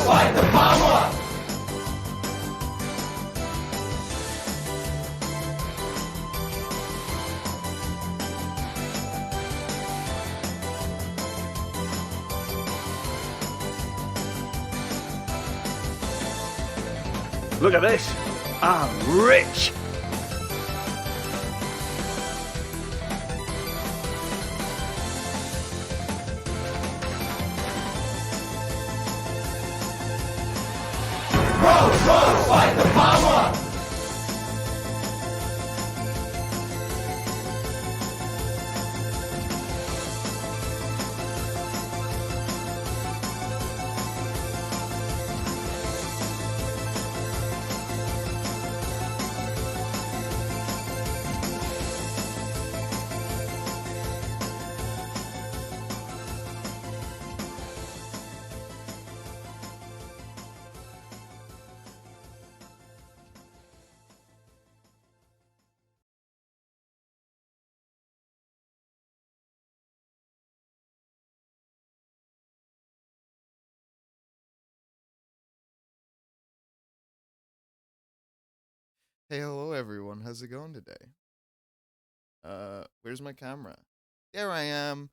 Fight the power! Look at this. I'm rich. Fight the power! Hey, hello everyone. How's it going today? Where's my camera? There I am.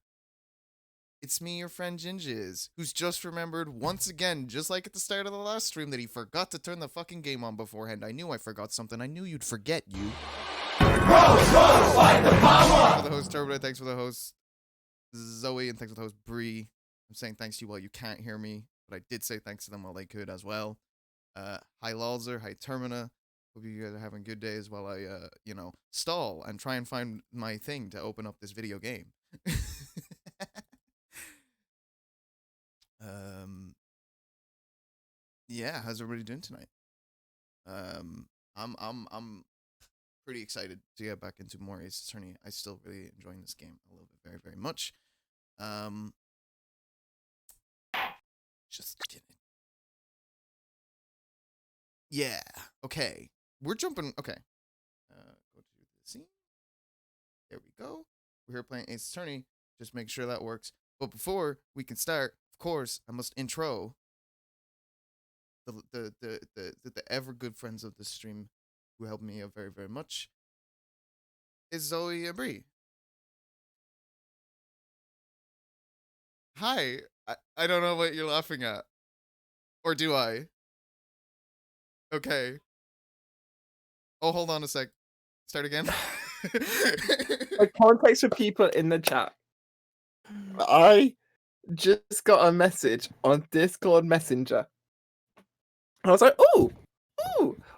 It's me, your friend Gingiz, who's just remembered once again, just like at the start of the last stream, that he forgot to turn the fucking game on beforehand. I knew I forgot something. I knew you'd forget, you. Fight the power! For the host Turbo, thanks for the host Zoe, and thanks for the host Bree. I'm saying thanks to you while you can't hear me, but I did say thanks to them while they could as well. Hi Lalzer, hi Termina. Hope you guys are having a good days while I, stall and try and find my thing to open up this video game. Yeah, how's everybody doing tonight? I'm pretty excited to get back into more Ace Attorney. I still really enjoying this game a little bit, very, very much. Just kidding. Yeah. Okay. We're jumping. Okay. Go to the scene. There we go. We're here playing Ace Attorney. Just make sure that works. But before we can start, of course, I must intro the ever good friends of the stream who helped me very, very much. Is Zoe and Bree. Hi. I don't know what you're laughing at. Or do I? Okay. Oh, hold on a sec. Start again. For context for people in the chat, I just got a message on Discord Messenger. I was like, "Oh,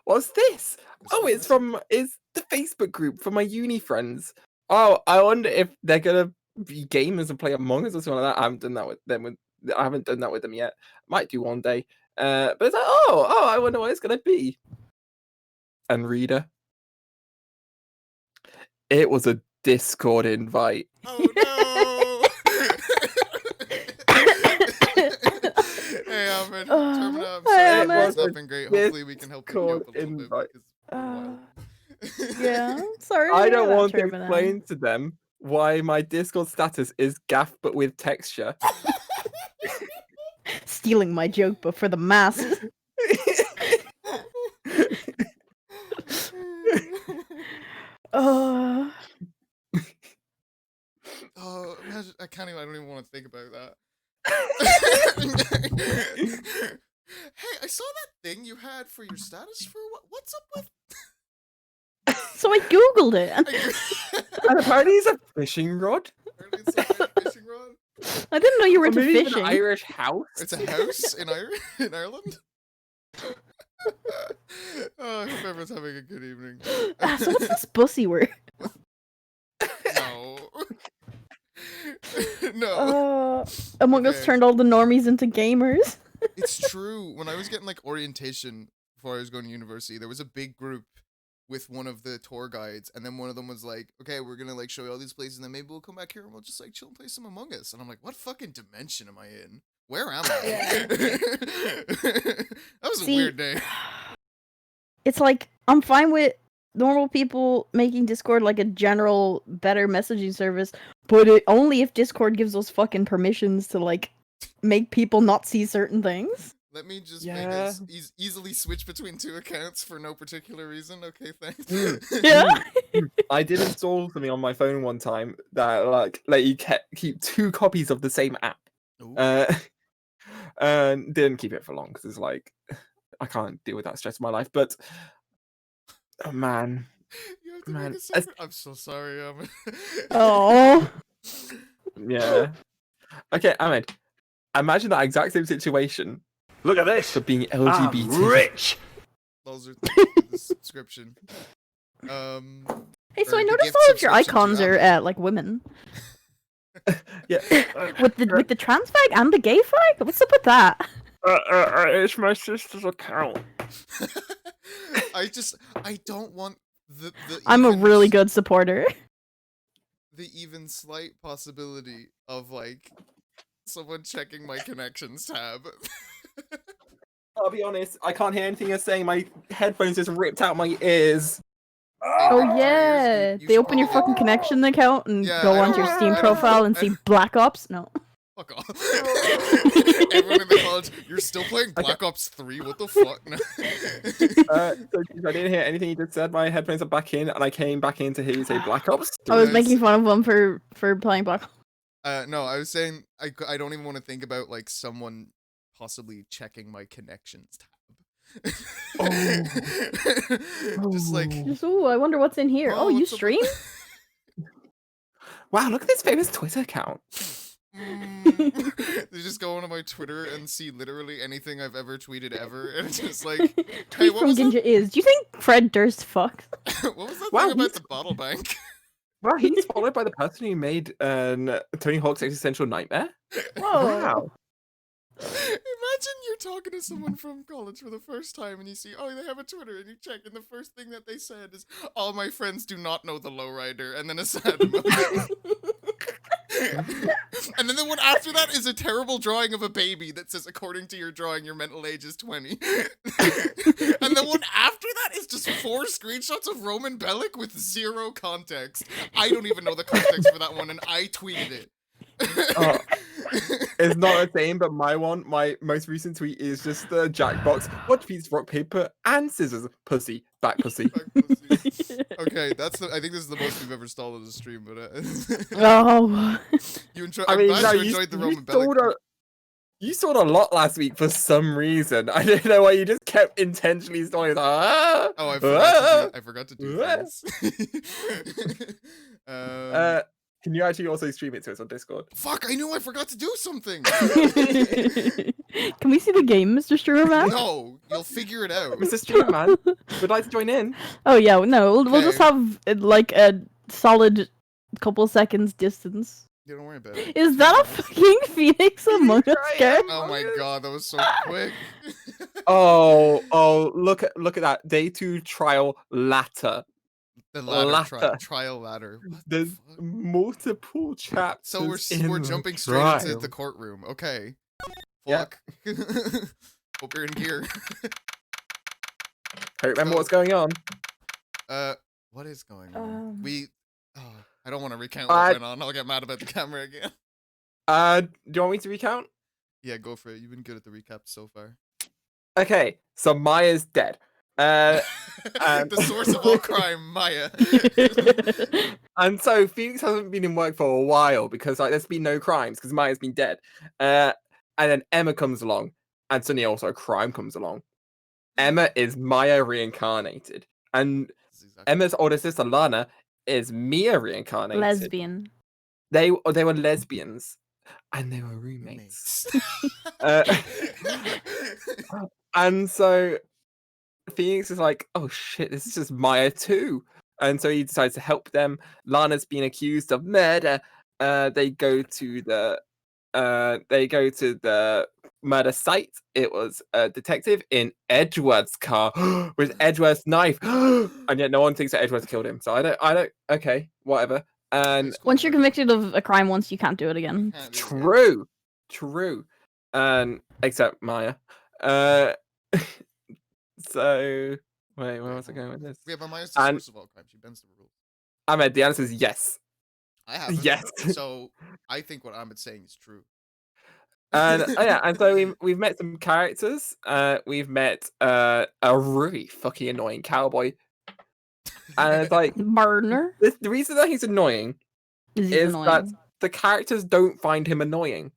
what's this? Oh, it's the Facebook group for my uni friends. Oh, I wonder if they're gonna be gamers and play Among Us or something like that. I haven't done that with them. I haven't done that with them yet. Might do one day. But it's like, oh, I wonder what it's gonna be." And reader, it was a Discord invite. Oh no! Hey, Ahmed. Termina, I'm sorry. It's not been great. Hopefully, we can help you up a little bit because we're wild. Yeah, sorry. I don't want to Termina. explain to them why my Discord status is gaff but with texture. Stealing my joke, but for the masses. Oh, imagine, I don't even want to think about that. Hey, I saw that thing you had for your status for what's up with? So I googled it. And apparently it's a fishing rod. Apparently it's a fishing rod. I didn't know you were Or into maybe even fishing. an Irish house. It's a house in Ireland. Oh, I hope everyone's having a good evening. So what's this bussy word? No. No. Among Us Okay. turned all the normies into gamers. It's true. When I was getting like orientation before I was going to university, there was a big group with one of the tour guides, and then one of them was like, "Okay, we're gonna like show you all these places, and then maybe we'll come back here and we'll just like chill and play some Among Us." And I'm like, "What fucking dimension am I in? Where am I?" Yeah. That was a See, weird day. It's like, I'm fine with normal people making Discord like a general better messaging service, but only if Discord gives us fucking permissions to like make people not see certain things. Let me just Yeah. make us easily switch between two accounts for no particular reason. Okay, thanks. Yeah. I did install something on my phone one time that like let you keep 2 copies of the same app. Ooh. And didn't keep it for long because it's like I can't deal with that stress in my life. But oh man, You have to man, make a separate. I'm so sorry, Oh. yeah. Okay, Ahmed, imagine that exact same situation Look at this. for being I'm LGBT. rich. Those are the subscription. Hey, so Or I the noticed gift all of your subscription to icons are Amazon. like women. Yeah. with the trans flag and the gay flag? What's up with that? It's my sister's account. I don't want the I'm a even really good supporter. the even slight possibility of like someone checking my connections tab. I'll be honest, I can't hear anything you're saying. My headphones just ripped out my ears. Oh yeah, you they should open your probably- fucking connection account and Yeah, go I onto your don't- Steam I don't- profile and I see don't- Black Ops. No. Fuck off. Everyone in the college, you're still playing Black Ops 3? What the fuck? No. So I didn't hear anything you just said. My headphones are back in, and I came back in to hear you say Black Ops. I was Nice. making fun of them for playing Black Ops. No, I was saying I don't even want to think about like someone possibly checking my connections tab. Just like, Just, ooh, I wonder what's in here. Oh, you what's up with- stream? Wow, look at this famous Twitter account. They just go onto my Twitter and see literally anything I've ever tweeted ever, and it's just like, Tweet what from was that? Ginja is. Do you think Fred Durst fucks? What was that Wow, thing about he's- the bottle bank? Wow, he's followed by the person who made Tony Hawk's Existential Nightmare. Whoa. Wow. Imagine you're talking to someone from college for the first time and you see, oh, they have a Twitter, and you check, and the first thing that they said is, all my friends do not know the lowrider, and then a sad emoji. And then the one after that is a terrible drawing of a baby that says, according to your drawing, your mental age is 20. And the one after that is just 4 screenshots of Roman Bellic with 0 context. I don't even know the context for that one, and I tweeted it. Oh. It's not the same, but my most recent tweet is just the Jackbox. Watch piece, rock, paper, and scissors. Pussy, back pussy. Okay, I think this is the most we've ever stalled on the stream, but Oh. I'm glad you enjoyed the Roman Bellic. You sold a lot last week for some reason. I don't know why you just kept intentionally stalling. Oh, I forgot to do things. Can you actually also stream it to us on Discord? Fuck, I knew I forgot to do something. Can we see the game, Mr. Streamerman? No, you'll figure it out. Mr. Streamerman, would like to join in? Oh yeah, no, we'll just Okay. have like a solid couple seconds distance. Yeah, don't worry about it. Is that a fucking Phoenix Among Us Right, game? Oh my god, that was so quick. Oh, look at that. Day 2 trial latter. The ladder Latter. trial ladder. What the There's fuck? multiple chapters. So we're in jumping the straight into trial. the courtroom. Okay. Yeah. Fuck. Hope you're in gear. Hey, remember what's going on? What is going on? I don't want to recount I- what went on. I'll get mad about the camera again. Do you want me to recount? Yeah, go for it. You've been good at the recap so far. Okay, so Maya's dead. The source of all crime, Maya. And so Phoenix hasn't been in work for a while because like there's been no crimes because Maya's been dead. And then Emma comes along, and suddenly also a crime comes along. Emma is Maya reincarnated, and This is exactly- Emma's older sister Lana is Mia reincarnated. Lesbian. They were lesbians, and they were roommates. Uh, And so Phoenix is like, oh shit, this is just Maya too. And so he decides to help them. Lana's been accused of murder. They go to the murder site. It was a detective in Edward's car with Edward's knife. And yet no one thinks that Edward's killed him. So I don't okay, whatever. And It's cool, Once you're but- convicted of a crime once, you can't do it again. Can't do it again. True. And except Maya. So wait, where was I going with this? Yeah, but Maya's the And- source of all crime. She bends the rules. Ahmed, the answer is yes. I haven't. Yes. So I think what Ahmed's saying is true. And yeah, and so we've met some characters. We've met a really fucking annoying cowboy. And it's like Burner the reason that he's annoying is is annoying. that the characters don't find him annoying.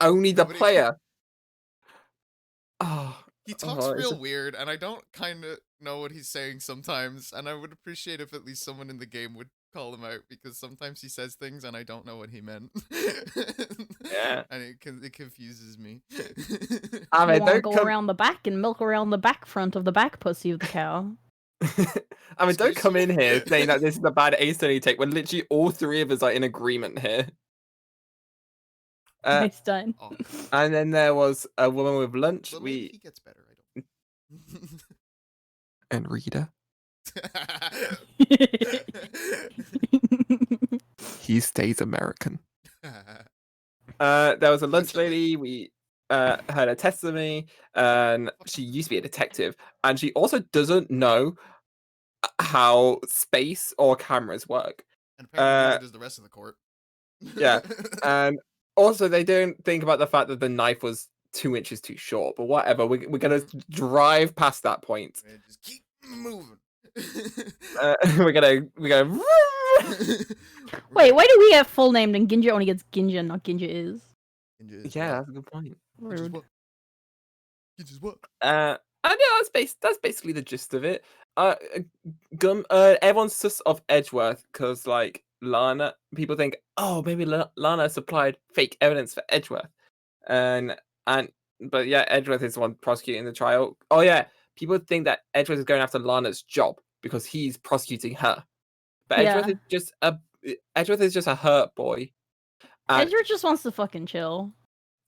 Only the Nobody- player. Oh, He talks it's real a- weird, and I don't kind of know what he's saying sometimes. And I would appreciate if at least someone in the game would call him out, because sometimes he says things and I don't know what he meant. Yeah. And it confuses me. Ahmed, you want to don't go come. around the back and milk around the back front of the back pussy of the cow. I mean, don't Excuse come you? in here saying that this is a bad Ace Tony take when literally all 3 of us are in agreement here. Nice done. Oh, And then there was a woman with lunch. well, maybe he gets better. I don't. And Rita. He stays American. There was a lunch lady. We heard her testimony, and she used to be a detective, and she also doesn't know how space or cameras work. And apparently neither does the rest of the court. Yeah. And also, they don't think about the fact that the knife was 2 inches too short. But whatever, we're gonna drive past that point. Man, just keep moving. We're gonna Wait, why do we get full named and Ginja only gets Ginja, not Ginja is? Yeah, that's a good point. Rude. What? And yeah, that's basically the gist of it. Everyone's sus of Edgeworth because like Lana, people think, oh, maybe Lana supplied fake evidence for Edgeworth, but yeah, Edgeworth is the one prosecuting the trial. Oh yeah, people think that Edgeworth is going after Lana's job because he's prosecuting her, but Edgeworth is just a hurt boy. Edgeworth just wants to fucking chill.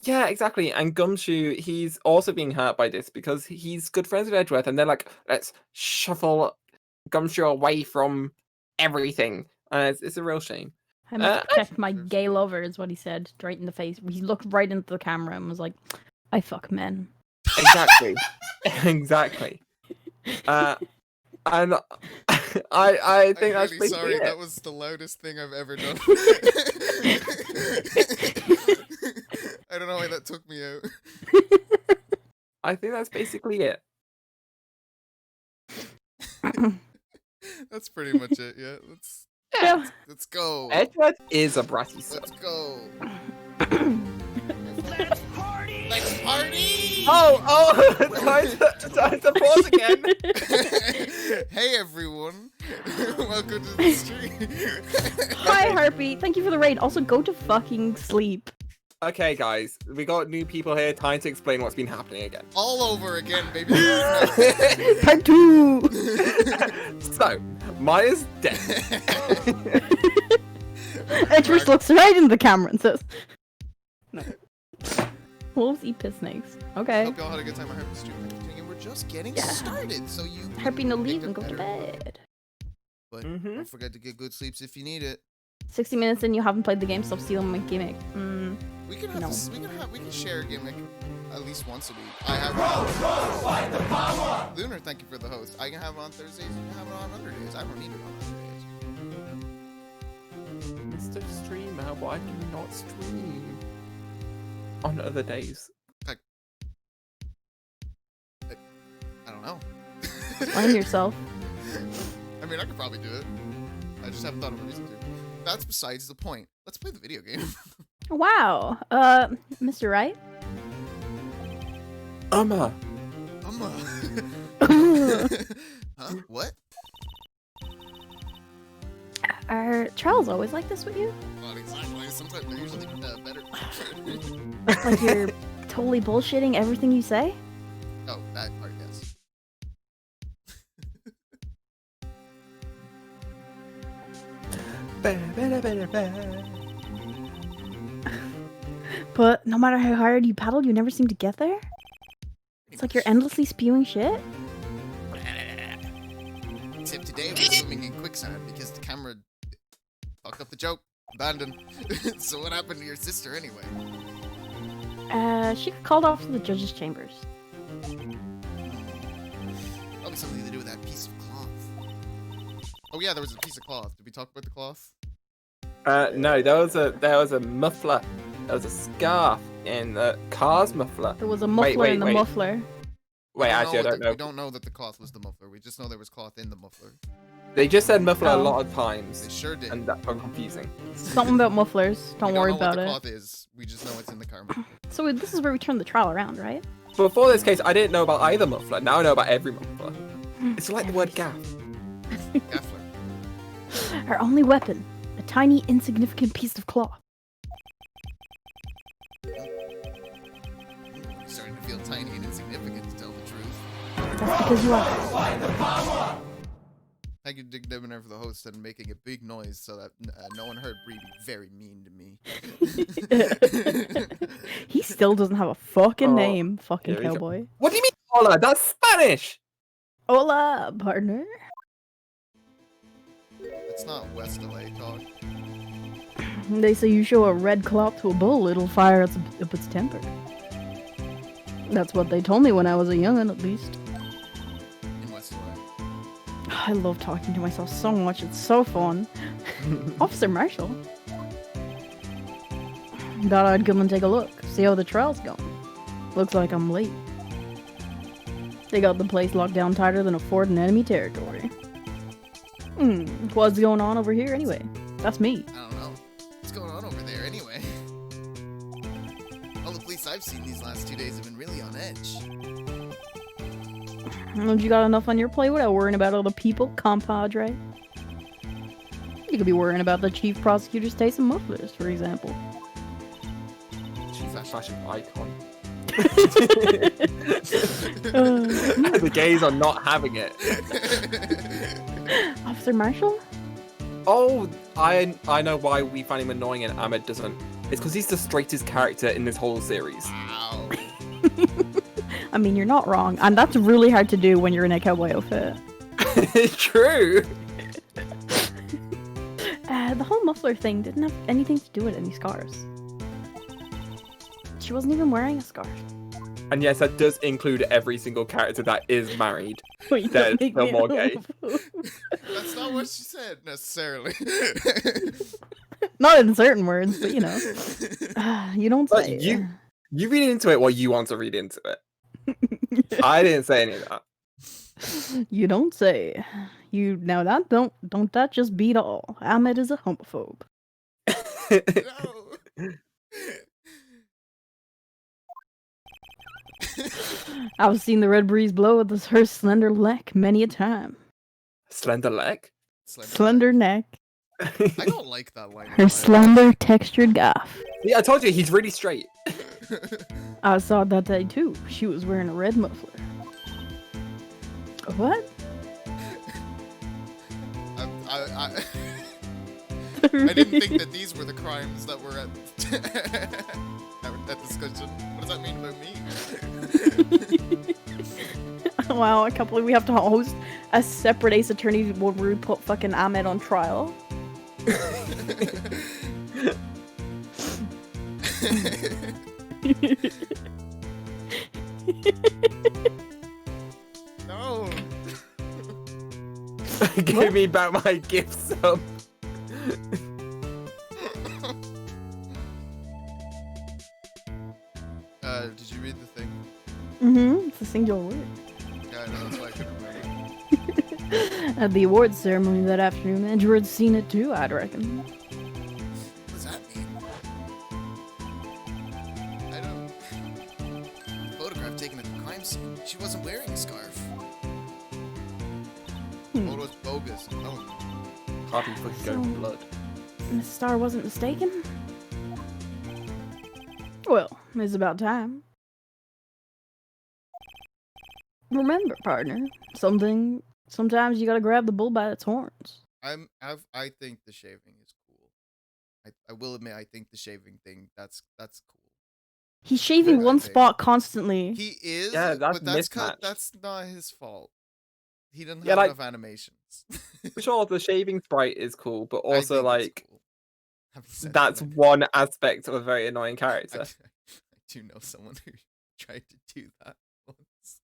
Yeah, exactly. And Gumshoe, he's also being hurt by this because he's good friends with Edgeworth, and they're like, let's shuffle Gumshoe away from everything. It's a real shame. I must protect my gay lover, is what he said, right in the face. He looked right into the camera and was like, I fuck men. Exactly. Exactly. And I think that's really sorry. it. That was the loudest thing I've ever done. I don't know why that took me out. I think that's basically it. That's pretty much it. Yeah. Yeah. Let's go. Edgeworth is a bratty son. Let's go. Let's party! Oh, time to pause again. Hey everyone, welcome to the stream. Hi, Harpy. Thank you for the raid. Also, go to fucking sleep. Okay, guys, we got new people here. Time to explain what's been happening again. All over again, baby. Part 2. So, Maya's dead. Edgeworth looks right into the camera and says, no. Wolves eat pit snakes. Okay. Hope y'all had a good time at Harpy Stream. And we're just getting started, so you Harpy, no, make leave a and go to better- bed. But don't forget to get good sleeps if you need it. 60 minutes and you haven't played the game, stop stealing my gimmick. We can have No. we can share a gimmick at least once a week. I have Lunar, thank you for the host. I can have it on Thursdays, you can have it on other days. I don't need it on other days. Mr. Streamer, why do you not stream on other days? I don't know. Explain yourself. I mean, I could probably do it. I just haven't thought of a reason to. That's besides the point. Let's play the video game. Wow. Mr. Wright? Huh? What? Are trials always like this with you? Not exactly. Sometimes they're usually better. Like you're totally bullshitting everything you say? Oh, that part, yes. But no matter how hard you paddle, you never seem to get there? It's like you're endlessly spewing shit? Except today we're swimming in quicksand because the camera fucked up the joke. Abandoned. So what happened to your sister anyway? She got called off to the judge's chambers. Probably something to do with that piece of cloth. Oh yeah, there was a piece of cloth. Did we talk about the cloth? No, there was a muffler. There was a scarf in the car's muffler. There was a muffler in the muffler. Wait, actually, I don't know. We don't know that the cloth was the muffler. We just know there was cloth in the muffler. They just said muffler a Oh. lot of times. They sure did. And that got confusing. Something about mufflers. Don't worry We don't know about what the it. cloth is. We just know it's in the car. So this is where we turn the trial around, right? Before this case, I didn't know about either muffler. Now I know about every muffler. It's like the word gaff. Gaffler. Our only weapon. A tiny, insignificant piece of cloth. I'm starting to feel tiny and insignificant, to tell the truth. That's because you are. Thank you, Dick Debonair, for the host and making a big noise so that no one heard Bree be very mean to me. He still doesn't have a fucking Oh, name, fucking here we go. cowboy. What do you mean, hola? That's Spanish! Hola, partner. It's not West LA talk. They say you show a red cloth to a bull, it'll fire up its temper. That's what they told me when I was a young'un, at least. In West LA. I love talking to myself so much, it's so fun. Officer Marshall. Thought I'd come and take a look, see how the trial's going. Looks like I'm late. They got the place locked down tighter than a fort in enemy territory. What's going on over here anyway? That's me. I don't know. What's going on over there anyway? All the police I've seen these last 2 days have been really on edge. You got enough on your plate without worrying about other people, compadre? You could be worrying about the chief prosecutor's taste in mufflers, for example. She's a fashion icon. Uh, The gays are not having it. Officer Marshall? Oh, I know why we find him annoying and Ahmed doesn't. It's because he's the straightest character in this whole series. Wow. I mean, you're not wrong, and that's really hard to do when you're in a cowboy outfit. True. The whole muffler thing didn't have anything to do with any scarves. She wasn't even wearing a scarf. And yes, that does include every single character that is married. Wait, They're don't make still me more gay. That's not what she said necessarily. Not in certain words, but you know. You don't But say. you read into it what you want to read into it. I didn't say any of that. You don't say. You now that don't that just beat all? Ahmed is a homophobe. No. I've seen the red breeze blow with her slender neck many a time. Slender leg? Slender neck. I don't like that line. Her slender textured gaff. Yeah, I told you he's really straight. I saw it that day too. She was wearing a red muffler. What? I didn't think that these were the crimes that were at that discussion. What does that mean about me? Wow, I can't believe we have to host a separate Ace Attorney when we put fucking Ahmed on trial. No. Give me back my gift sub. Did you read the thing? It's a singular word. Yeah, I know, that's why I couldn't remember. At the awards ceremony that afternoon, Edward's seen it too, I'd reckon. What does that mean? I don't... The photograph taken at the crime scene, she wasn't wearing a scarf. Photo's bogus. Oh. Happy for So- blood. Miss Starr wasn't mistaken. Well, it's about time. Remember, partner, sometimes you gotta grab the bull by its horns. I think the shaving is cool. I will admit, I think the shaving thing, that's cool. He's shaving Good one idea. spot constantly. He is, Yeah, that's but that's mismatched. that's not his fault. He doesn't Yeah, have like- enough animations. Sure, the shaving sprite is cool, but I also think it's like cool. Having said that's that, one aspect of a very annoying I character. do know someone who tried to do that once.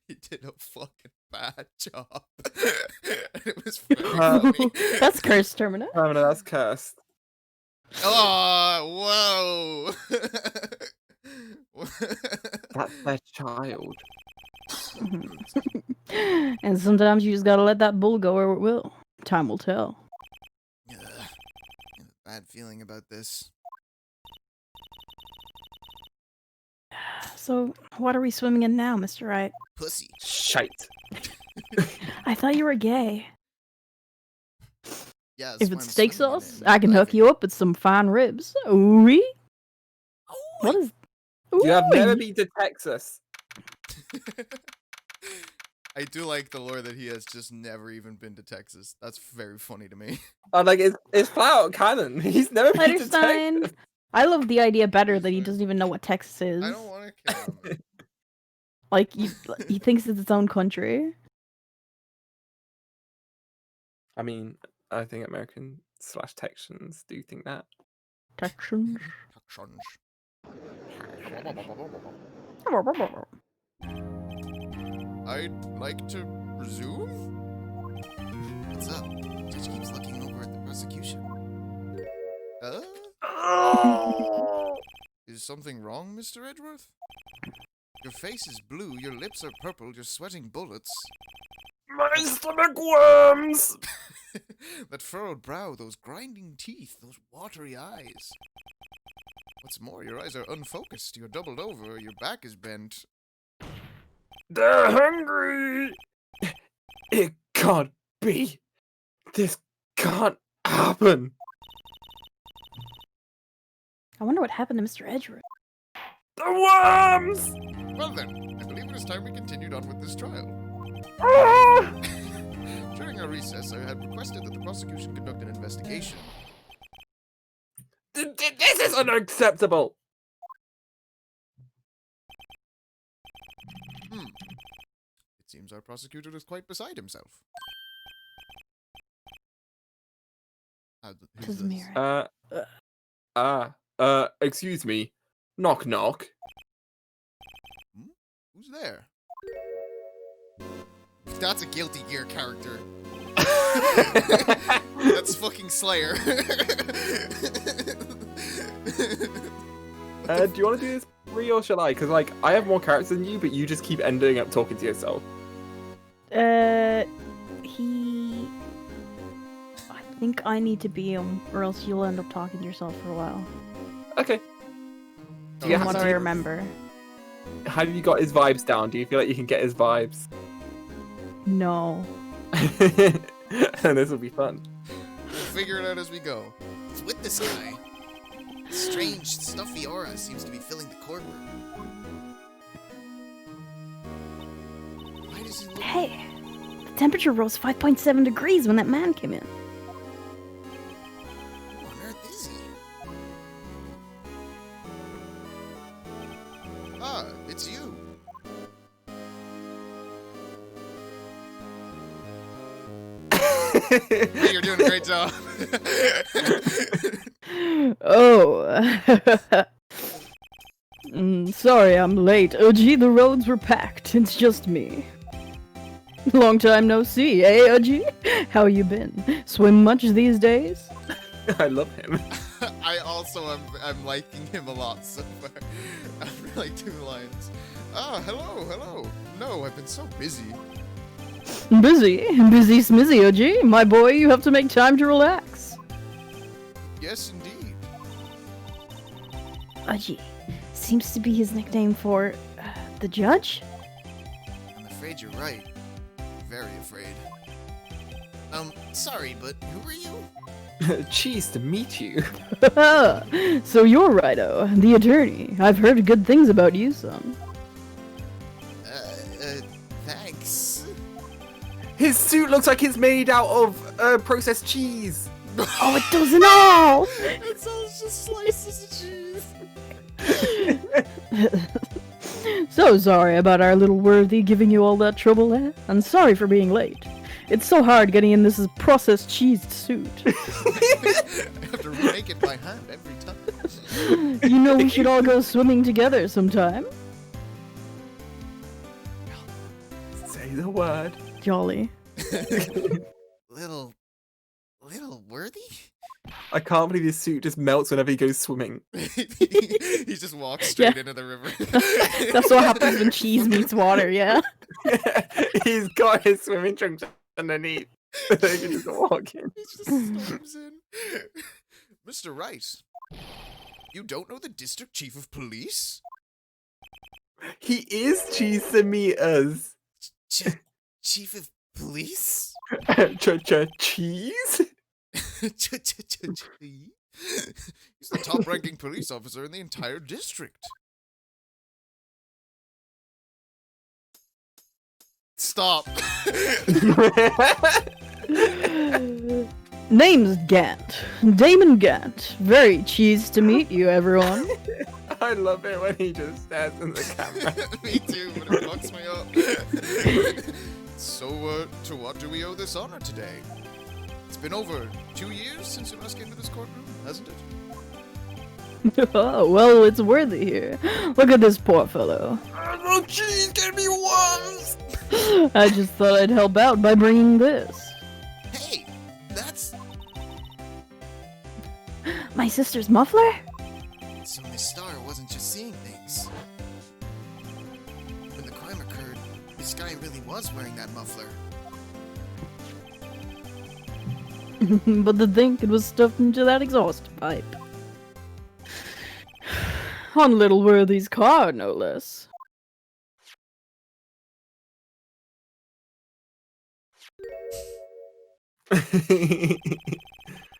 He did a fucking bad job. And it was very funny. That's cursed, Termina. Oh no, that's cursed. Oh, whoa! That's their child. And sometimes you just gotta let that bull go where it will. Time will tell. Ugh, I have a bad feeling about this. So, what are we swimming in now, Mr. Wright? Pussy. Shite. I thought you were gay. Yeah. that's If why it's I'm steak swimming in sauce, it. I can hook you up with some fine ribs. Ooh. What is? You have never Ooh-wee. been to Texas. I do like the lore that he has just never even been to Texas. That's very funny to me. Like it's flat out canon. He's never been to Letterstein. Texas. I love the idea better that he doesn't even know what Texas is. I don't want to kill him. Like he thinks it's its own country. I mean, I think American/Texans do think that. Texans. I'd like to resume? What's up? Judge keeps looking over at the prosecution. Is something wrong, Mr. Edgeworth? Your face is blue, your lips are purple, you're sweating bullets. My stomach worms! That furrowed brow, those grinding teeth, those watery eyes. What's more, your eyes are unfocused, you're doubled over, your back is bent. They're hungry! It can't be. This can't happen. I wonder what happened to Mr. Edgeworth. The worms! Well then, I believe it is time we continued on with this trial. Ah! During our recess, I had requested that the prosecution conduct an investigation. This is unacceptable! It seems our prosecutor is quite beside himself. Who's this? Tazmira. Excuse me. Knock knock. Who's there? That's a Guilty Gear character. That's fucking Slayer. Do you want to do this free or shall I? Because, like, I have more characters than you, but you just keep ending up talking to yourself. I think I need to be him, or else you'll end up talking to yourself for a while. Okay. Oh, Yeah, From what I remember. How have you got his vibes down? Do you feel like you can get his vibes? No. And this will be fun. We'll figure it out as we go. What's with this guy? A strange, stuffy aura seems to be filling the courtroom. Why does he look... Hey, the temperature rose 5.7 degrees when that man came in. Who on earth is he? Ah, it's you. Hey, you're doing a great job. Oh. Sorry I'm late. Oji, the roads were packed. It's just me. Long time no see, eh, Oji? How you been? Swim much these days? I love him. I also I'm liking him a lot so far. I've like 2 lines. Ah, hello. No, I've been so busy. Busy smizzy, Oji. My boy, you have to make time to relax. Yes, indeed. Oji. Seems to be his nickname for the judge? I'm afraid you're right. Very afraid. Sorry, but who are you? Cheese to meet you. So you're Rido, the attorney. I've heard good things about you, son. Thanks. His suit looks like it's made out of processed cheese. Oh, it doesn't all! It's all just slices of cheese. So sorry about our little worthy giving you all that trouble, eh? And sorry for being late. It's so hard getting in this processed cheesed suit. I have to remake it by hand every time. You know we should all go swimming together sometime. Say the word. Jolly. Little worthy? I can't believe his suit just melts whenever he goes swimming. He just walks straight Yeah. into the river. That's what happens when cheese meets water, yeah? He's got his swimming trunks underneath. They can just walk in. He just storms in. Mr. Wright, you don't know the district chief of police? He is cheese to meet us. Chief of police? Cheese? He's the top-ranking police officer in the entire district. Stop. Name's Gant. Damon Gant. Very cheese to meet you, everyone. I love it when he just stares in the camera. Me too, but it fucks me up. So, to what do we owe this honor today? It's been over 2 years since you last came to this courtroom, hasn't it? Oh, well, it's worthy here. Look at this poor fellow. Oh, cheese, get me once! I just thought I'd help out by bringing this. Hey, that's... My sister's muffler? So Miss Starr wasn't just seeing things. When the crime occurred, this guy really was wearing that muffler. But to think it was stuffed into that exhaust pipe. On Little Worthy's car, no less.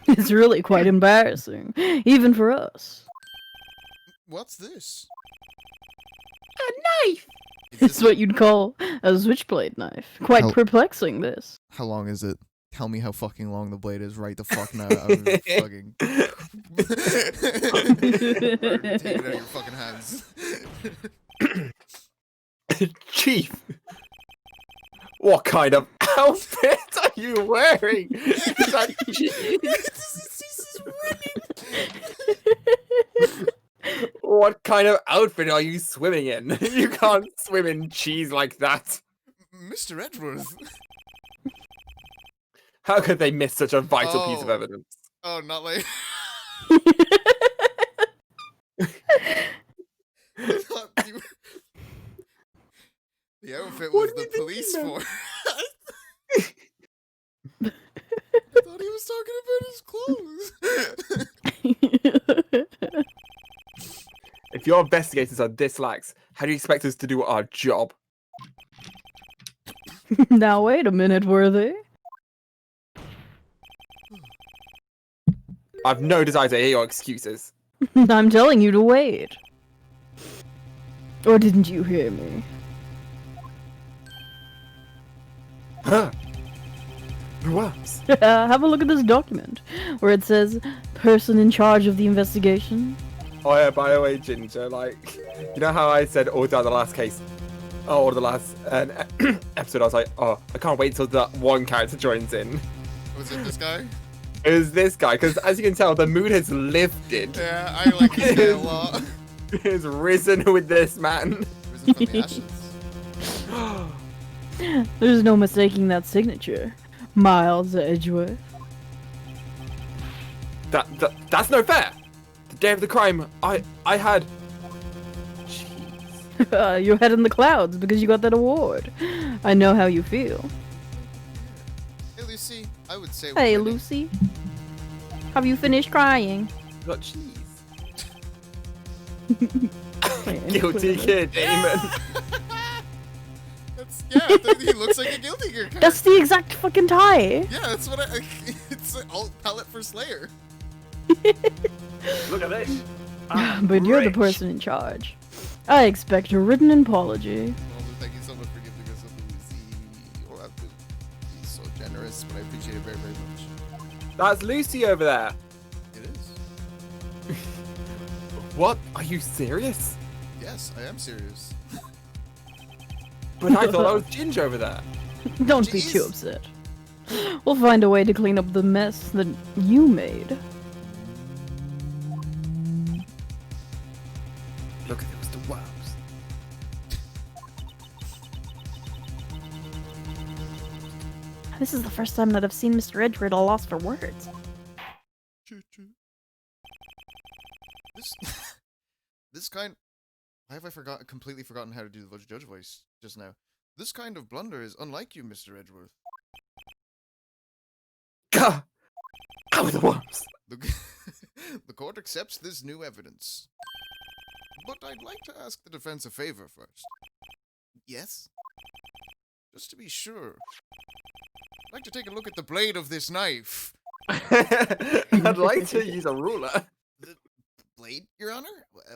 It's really quite embarrassing, even for us. What's this? A knife! Is It's this- what you'd call a switchblade knife. Quite How- perplexing, this. How long is it? Tell me how fucking long the blade is right the fuck now. Out of your fucking... Take it out of your fucking hands. Chief! What kind of outfit are you wearing? Is that What kind of outfit are you swimming in? You can't swim in cheese like that. Mr. Edgeworth. How could they miss such a vital piece of Oh. evidence? Oh, not like... I thought you... The outfit was What do the you think police he for. meant? I thought he was talking about his clothes. If your investigators are this lax, how do you expect us to do our job? Now wait a minute, Worthy. I've no desire to hear your excuses. I'm telling you to wait. Or didn't you hear me? Huh? Who else? Have a look at this document, where it says, person in charge of the investigation. Oh yeah, by the way, Ginger, like, you know how I said all throughout the last case, or the last episode, I was like, oh, I can't wait till that one character joins in. Was it this guy? It was this guy, because as you can tell, the mood has lifted. Yeah, I like his guy a lot. It has risen with this man. Risen from the ashes. There's no mistaking that signature. Miles Edgeworth. That's no fair. The day of the crime, I had. Jeez. Your head in the clouds because you got that award. I know how you feel. Hey, Lucy, I would say... Hey, we're winning. Lucy. Have you finished crying? Got cheese. And Guilty kid, Damon. That's... Yeah, he looks like a guilty gear character. That's the exact fucking tie. Yeah, that's what I... It's an alt palette for Slayer. Look at this. I'm But you're the rich. person in charge. I expect a written apology. Also, thank you so much for giving us a Lucy. Or he's so generous, but I appreciate it very, very much. That's Lucy over there. It is. What? Are you serious? Yes, I am serious. But I thought I was Ginger over there. Don't be too Jeez. upset. We'll find a way to clean up the mess that you made. Look at those dwarves. This is the first time that I've seen Mr. Edgeworth at a loss for words. Choo choo. This, this kind. Why have I completely forgotten how to do the judge voice just now? This kind of blunder is unlike you, Mr. Edgeworth. Gah! Out with the worms. The, the court accepts this new evidence. But I'd like to ask the defense a favor first. Yes? Just to be sure. I'd like to take a look at the blade of this knife. I'd like to use a ruler. Blade, Your Honor?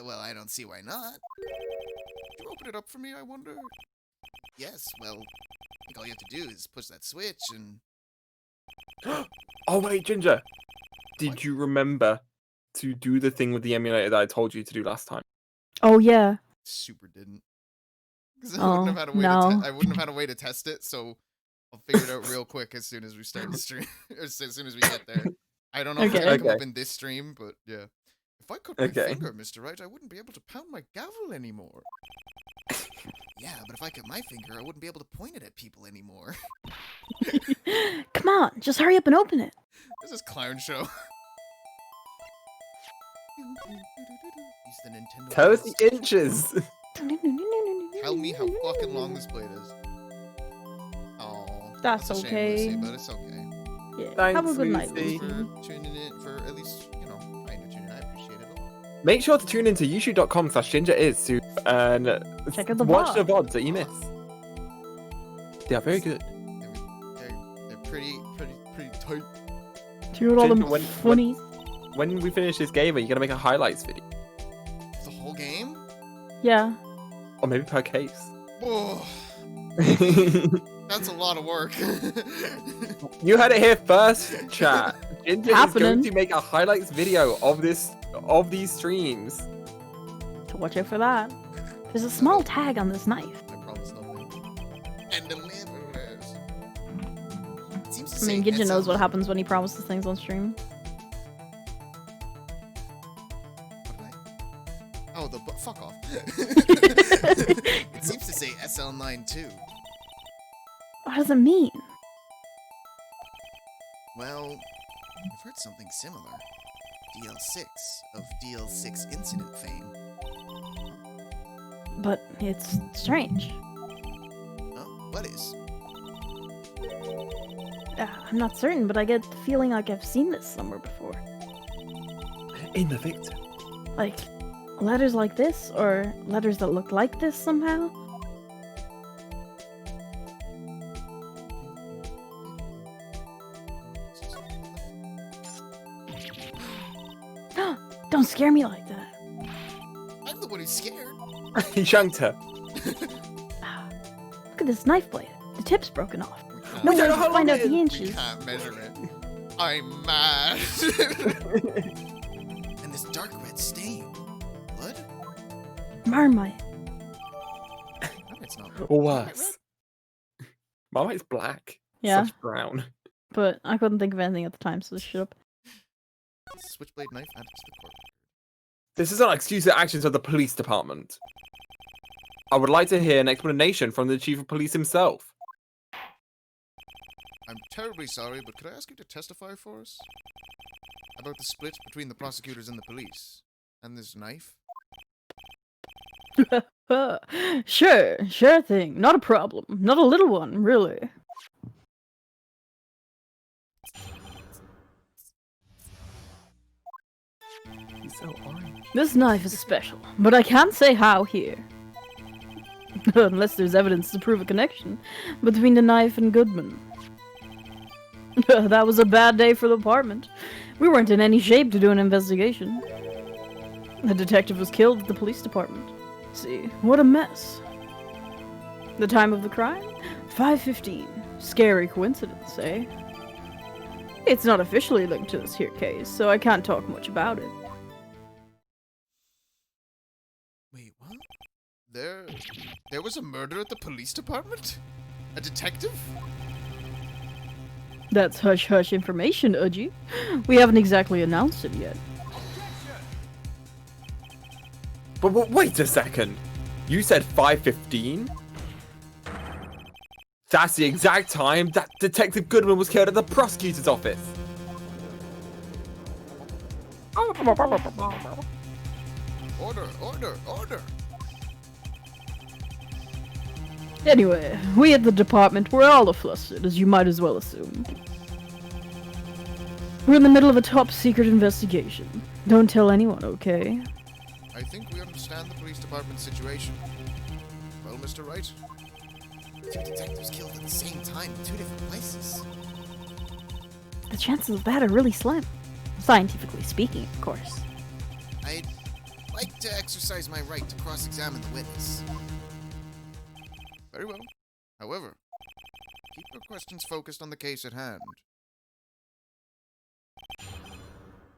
Well, I don't see why not. Could you open it up for me, I wonder? Yes, well, I think all you have to do is push that switch and... Oh wait, Ginger. Did What? you remember to do the thing with the emulator that I told you to do last time? Oh yeah. Super didn't. Because I wouldn't have had a way no. to I wouldn't have had a way to test it, so I'll figure it out real quick as soon as we start the stream. Or as soon as we get there. I don't know if it's Okay. gonna come up Okay. in this stream, but yeah. If I cut my Okay. finger, Mr. Wright, I wouldn't be able to pound my gavel anymore. Yeah, but if I cut my finger, I wouldn't be able to point it at people anymore. Come on, just hurry up and open it. This is clown show. Use the Nintendo. Tell us voice. the inches. Tell me how fucking long this blade is. Oh, That's a shame, okay. Lucy, but it's okay. Yeah. Thanks, Have a good night. Lucy. for Lucy. tuning in, for at least, you know, kind of tuning in. I appreciate it a lot. Make sure to tune into youtube.com/gingeriz to Check out the watch the VOD. VODs that you miss. They are very good. They're pretty tight. Check out all Ginger, them when- funnies. When we finish this game, are you gonna make a highlights video? The whole game? Yeah. Or maybe per case? Oh, that's a lot of work. You heard it here first, chat. Ginger is Happening. going to make a highlights video of these streams. To watch out for that. There's a small tag on this knife. I promise nothing. And delivers. It seems to I say mean, Gidja knows SL. what happens when he promises things on stream. Oh, fuck off. It seems to say SL9 too. What does it mean? Well, I've heard something similar. DL6 of DL6 incident fame. But it's strange. Oh, what is? I'm not certain, but I get the feeling like I've seen this somewhere before. In the victim. Like, letters like this, or letters that look like this somehow? Don't scare me like that. I'm the one who's scared. He shanked her. Look at this knife blade. The tip's broken off. We can't, No We way don't to know how find long out it the is. we inches. can't measure it. I'm mad. And this dark red stain. Blood? Marmite. No, it's not. Or worse. Marmite's black. Yeah, Such brown. but I couldn't think of anything at the time, so shut up. Switchblade knife added to the corpse. This is not excuse the actions of the police department. I would like to hear an explanation from the chief of police himself. I'm terribly sorry, but could I ask you to testify for us? About the split between the prosecutors and the police? And this knife? Sure thing. Not a problem. Not a little one, really. He's so orange. This knife is special, but I can't say how here. Unless there's evidence to prove a connection between the knife and Goodman. That was a bad day for the department. We weren't in any shape to do an investigation. The detective was killed at the police department. See, what a mess. The time of the crime? 5:15. Scary coincidence, eh? It's not officially linked to this here case, so I can't talk much about it. Wait, what? There was a murder at the police department? A detective? That's hush-hush information, Udgy. We haven't exactly announced it yet. But wait a second. You said 5:15? That's the exact time that Detective Goodman was killed at the prosecutor's office. Order! Anyway, we at the department were all flustered, as you might as well assume. We're in the middle of a top-secret investigation. Don't tell anyone, okay? I think we understand the police department's situation. Well, Mr. Wright? Two detectives killed at the same time in two different places. The chances of that are really slim. Scientifically speaking, of course. I'd like to exercise my right to cross-examine the witness. Very well. However, keep your questions focused on the case at hand.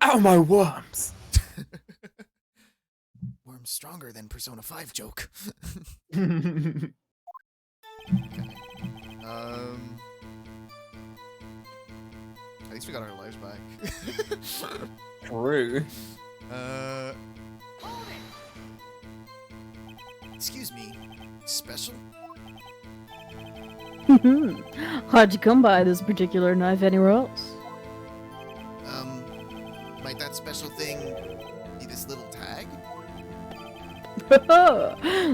Ow, my worms! Worm's stronger than Persona 5 joke. At least we got our lives back. True. Excuse me. Special? Hard to come by this particular knife anywhere else. Might that special thing be this little tag?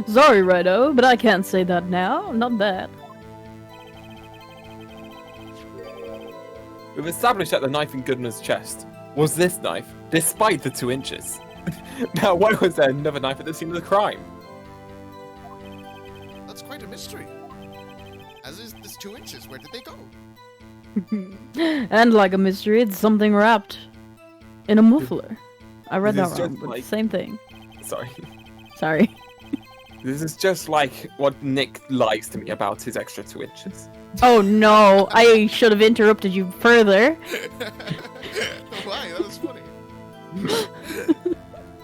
Sorry, Righto, but I can't say that now. Not that. We've established that the knife in Goodman's chest was this knife, despite the 2 inches. Now, why was there another knife at the scene of the crime? That's quite a mystery. As is this 2 inches. Where did they go? And like a mystery, it's something wrapped in a muffler. I read This that is wrong, just but like- same thing. Sorry. Sorry. This is just like what Nick lies to me about his extra 2 inches. Oh no, I should have interrupted you further. Why? That was funny.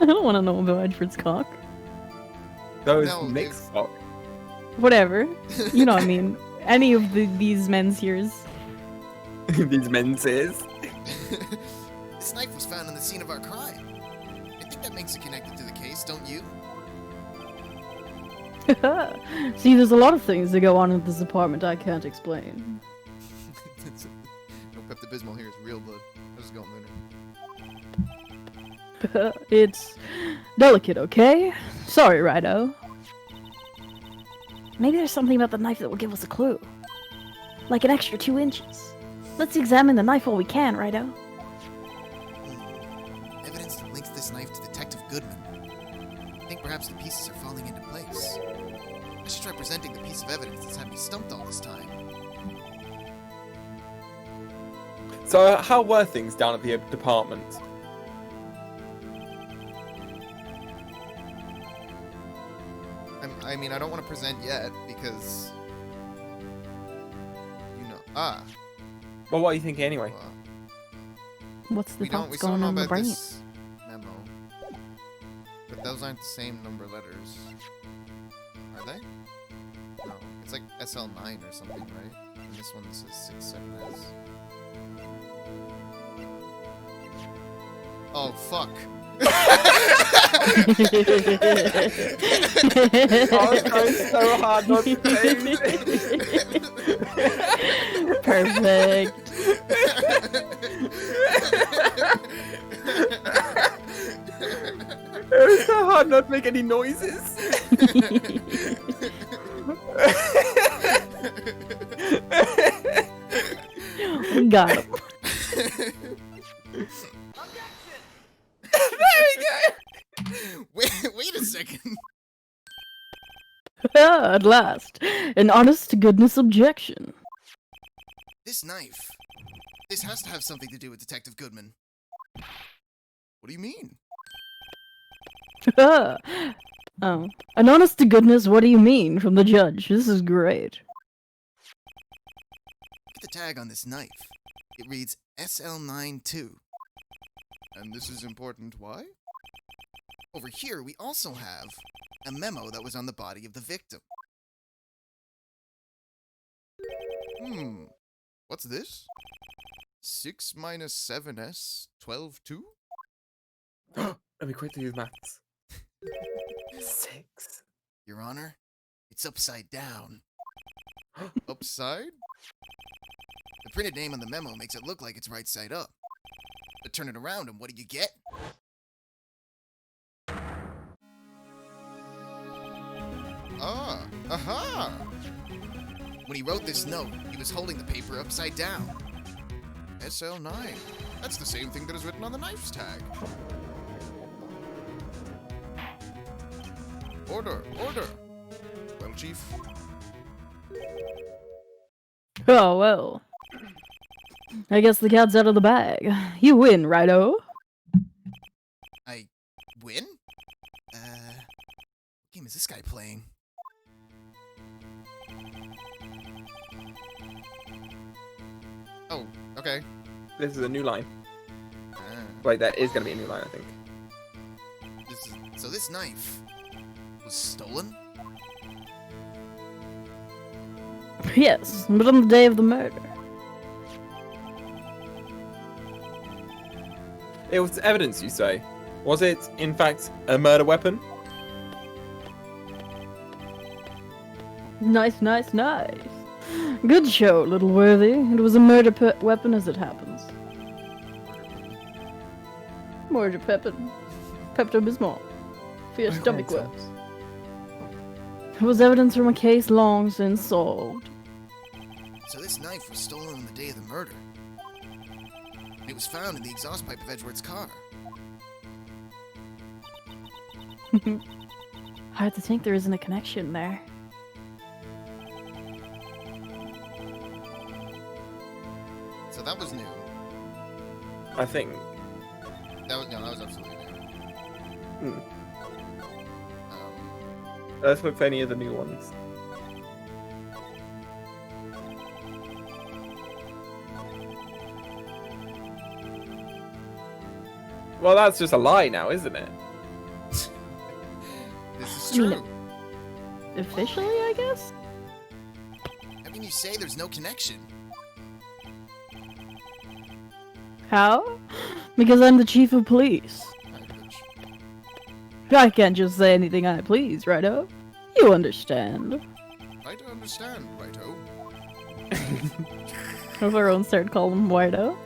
I don't want to know about Edward's cock. That was No, Nick's it's- fault. Whatever. You know what I mean. Any of these men's ears. These men's ears. This knife was found on the scene of our crime. I think that makes it connected to the case, don't you? See, there's a lot of things that go on in this apartment I can't explain. No Pepto-Bismol here, it's real blood. How's it going, Lunar? It's delicate, okay? Sorry, Rido. Maybe there's something about the knife that will give us a clue. Like an extra 2 inches. Let's examine the knife while we can, Rido. Evidence that links this knife to Detective Goodman. I think perhaps the pieces are falling into place. I should try presenting the piece of evidence that's had me stumped all this time. So, how were things down at the department? I mean, I don't want to present yet because... You know... Well, what are you thinking anyway? Well, What's the we thoughts still going don't on know in the about brain? this memo. But those aren't the same number letters. Are they? No. It's like SL9 or something, right? And this one says 67S. Oh, fuck. I was trying so hard not to say Perfect. It was so hard not to make any noises. We got him. Wait a second. At last, an honest-to-goodness objection. This knife. This has to have something to do with Detective Goodman. What do you mean? Oh, an honest-to-goodness, what do you mean, from the judge? This is great. Look at the tag on this knife. It reads SL92. And this is important. Why? Over here, we also have a memo that was on the body of the victim. What's this? 6 minus 7s, 12 2? Let me quickly use maths. 6. Your Honor, it's upside down. Upside? The printed name on the memo makes it look like it's right side up. But turn it around and what do you get? Ah, aha! When he wrote this note, he was holding the paper upside down. SL9. That's the same thing that is written on the knife's tag. Order, order! Well, Chief, Oh, well. I guess the cat's out of the bag. You win, Rido. I win? What game is this guy playing? Oh, okay. This is a new line. Ah, Wait, that is going to be a new line, I think. so this knife was stolen? Yes, but on the day of the murder. It was evidence, you say. Was it, in fact, a murder weapon? Nice, nice, nice. Good show, little worthy. It was a murder weapon as it happens. Murder weapon. Pepto-Bismol. For your I stomach can't tell. works. It was evidence from a case long since solved. So this knife was stolen on the day of the murder. It was found in the exhaust pipe of Edgeworth's car. Hard to think there isn't a connection there. So that was new. I think. That was absolutely new. Hmm. Um, Let's look for any of the new ones. Well, that's just a lie now, isn't it? this is I mean, true. Officially, I guess? How can you say there's no connection? How? Because I'm the chief of police. Alright, bitch. I can't just say anything I please, righto? You understand. I don't understand, righto. If everyone started calling him Whiteo.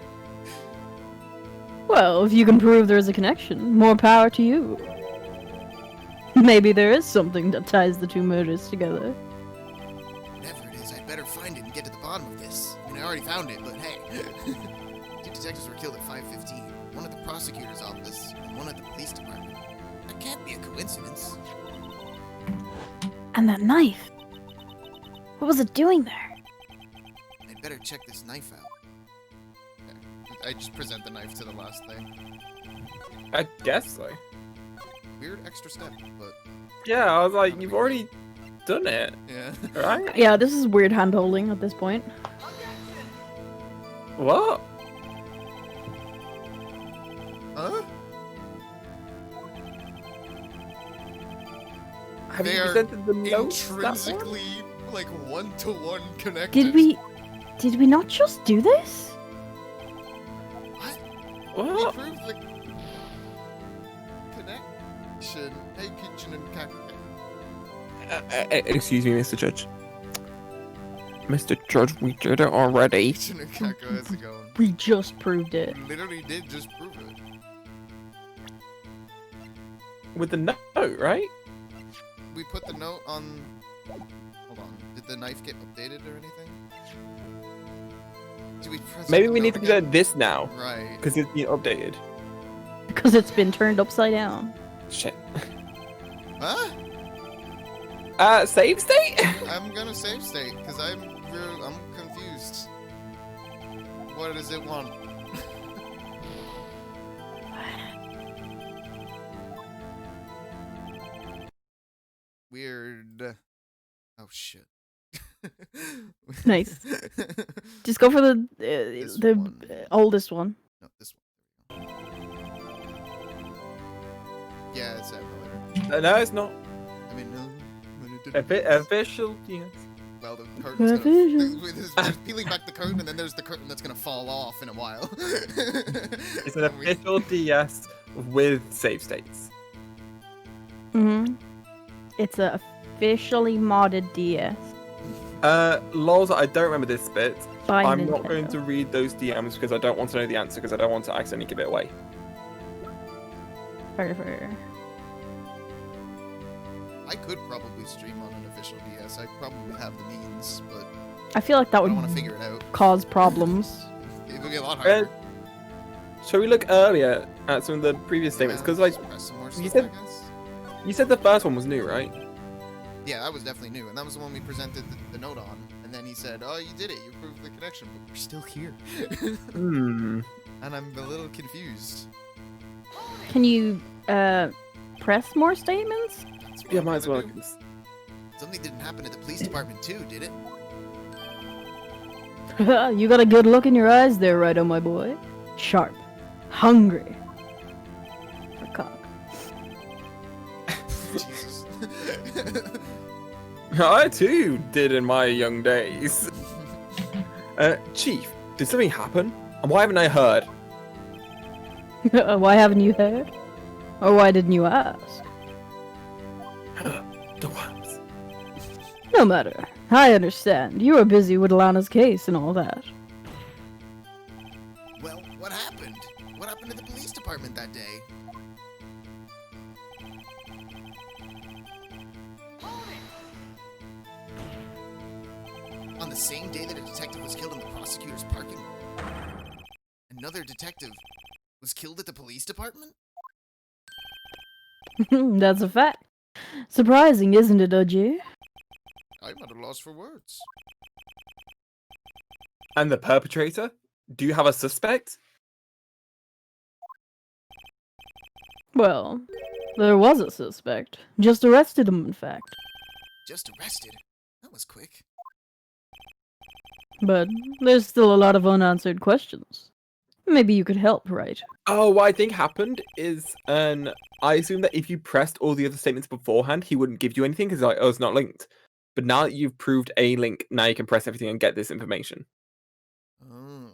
Well, if you can prove there is a connection, more power to you. Maybe there is something that ties the two murders together. Whatever it is, I'd better find it and get to the bottom of this. I mean, I already found it, but hey. Two detectives were killed at 5:15. One at the prosecutor's office, and one at the police department. That can't be a coincidence. And that knife. What was it doing there? I'd better check this knife out. I just present the knife to the last thing. I guess so. Weird extra step, but Yeah, I was like, you've already done it, yeah. right? Yeah, this is weird hand holding at this point. What? Huh? Have They you are presented the notes? that one? Intrinsically, like one-to-one connected. Did we not just do this? What? We What? proved the connection. Hey, Kitchen and Cack. Excuse me, Mr. Judge. Mr. Judge, we did it already. Kitchen and Kako, how's it going? We just proved it. Literally did just prove it. With the note, right? We put the note on. Hold on. Did the knife get updated or anything? Did we press Maybe the we need note to again? present this now, Right. because it's been updated. Because it's been turned upside down. Shit. Huh? Save state? I'm gonna save state because I'm confused. What does it want? Weird. Oh shit. Nice. Just go for the one. oldest one. No, this one. Yeah, it's that later. No, it's not. I mean, no. But it didn't. Official, yes. Well, the curtain's Official. there's peeling back the curtain, and then there's the curtain that's gonna fall off in a while. It's an official DS with save states. Mm-hmm. It's a officially modded DS Lols, I don't remember this bit. by I'm Nintendo. not going to read those DMs because I don't want to know the answer because I don't want to accidentally give it away. Fair. I could probably stream on an official DS. I probably have the means, but I feel like that I would don't want to figure it out. cause problems. It would be a lot harder. Shall we look earlier at some of the previous statements? Because like Press some more you stuff, said- I guess. you said the first one was new, right? Yeah, that was definitely new, and that was the one we presented the note on. And then he said, "Oh, you did it. You proved the connection, but we're still here." Hmm. And I'm a little confused. Can you press more statements? That's what Yeah, I'm might as well. gonna do. Something didn't happen at the police department too, did it? You got a good look in your eyes there, right, my boy. Sharp, hungry for cock. Jesus. I too did in my young days. Chief, did something happen? And why haven't I heard? Why haven't you heard? Or why didn't you ask? The worms. No matter. I understand. You were busy with Lana's case and all that. Well, what happened? What happened to the police department that day? On the same day that a detective was killed in the prosecutor's parking lot. Another detective was killed at the police department? That's a fact. Surprising, isn't it, OG? I'm at a loss for words. And the perpetrator? Do you have a suspect? Well, there was a suspect. Just arrested him, in fact. Just arrested? That was quick. But there's still a lot of unanswered questions. Maybe you could help, right? Oh, what I think happened is, I assume that if you pressed all the other statements beforehand, he wouldn't give you anything because like, oh, it's not linked. But now that you've proved a link, now you can press everything and get this information. Oh.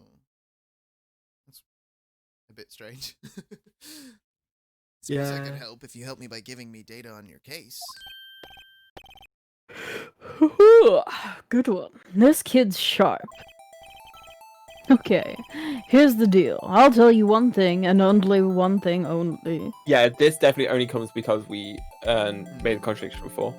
That's a bit strange. Suppose I could help if you help me by giving me data on your case. Good one. This kid's sharp. Okay, here's the deal. I'll tell you one thing, and only one thing only. Yeah, this definitely only comes because we made the contradiction before.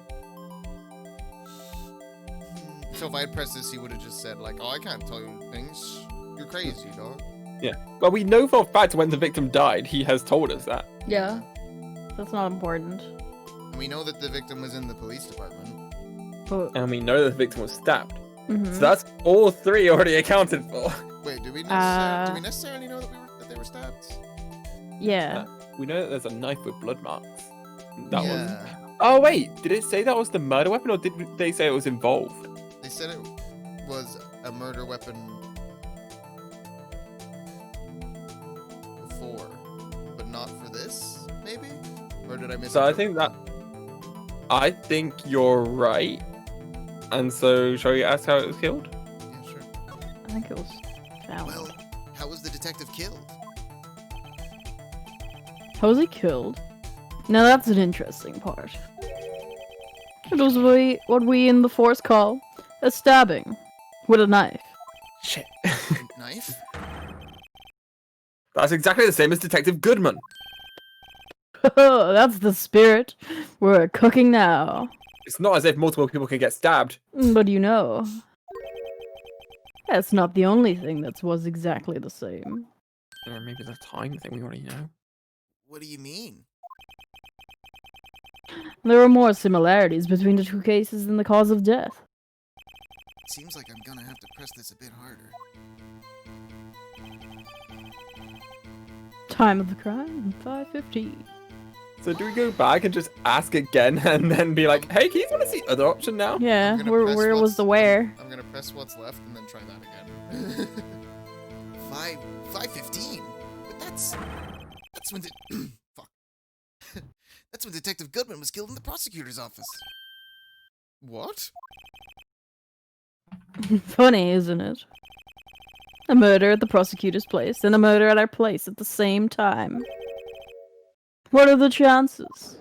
So if I had pressed this, he would have just said, like, oh, I can't tell you things. You're crazy, dog. Yeah. Well, we know for a fact when the victim died, he has told us that. Yeah. That's not important. And we know that the victim was in the police department. But, And we know that the victim was stabbed. mhm. So that's all three already accounted for. Wait, do we necessarily know that they were stabbed? Yeah. We know that there's a knife with blood marks. That was. yeah. Oh wait, did it say that was the murder weapon, or did they say it was involved? They said it was a murder weapon before, but not for this, maybe? Or did I miss So I think you're right. And so, shall we ask how it was killed? Yeah, sure. I think it was found. Well, how was the detective killed? How was he killed? Now that's an interesting part. It was what we in the Force call a stabbing with a knife. Shit. A knife? That's exactly the same as Detective Goodman. That's the spirit. We're cooking now. It's not as if multiple people can get stabbed. But you know, that's not the only thing that was exactly the same. Or maybe the time thing we already know. What do you mean? There are more similarities between the two cases than the cause of death. It seems like I'm gonna have to press this a bit harder. Time of the crime, 5:15. So do we go back and just ask again and then be like, hey, can you want to see other option now? Yeah, I'm gonna where press was what's- the where? I'm gonna press what's left and then try that again. 5:15. But that's when fuck. That's when Detective Goodman was killed in the prosecutor's office. What? Funny, isn't it? A murder at the prosecutor's place and a murder at our place at the same time. What are the chances?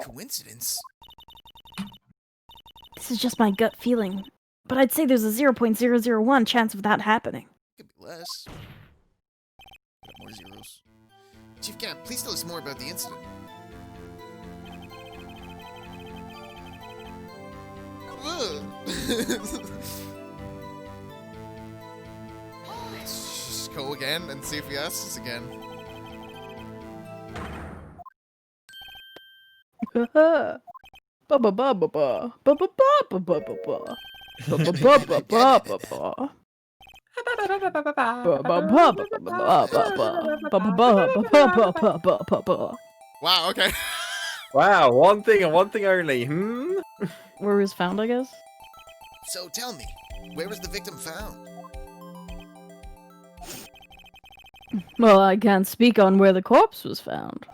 Coincidence? This is just my gut feeling, but I'd say there's a 0.001 chance of that happening. Could be less. Got more zeros. Chief Camp, please tell us more about the incident. Let's just go again and see if he asks us again. Ba ba ba ba ba ba ba ba ba ba ba ba. Ba ba ba ba ba ba ba. Wow, okay. Wow, one thing and one thing only. Where was found, I guess? So tell me, where was the victim found? Well, I can't speak on where the corpse was found.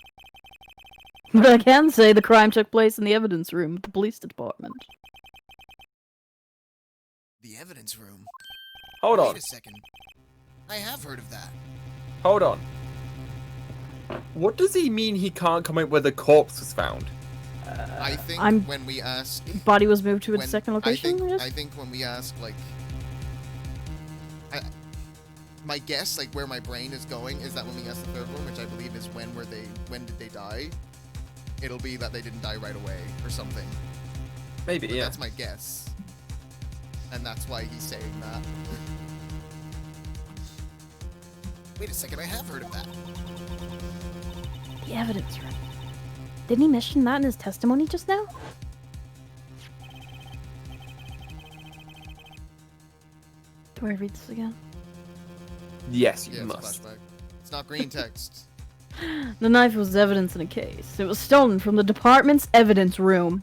But I can say the crime took place in the evidence room of the police department. The evidence room. Hold on, Wait a second. I have heard of that. hold on. What does he mean he can't comment where the corpse was found? I think I'm- when we ask... Body was moved to its when- second location, I guess? I think when we ask, like... my guess, like, where my brain is going, is that when we ask the third one, which I believe is when did they die, it'll be that they didn't die right away, or something. Maybe, But yeah. that's my guess. And that's why he's saying that. Wait a second, I have heard of that. The evidence room. Didn't he mention that in his testimony just now? Do I read this again? Yes, you Yeah, it's a must. flashback. It's not green text. The knife was evidence in a case. It was stolen from the department's evidence room.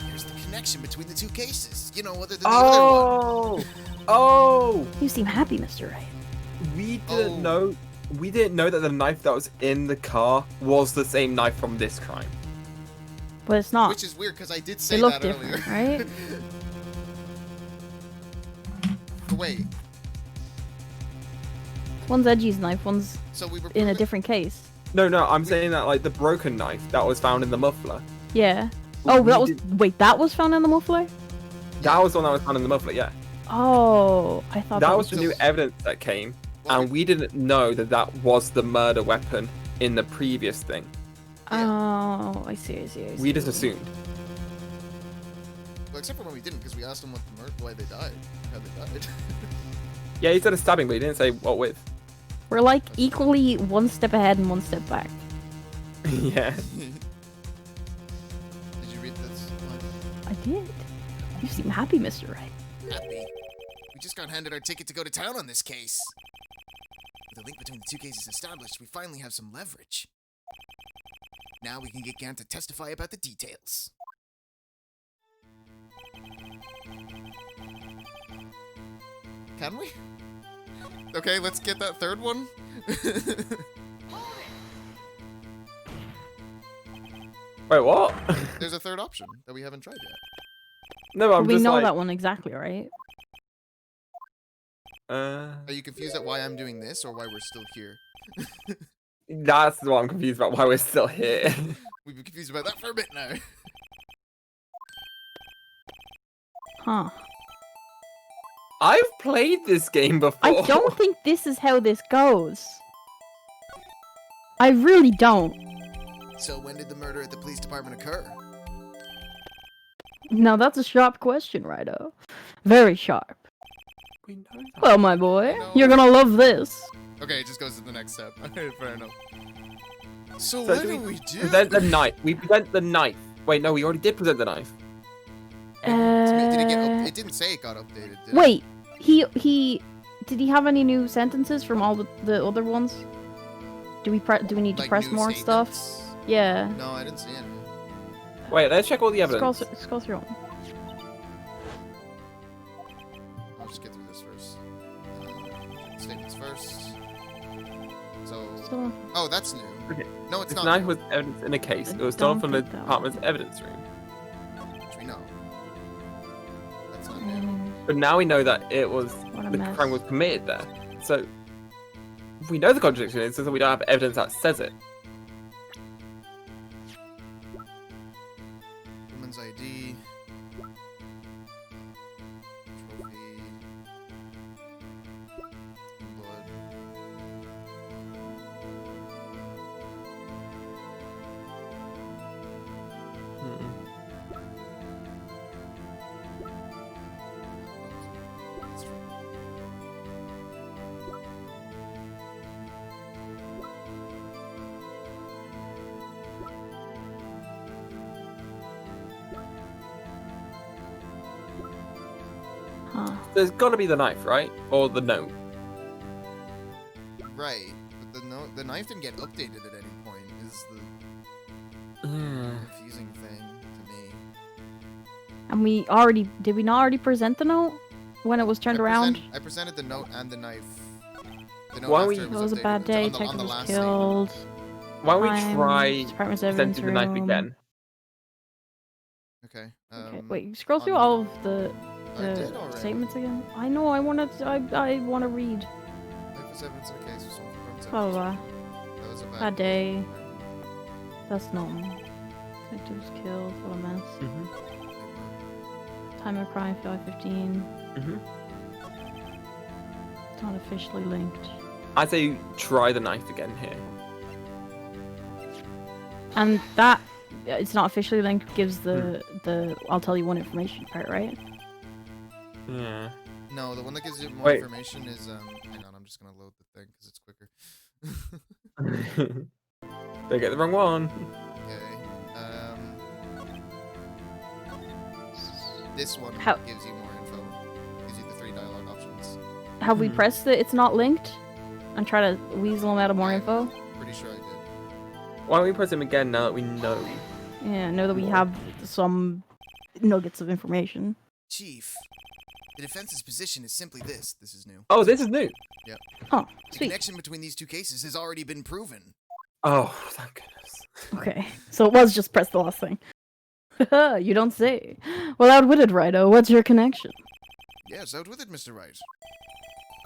Here's the connection between the two cases. You know, other than the other one. Oh! You seem happy, Mr. Wright. We Oh. didn't know. We didn't know that the knife that was in the car was the same knife from this crime. But it's not. Which is weird because I did say They look that different, earlier. right? But wait, One's Edgy's knife, one's so we were in a proving- different case. No, I'm saying that like the broken knife that was found in the muffler. Yeah. Oh, We that was. did- Wait, that was found in the muffler? That was the one that was found in the muffler. Yeah, Oh, I thought that was the so- new evidence that came, Well, and we didn't know that that was the murder weapon in the previous thing. Oh, I see. We just assumed. well, except for when we didn't, because we asked them what why they died, how they died. Yeah, he said a stabbing, but he didn't say what with. We're like equally one step ahead and one step back. Yeah. Did you read this? I did. You seem happy, Mr. Wright. Happy. We just got handed our ticket to go to town on this case. With the link between the two cases established, we finally have some leverage. Now we can get Gant to testify about the details. Can we? Okay, let's get that third one. Wait, what? There's a third option that we haven't tried yet. No, but I'm We just know like, that one exactly, right? Are you confused at why I'm doing this or why we're still here? That's what I'm confused about. Why we're still here. We've been confused about that for a bit now. Huh. I've played this game before. I don't think this is how this goes. I really don't. So when did the murder at the police department occur? Now that's a sharp question, Rido. Very sharp. We know that. Well, my boy, No. you're gonna love this. Okay, it just goes to the next step. Fair enough. So, So what do do we we do? Present the knife. We present the knife. Wait, no, we already did present the knife. Did it get it didn't say it got updated, did it? Wait, he did he have any new sentences from all the other ones? Do we need to Like press new more stuff? statements? Yeah. No, I didn't see any. Wait, let's check all the evidence. Scroll through 'em. I'll just get through this first. Statements first. So, oh, that's new. Okay. No, it's This not. knife new, was evidence in a case. I It was stolen don't from the think that department's was- evidence room. which we know. That's not new. But now we know that it was What a the mess. crime was committed there. So we know the contradiction is that we don't have evidence that says it. Woman's ID. Trophy. Blood. That's true. Huh. There's got to be the knife, right? Or the note. Right, but the knife didn't get updated at any point. Is the Hmm. confusing thing to me. And did we not already present the note when it was turned around? I presented the note and the knife. The note Why don't after we- it It was a updated, bad day. on the Detective was last killed. Why don't we Crime, try Department's evidence presenting the knife room. again? Okay. Okay, wait. Scroll through on- all of the I did already. statements again. I know. I want to read. Life was evidence in the case of someone from Blah blah blah. That was a Bad day. That's normal. Detective was killed. What a mess. Mm-hmm. Time of crime 5:15. Mhm. It's not officially linked. I say try the knife again here. And that it's not officially linked gives the I'll tell you one information part, right? Yeah. No, the one that gives you more Wait. information is hang on, I'm just gonna load the thing because it's quicker. They get the wrong one. Okay. This one How- gives you more info. Gives you the 3 dialogue options. Have we pressed it? It's not linked? And try to weasel him out of more info? Pretty sure I did. Why don't we press him again now that we know? Yeah, know that we have some nuggets of information. Chief, the defense's position is simply this. This is new. Oh, this is new. Oh, The sweet. connection between these 2 cases has already been proven. Oh, thank goodness. Okay, so it was just press the last thing. You don't say. Well, outwitted, Righto. What's your connection? Yes, out with it, Mr. Wright.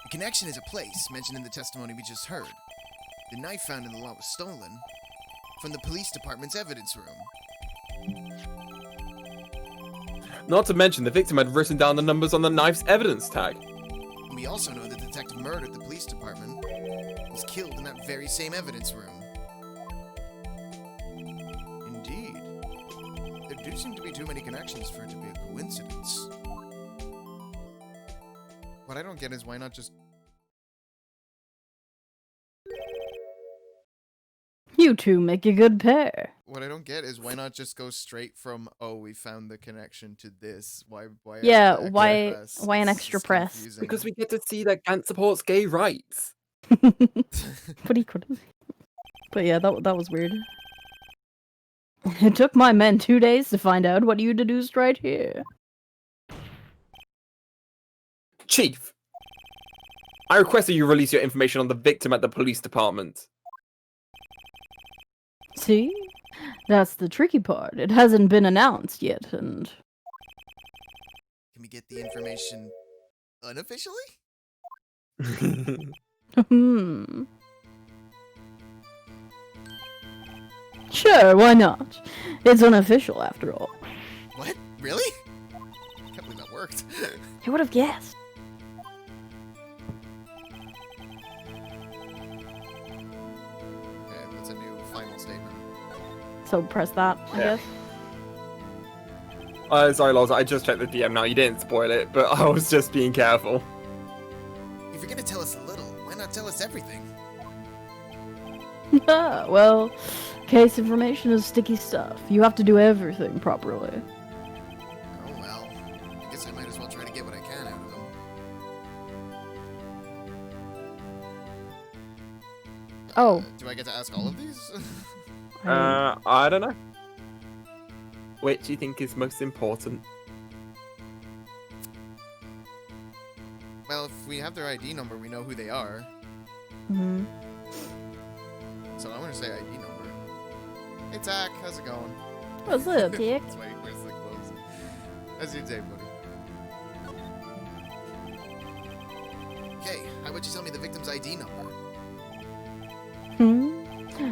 The connection is a place mentioned in the testimony we just heard. The knife found in the lot was stolen from the police department's evidence room. Not to mention, the victim had written down the numbers on the knife's evidence tag. We also know that the detective murdered the police department was killed in that very same evidence room. Indeed. There do seem to be too many connections for it to be a coincidence. What I don't get is why not just... You two make a good pair. What I don't get is why not just go straight from, oh, we found the connection to this. Why Yeah, extra why- press? why an It's extra just press? confusing. Because we get to see that Gant supports gay rights. But he couldn't. But yeah, that was weird. It took my men 2 days to find out what you deduced right here. Chief, I request that you release your information on the victim at the police department. See? That's the tricky part. It hasn't been announced yet, and... Can we get the information unofficially? Sure, why not? It's unofficial, after all. What? Really? I can't believe that worked. Who would have guessed? Okay, that's a new final statement. So press that, I Yeah. guess. Sorry, Loz, I just checked the DM now. You didn't spoil it, but I was just being careful. If you're gonna tell us a little, why not tell us everything? Well, case information is sticky stuff. You have to do everything properly. Oh well. I guess I might as well try to get what I can out of them. Oh. Do I get to ask all of these? I don't know. Which do you think is most important? Well, if we have their ID number, we know who they are. Mhm. So I'm gonna say ID number. Hey, Tack, how's it going? What's up, Dick? That's why he wears the clothes. How's your day, buddy? Okay, how about you tell me the victim's ID number?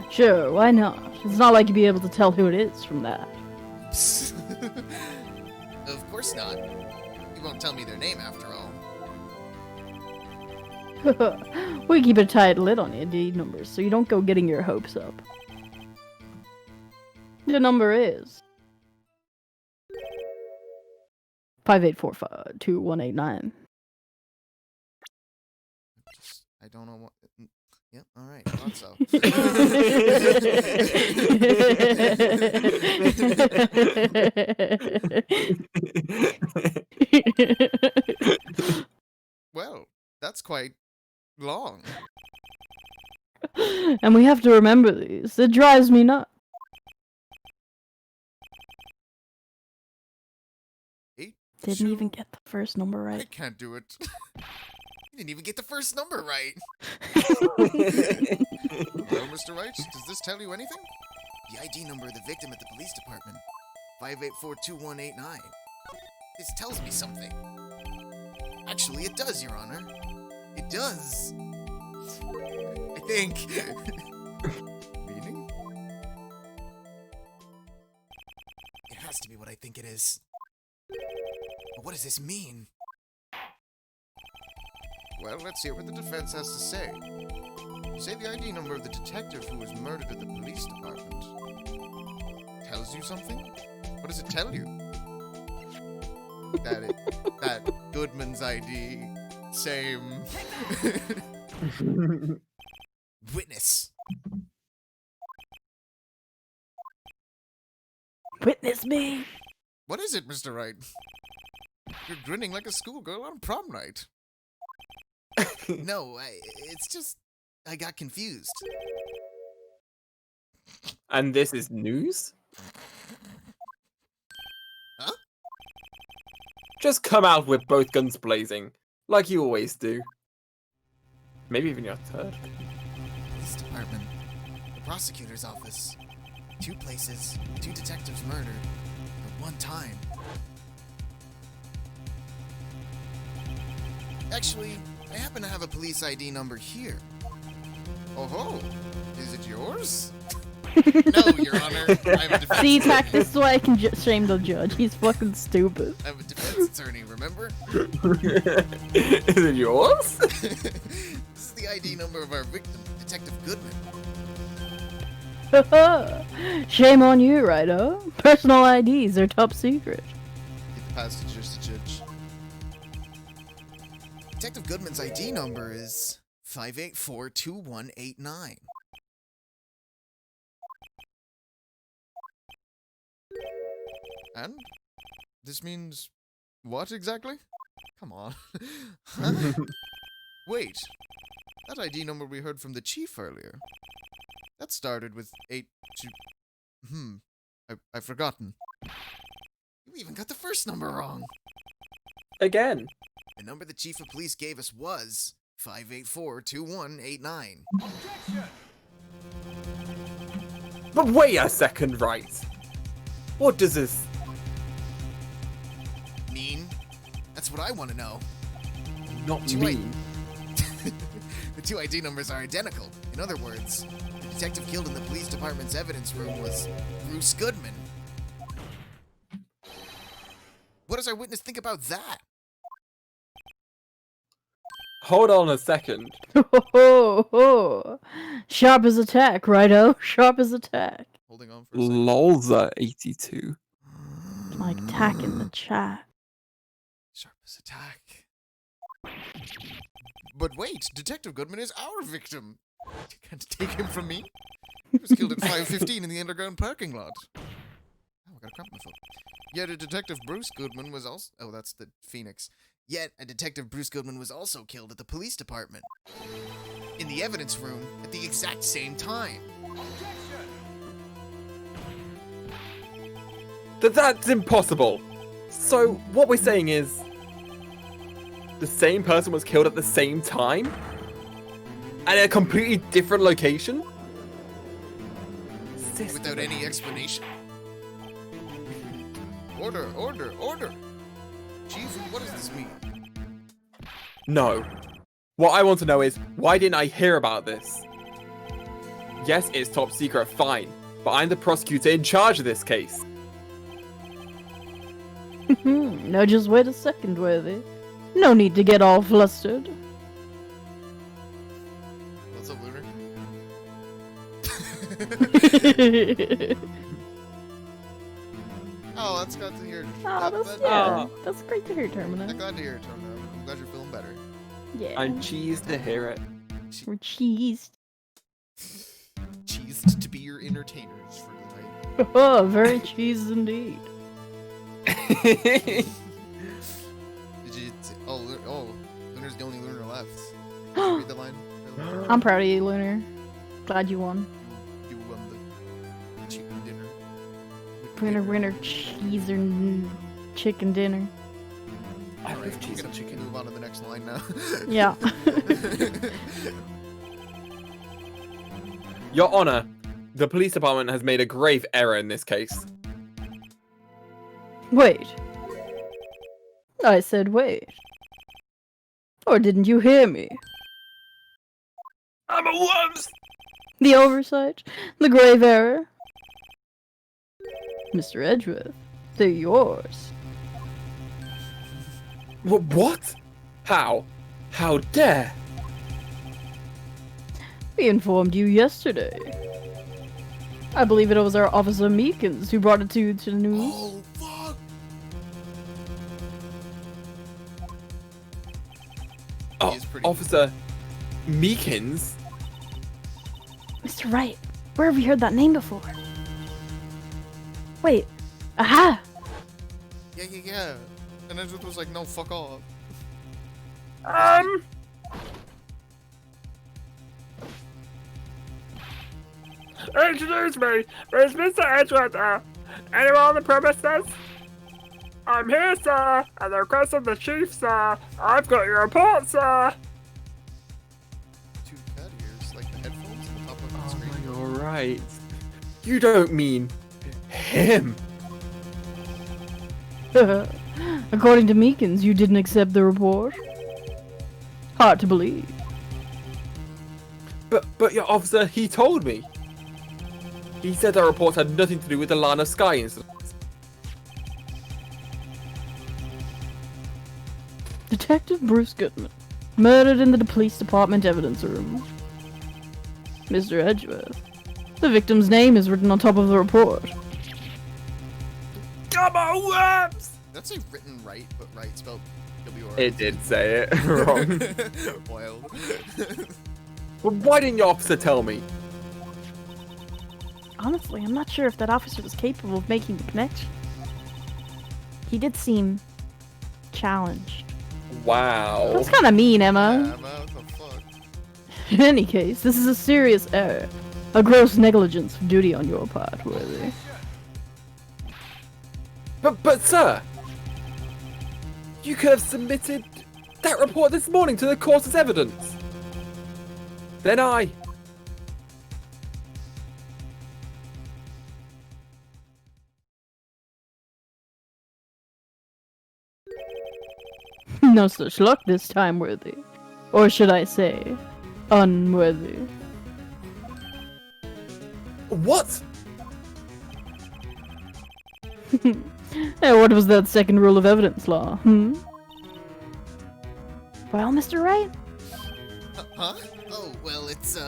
Sure, why not? It's not like you'd be able to tell who it is from that. Of course not. You won't tell me their name after all. We keep a tight lid on ID numbers, so you don't go getting your hopes up. The number is 58452189. I don't know what. Yep, alright, I thought so. Well, that's quite long. And we have to remember these. It drives me nuts. Didn't even get the first number I right. can't do it. You didn't even get the first number right. Well, Mr. Wright, does this tell you anything? The ID number of the victim at the police department. 5842189. This tells me something. Actually, it does, Your Honor. It does. I think. Meaning? It has to be what I think it is. But what does this mean? Well, let's hear what the defense has to say. Say the ID number of the detective who was murdered at the police department. Tells you something? What does it tell you? That Goodman's ID. Same. Witness. Witness me. What is it, Mr. Wright? You're grinning like a schoolgirl on prom night. No, it's just... I got confused. And this is news? Huh? Just come out with both guns blazing, like you always do. Maybe even your third. Police department. The prosecutor's office. 2 places, 2 detectives murdered. At one time. Actually, I happen to have a police ID number here. Oh ho! Is it yours? No, Your Honor. I'm a defense See, attorney. Tack, this is why I can shame the judge. He's fucking stupid. I'm a defense attorney, remember? Is it yours? This is the ID number of our victim, Detective Goodman. Shame on you, Righto. Personal IDs are top secret. Get the passengers to judge. Detective Goodman's ID number is 5842189. And? This means what exactly? Come on. Huh? Wait. That ID number we heard from the chief earlier. That started with 82... I've forgotten. You even got the first number wrong. Again. The number the chief of police gave us was 5842189. But wait a second, right? What does this... Mean? That's what I want to know. not Do mean? The 2 ID numbers are identical. In other words, the detective killed in the police department's evidence room was Bruce Goodman. What does our witness think about that? Hold on a second. Sharp as attack, Righto. Sharp as attack. Holding on for a second. Lolza82. Like Tack in the chat. Sharp as attack. But wait, Detective Goodman is our victim. You can't take him from me. He was killed at 5:15 in the underground parking lot. Oh, I got a cramp in my foot. Yet a Detective Bruce Goodman was also... Oh, that's the Phoenix. Yet a Detective Bruce Goodman was also killed at the police department. In the evidence room at the exact same time. That's impossible. So what we're saying is, the same person was killed at the same time, and in a completely different location. Without any explanation. Order, order, order! Chief, what does this mean? No. What I want to know is, why didn't I hear about this? Yes, it's top secret, fine, but I'm the prosecutor in charge of this case. No, just wait a second, Worthy. No need to get all flustered. What's up, Lunar? Oh, that's good to hear. That's great to hear, I'm Termina. glad to hear it, Tony. I'm glad you're feeling better. Yeah. I'm cheesed to hear it. We're cheesed. Cheesed to be your entertainers for the night. Oh, very cheesed indeed. Did you? Oh, Lunar's the only Lunar left. Did you read the line? I'm proud of you, Lunar. Glad you won. You won the chicken dinner. Winner, cheese or chicken dinner. I Alright, love cheese we're and gonna chicken. move on to the next line now. Yeah. Your Honor, the police department has made a grave error in this case. Wait. I said wait. Or didn't you hear me? I'm a worms! The oversight? The grave error? Mr. Edgeworth, they're yours. What? How? How dare? We informed you yesterday. I believe it was our officer Meekins who brought it to you to the news. Oh, fuck! He is pretty Officer Meekins? Mr. Wright, where have we heard that name before? Wait. Aha! Yeah. And Edgeworth was like, no, fuck off. Introduce me! Where's Mr. Edgeworth? Anyone on the premises? I'm here, sir! At the request of the chief, sir! I've got your report, sir! Two cat ears, like the headphones on the top of the Oh screen. my, alright. You don't mean him. According to Meekins, you didn't accept the report. Hard to believe. But your officer, he told me. He said that report had nothing to do with the Lana Sky incident. Detective Bruce Goodman, murdered in the police department evidence room. Mr. Edgeworth. The victim's name is written on top of the report. Come on, Whoops! That's a written right, but right spelled W-R. It did say it wrong. Wild. Well, why didn't your officer tell me? Honestly, I'm not sure if that officer was capable of making the connection. He did seem challenged. Wow. That's kind of mean, Emma. Yeah, man, what the fuck? In any case, this is a serious error. A gross negligence of duty on your part, Worthy. But sir, you could have submitted that report this morning to the court as evidence. Then I... No such luck this time, Worthy. Or should I say, unworthy. What? Hey, what was that second rule of evidence law, Well, Mr. Wright? Huh? Oh, well, it's,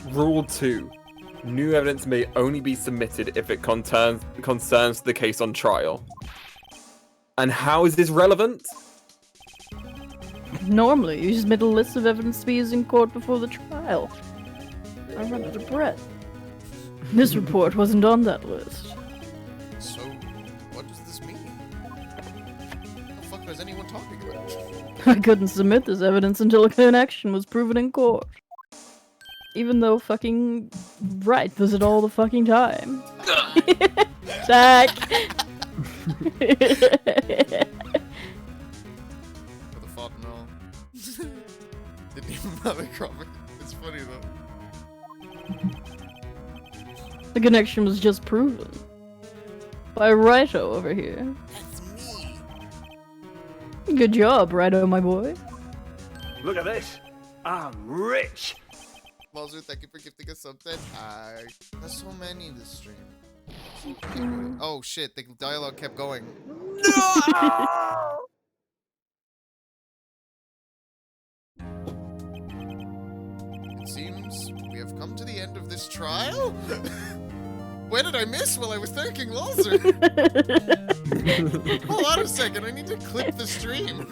Rule 2. New evidence may only be submitted if it concerns the case on trial. And how is this relevant? Normally, you submit a list of evidence to be used in court before the trial. I run out of breath. This report wasn't on that list. So, what does this mean? What the fuck is anyone talking about? I couldn't submit this evidence until a connection was proven in court. Even though fucking Wright does it all the fucking time. Jack! For the fought and all. Didn't even bother cropping. It's funny though. The connection was just proven. By Righto over here. That's me. Good job, Righto, my boy. Look at this. I'm rich. Balzer, thank you for gifting us something. There's so many in this stream. Oh shit, the dialogue kept going. It seems we have come to the end of this trial. Where did I miss while I was thanking Lalzer? Hold on a second, I need to clip the stream.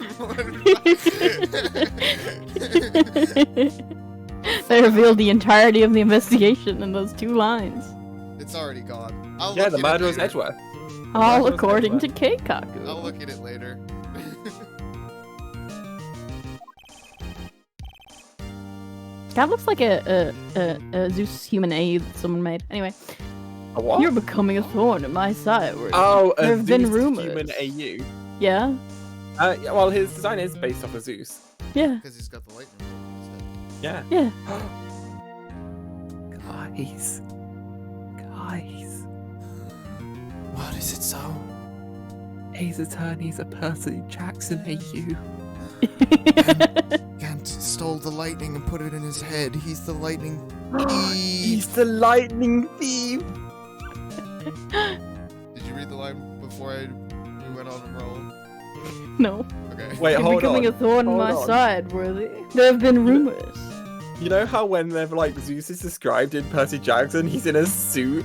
They revealed the entirety of the investigation in those 2 lines. It's already gone. Yeah, look the at it murder was later. Edgeworth. All Marshall's according to Edgeworth. Keikaku. I'll look at it later. That looks like a Zeus human A that someone made. Anyway, A what? you're becoming a thorn in my side. Worthy. Oh, there a have been Zeus rumors. human AU. Yeah, Yeah, well, his design is based off of Zeus. yeah, Because he's got the lightning bolt in his head. Yeah. yeah. Guys. What is it so? Ace Attorney's a Percy Jackson AU. Gant stole the lightning and put it in his head. He's the lightning He's thief. the lightning thief. Did you read the line before we went on a roll? No, Okay. Wait, you're hold becoming on. a thorn in Hold my on. side, Worthy. There have been rumors. You know how when they're like Zeus is described in Percy Jackson, he's in a suit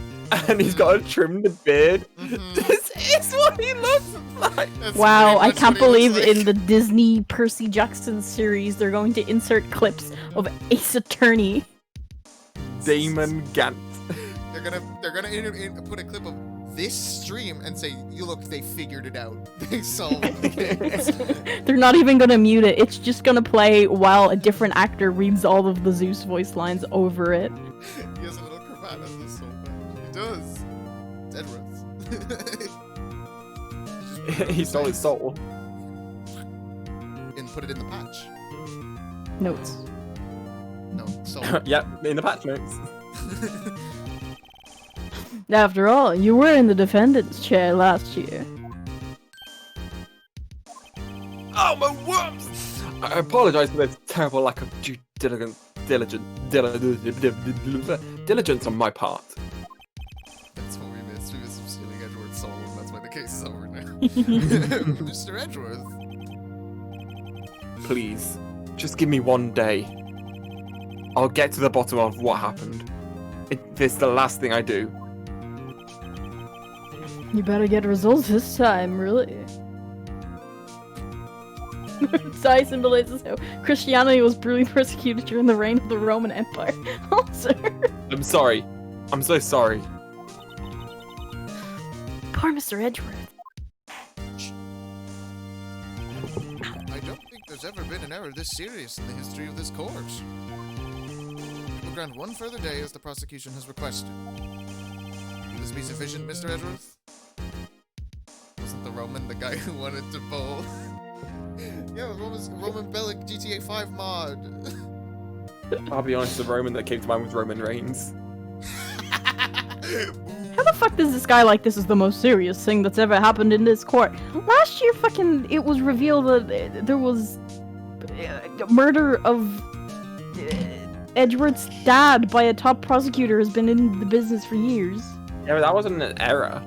and he's got a trimmed beard. Mhm. This is what he looks like. That's Wow, pretty I much can't what he looks believe like. in the Disney Percy Jackson series they're going to insert clips of Ace Attorney. Damon Gant. They're gonna put a clip of this stream and say, "You look, they figured it out. They solved the case." They're not even gonna mute it. It's just gonna play while a different actor reads all of the Zeus voice lines over it. He has a little cravat on this so bad. He does. It's Edward's. He stole his soul. And put it in the patch. Notes. No, soul. Yep, in the patch notes. After all, you were in the defendant's chair last year. Oh my whoops! I apologize for this terrible lack of due diligence on my part. That's what we missed. We missed him stealing Edward's soul, and that's why the case is over now. Mr. Edgeworth. Please, just give me one day. I'll get to the bottom of what happened. This is the last thing I do. You better get results this time, really. Sai symbolizes how Christianity was brutally persecuted during the reign of the Roman Empire. Oh, sir. I'm sorry. I'm so sorry. Poor Mr. Edgeworth. I don't think there's ever been an error this serious in the history of this court. We'll grant one further day as the prosecution has requested. Will this be sufficient, Mr. Edgeworth? Wasn't the Roman the guy who wanted to bowl? Yeah, it was Roman Bellic GTA 5 mod. I'll be honest, the Roman that came to mind was Roman Reigns. How the fuck does this guy like this is the most serious thing that's ever happened in this court? Last year, it was revealed that there was murder of Edgeworth's dad by a top prosecutor who's been in the business for years. Yeah, but that wasn't an error.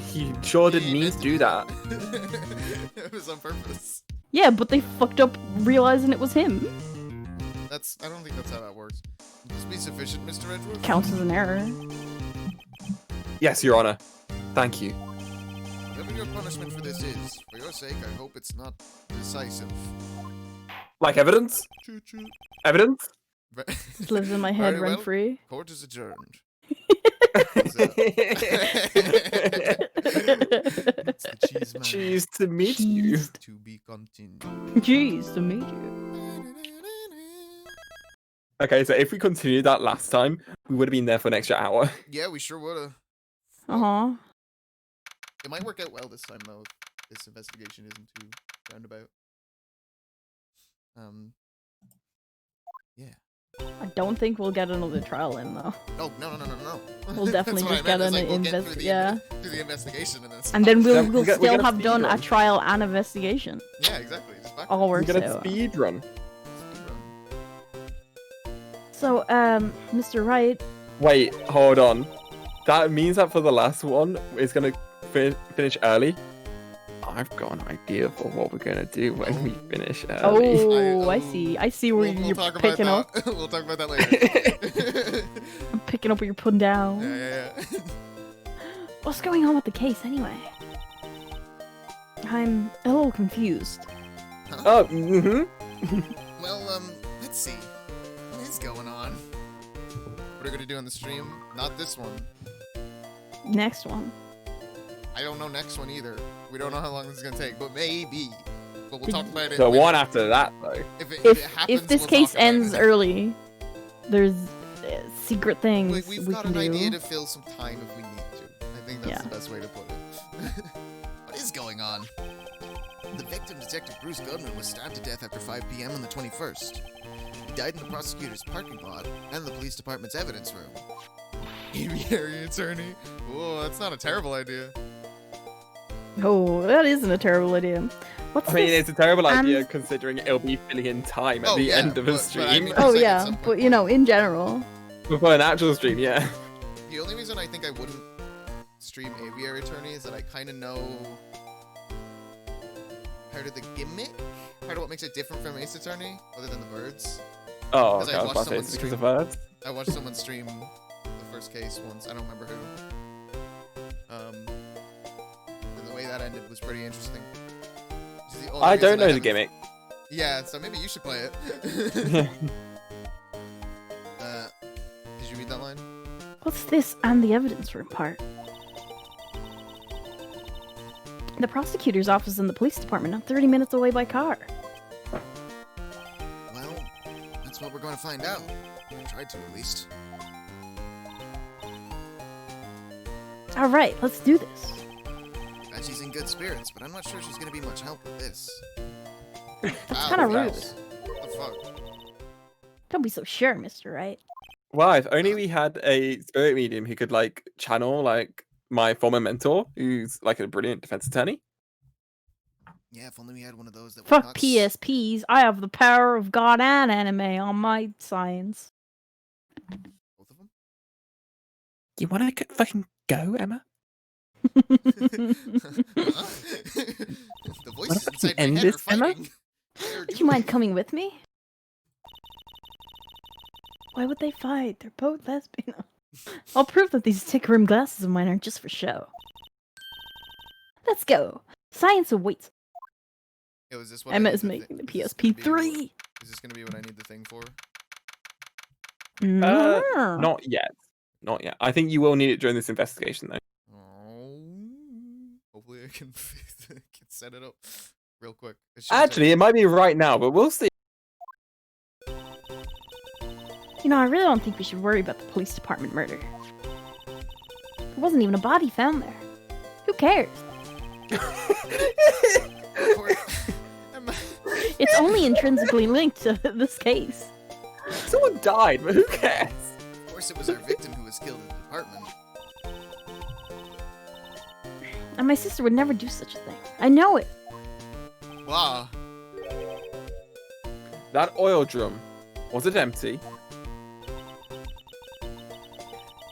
He sure didn't mean to do that. It was on purpose. Yeah, but they fucked up realizing it was him. I don't think that's how that works. Will this be sufficient, Mr. Edgeworth? Counts as an error. Yes, Your Honor. Thank you. Whatever your punishment for this is, for your sake, I hope it's not decisive. Like evidence? Choo choo. Evidence? It lives in my head Very well. rent free. Court is adjourned. It's the cheese man. Cheese to meet you. Cheese. To be continued. Jeez, to meet you. Okay, so if we continued that last time, we would have been there for an extra hour. Yeah, we sure would've. Uh-huh. It might work out well this time, though, if this investigation isn't too roundabout. Yeah. I don't think we'll get another trial in, though. Oh, no. We'll definitely That's what just I meant, get is, an like, we'll get invest. through Yeah. through the investigation and then And then stop. we'll We're still gonna have done a speedrun. trial and investigation. Yeah, exactly. Just back All We're works gonna out. speed run. So, Mr. Wright, Wait, hold on. That means that for the last one, it's gonna finish early. I've got an idea for what we're gonna do when we finish early. oh, I I see. I see where We'll you're talk picking about up. that. We'll talk about that later. I'm picking up what you're putting down. yeah. What's going on with the case, anyway? I'm a little confused. Oh, mm-hmm. Well, let's see. What is going on? What are we gonna do on the stream? Not this one. Next one. I don't know next one either. We don't know how long this is gonna take, but maybe. But we'll talk about it. The later. one after that, though. If it If happens, this we'll case talk about ends it. early, there's secret things We've we got can an do. idea to fill some time if we need to. I think that's Yeah. the best way to put it. What is going on? The victim, Detective Bruce Goodman, was stabbed to death after 5 p.m. on the 21st. He died in the prosecutor's parking lot and the police department's evidence room. Aviary attorney? Whoa, that's not a terrible idea. Oh, that isn't a terrible idea. What's I mean, this? it's a terrible idea And- considering it'll be filling in time at Oh, the yeah, end of a but I stream. mean- Oh It's like at yeah, some point but you know, in general. Before an actual stream, yeah. The only reason I think I wouldn't stream Aviary Attorney is that I kind of know part of the gimmick, part of what makes it different from Ace Attorney, other than the birds. Oh, 'Cause okay, I I was about to say watched it's because someone of birds. I watched someone stream the first case once. I don't remember who. that ended was pretty interesting. Which is the only I reason don't know the haven't- gimmick. Yeah, so maybe you should play it. Did you read that line? What's this and the evidence room part? The prosecutor's office is in the police department, not 30 minutes away by car. Well, that's what we're going to find out. I tried to, at least. Alright, let's do this. She's in good spirits, but I'm not sure she's going to be much help with this. That's kind of rude. What the fuck? Don't be so sure, Mr. Wright. Wow, if only we had a spirit medium who could like channel like my former mentor, who's like a brilliant defense attorney. Yeah, if only we had one of those that Fuck would not PSPs, I have the power of God and anime on my science. both of them? You want to fucking go, Emma? Huh? The voices fucking inside my end head are this, Emma? fighting. They're Would you mind dueling. coming with me? Why would they fight? They're both lesbian. I'll prove that these tick rim glasses of mine aren't just for show. Let's go. Science awaits. Yo, is this what I Emma need is the making the is this gonna be PSP3. what- Is this going to be what I need the thing for? Mm. Not yet. Not yet. I think you will need it during this investigation, though. Oh, hopefully I can, can set it up real quick. It shouldn't take- Actually, it might be right now, but we'll see. You know, I really don't think we should worry about the police department murder. There wasn't even a body found there. Who cares? Emma- It's only intrinsically linked to this case. Someone died, but who cares? Of course, it was our victim who was killed in the apartment. And my sister would never do such a thing. I know it. Wow. That oil drum, was it empty?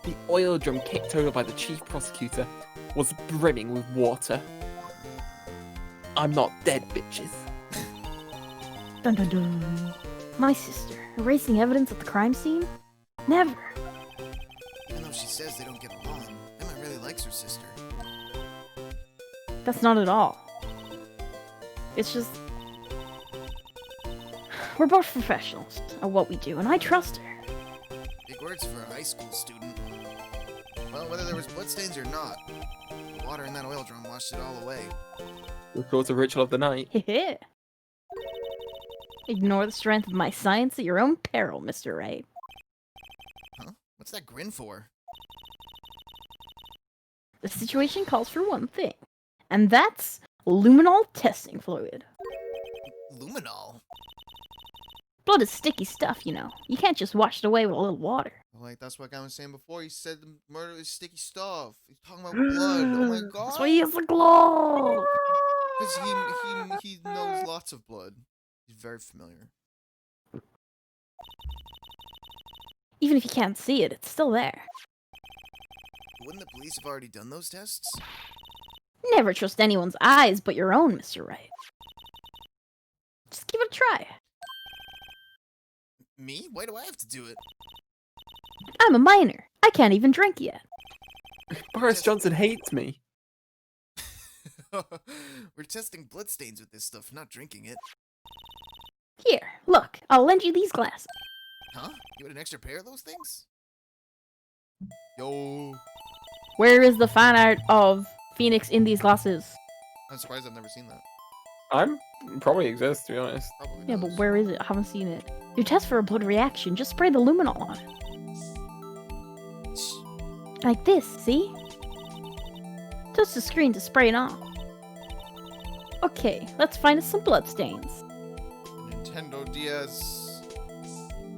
The oil drum kicked over by the chief prosecutor was brimming with water. I'm not dead, bitches. Dun dun dun. My sister, erasing evidence at the crime scene? Never. Even though she says they don't get along, Emma really likes her sister. That's not at all. It's just... We're both professionals at what we do, and I trust her. Big words for a high school student. Well, whether there was bloodstains or not, the water in that oil drum washed it all away. We called a ritual of the night. Heh. Ignore the strength of my science at your own peril, Mr. Wright. Huh? What's that grin for? The situation calls for one thing, and that's luminol testing fluid. Luminol? Blood is sticky stuff, you know. You can't just wash it away with a little water. Like, that's what I was saying before. He said the murder is sticky stuff. He's talking about blood. Oh my god. That's why he has a glove! Because he knows lots of blood. He's very familiar. Even if you can't see it, it's still there. Wouldn't the police have already done those tests? Never trust anyone's eyes but your own, Mr. Wright. Just give it a try. Me? Why do I have to do it? I'm a minor. I can't even drink yet. Boris Johnson hates me. We're testing bloodstains with this stuff, not drinking it. Here, look. I'll lend you these glasses. Huh? You had an extra pair of those things? Yo. Where is the fan art of Phoenix in these glasses? I'm surprised I've never seen that. I'm probably exists, to be honest. Probably Yeah, but does. where is it? I haven't seen it. You test for a blood reaction, just spray the luminol on it. Like this, see? Touch the screen to spray it on. Okay, let's find us some bloodstains. Nintendo DS.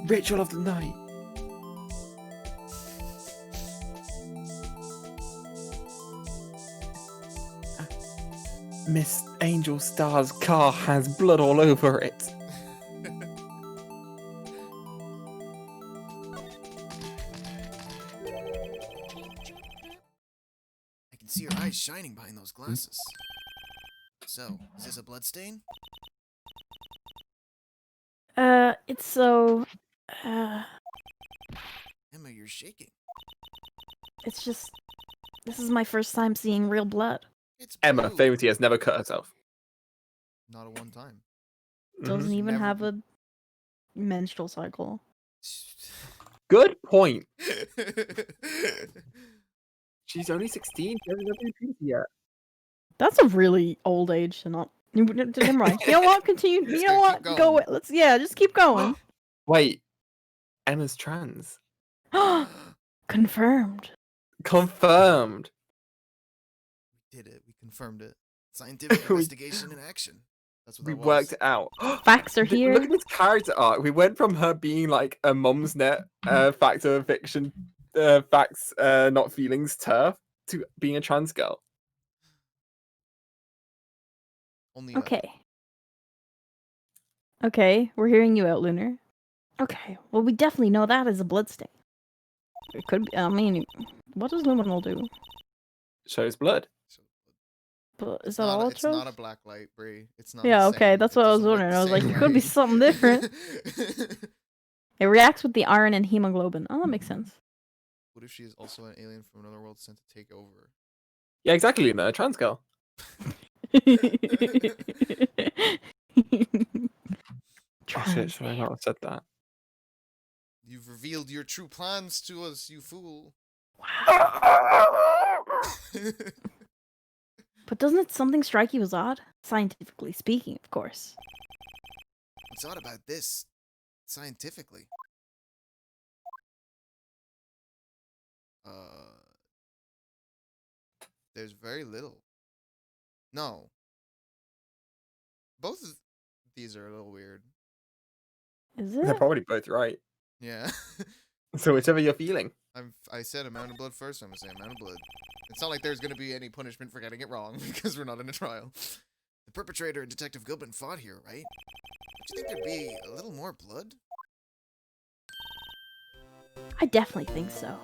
Ritual of the night. Miss Angel Star's car has blood all over it. I can see your eyes shining behind those glasses. So, is this a bloodstain? It's so... Emma, you're shaking. It's just... This is my first time seeing real blood. It's Emma blue. famously has never cut herself. Not a one time. Doesn't Mhm. even Never- have a menstrual cycle. Good point. She's only 16. She hasn't been puberty yet. That's a really old age to not. Never mind. You know what? Continue. Just You know gonna keep what? Go. going. Let's. Yeah. Just keep going. Wait, Emma's trans. Confirmed. Confirmed. We did it. We confirmed it. Scientific We- investigation in action. That's what We that was. worked it out. Facts are Look here. at this character arc. We went from her being like a mom's net, fact or fiction, facts, not feelings turf, to being a trans girl. Only like, Okay. Okay, we're hearing you out, Lunar. Okay, well, we definitely know that is a bloodstain. It could be. I mean, what does Luminal do? Shows blood. so- But is it's that not, all it it's shows? not a black light, Brie. It's not. Yeah, the okay, same. that's It what I was doesn't work wondering. the I was like, same it could be way. something different. It reacts with the iron and hemoglobin. Oh, that makes sense. What if she is also an alien from another world sent to take over? Yeah, exactly, Luna, a trans girl. Oh shit, should I not have said that? You've revealed your true plans to us, you fool. But doesn't it something strike you as odd? Scientifically speaking, of course. What's odd about this, scientifically? There's very little. No. Both of these are a little weird. Is They're it? probably both right. Yeah. So whichever you're feeling. I said amount of blood first, I'm gonna say amount of blood. It's not like there's gonna be any punishment for getting it wrong, because we're not in a trial. The perpetrator and Detective Goodman fought here, right? Don't you think there'd be a little more blood? I definitely think so.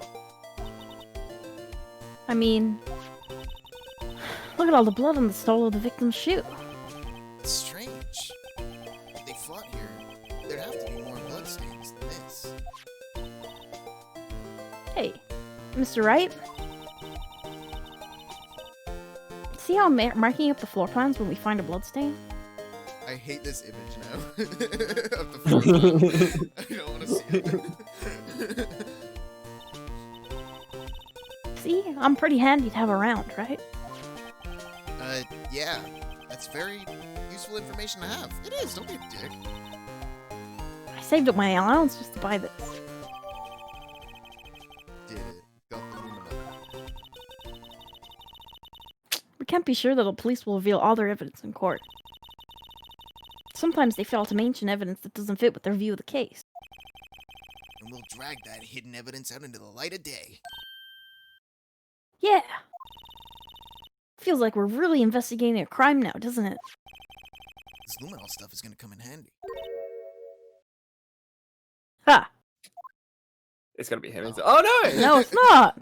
I mean, look at all the blood on the sole of the victim's shoe. It's strange. If they fought here, there'd have to be more bloodstains than this. Hey, Mr. Wright? See how I'm marking up the floor plans when we find a bloodstain? I hate this image now. Of the floor. I don't want to see it. See, I'm pretty handy to have around, right? Yeah. That's very useful information to have. It is, don't be a dick. I saved up my allowance just to buy this. Did it. Got the Lumina. We can't be sure that the police will reveal all their evidence in court. Sometimes they fail to mention evidence that doesn't fit with their view of the case. And we'll drag that hidden evidence out into the light of day. Yeah! Feels like we're really investigating a crime now, doesn't it? This luminol stuff is gonna come in handy. Ha! It's gonna be him. Isn't it? Oh no! No, it's not!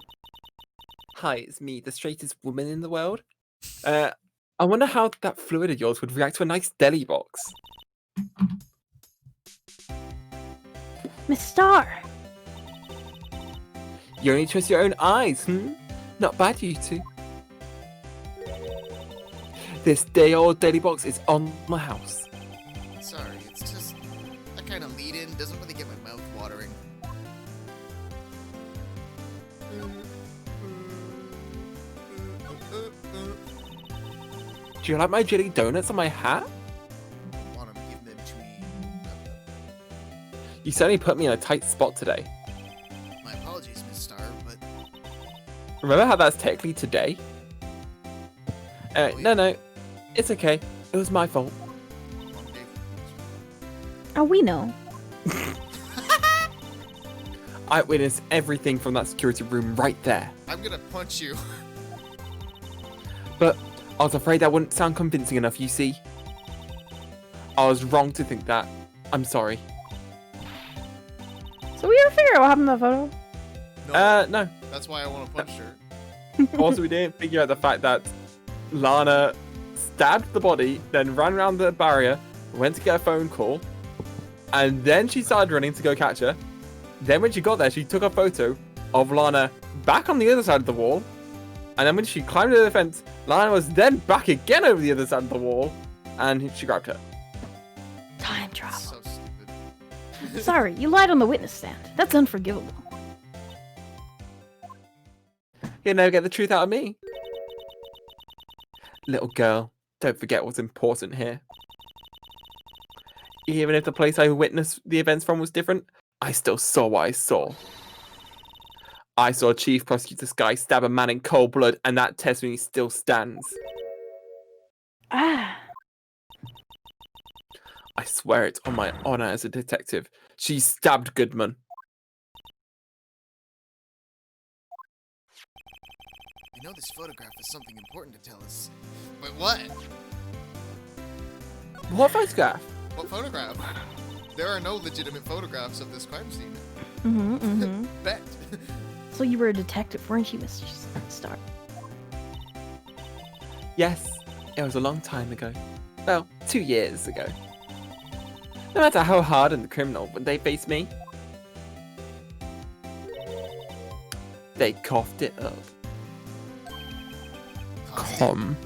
Hi, it's me, the straightest woman in the world. I wonder how that fluid of yours would react to a nice deli box. Miss Star! You only trust your own eyes, Not bad, you two. This day-old deli box is on my house. Sorry, it's just that kind of lead-in doesn't really get my mouth watering. Do you like my jelly donuts on my hat? Want to give them to me? You certainly put me in a tight spot today. My apologies, Miss Star, but Remember how that's technically today? No, it's okay. It was my fault. long day Oh, we know. I witnessed everything from that security room right there. I'm gonna punch you. But I was afraid that wouldn't sound convincing enough, you see. I was wrong to think that. I'm sorry. So we gotta figure out what happened to that photo. No, No. that's why I want to punch her. Also, we didn't figure out the fact that Lana stabbed the body, then ran around the barrier, went to get a phone call, and then she started running to go catch her. Then when she got there, she took a photo of Lana back on the other side of the wall, and then when she climbed over the fence, Lana was then back again over the other side of the wall, and she grabbed her. Time travel. So stupid. Sorry, you lied on the witness stand. That's unforgivable. You'll never get the truth out of me. Little girl, don't forget what's important here. Even if the place I witnessed the events from was different, I still saw what I saw. I saw Chief Prosecutor Sky stab a man in cold blood, and that testimony still stands. Ah. I swear it on my honor as a detective. She stabbed Goodman. I know this photograph is something important to tell us. But what? What photograph? What photograph? There are no legitimate photographs of this crime scene. Bet. So you were a detective, weren't you, Mr. Stark? Yes, it was a long time ago. Well, 2 years ago. No matter how hardened the criminal, when they faced me, they coughed it up. Come.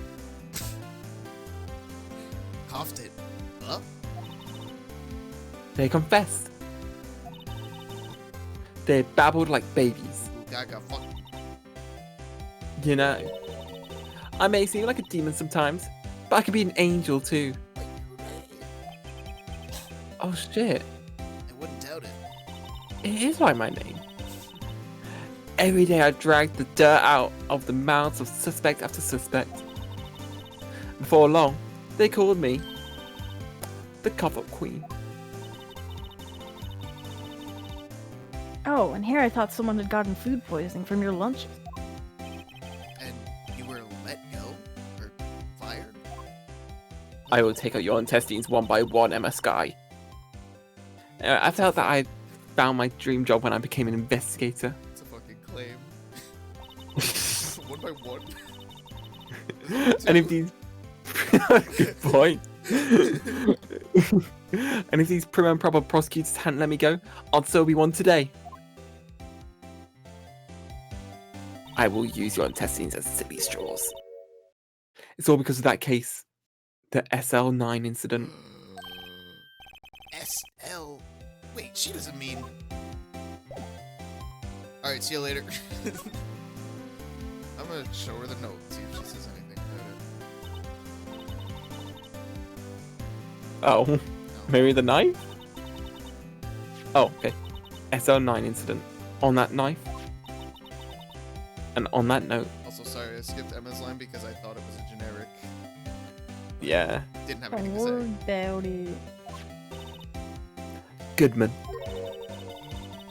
Coughed it up? They confessed. They babbled like babies. Ooh, Gaga, fuck. You know, I may seem like a demon sometimes, but I could be an angel too. Oh shit, I wouldn't doubt it. it is like my name. Every day I dragged the dirt out of the mouths of suspect after suspect. Before long, they called me the cover-up queen. Oh, and here I thought someone had gotten food poisoning from your lunches. And you were let go? Or fired? I will take out your intestines one by one, Emma Sky. I felt that I found my dream job when I became an investigator. It's a fucking claim. One by one? And if these... Good point. And if these prim and proper prosecutors hadn't let me go, I'd still be one today. I will use your intestines as sippy straws. It's all because of that case. The SL9 incident. SL? Wait, she doesn't mean... Alright, see you later. I'm gonna show her the note, see if she says anything about it. Oh, maybe the knife? Oh, okay. SL9 incident. On that knife. And on that note, Also, sorry, I skipped Emma's line because I thought it was a generic. yeah. Didn't have Don't anything to worry say. about it. Goodman.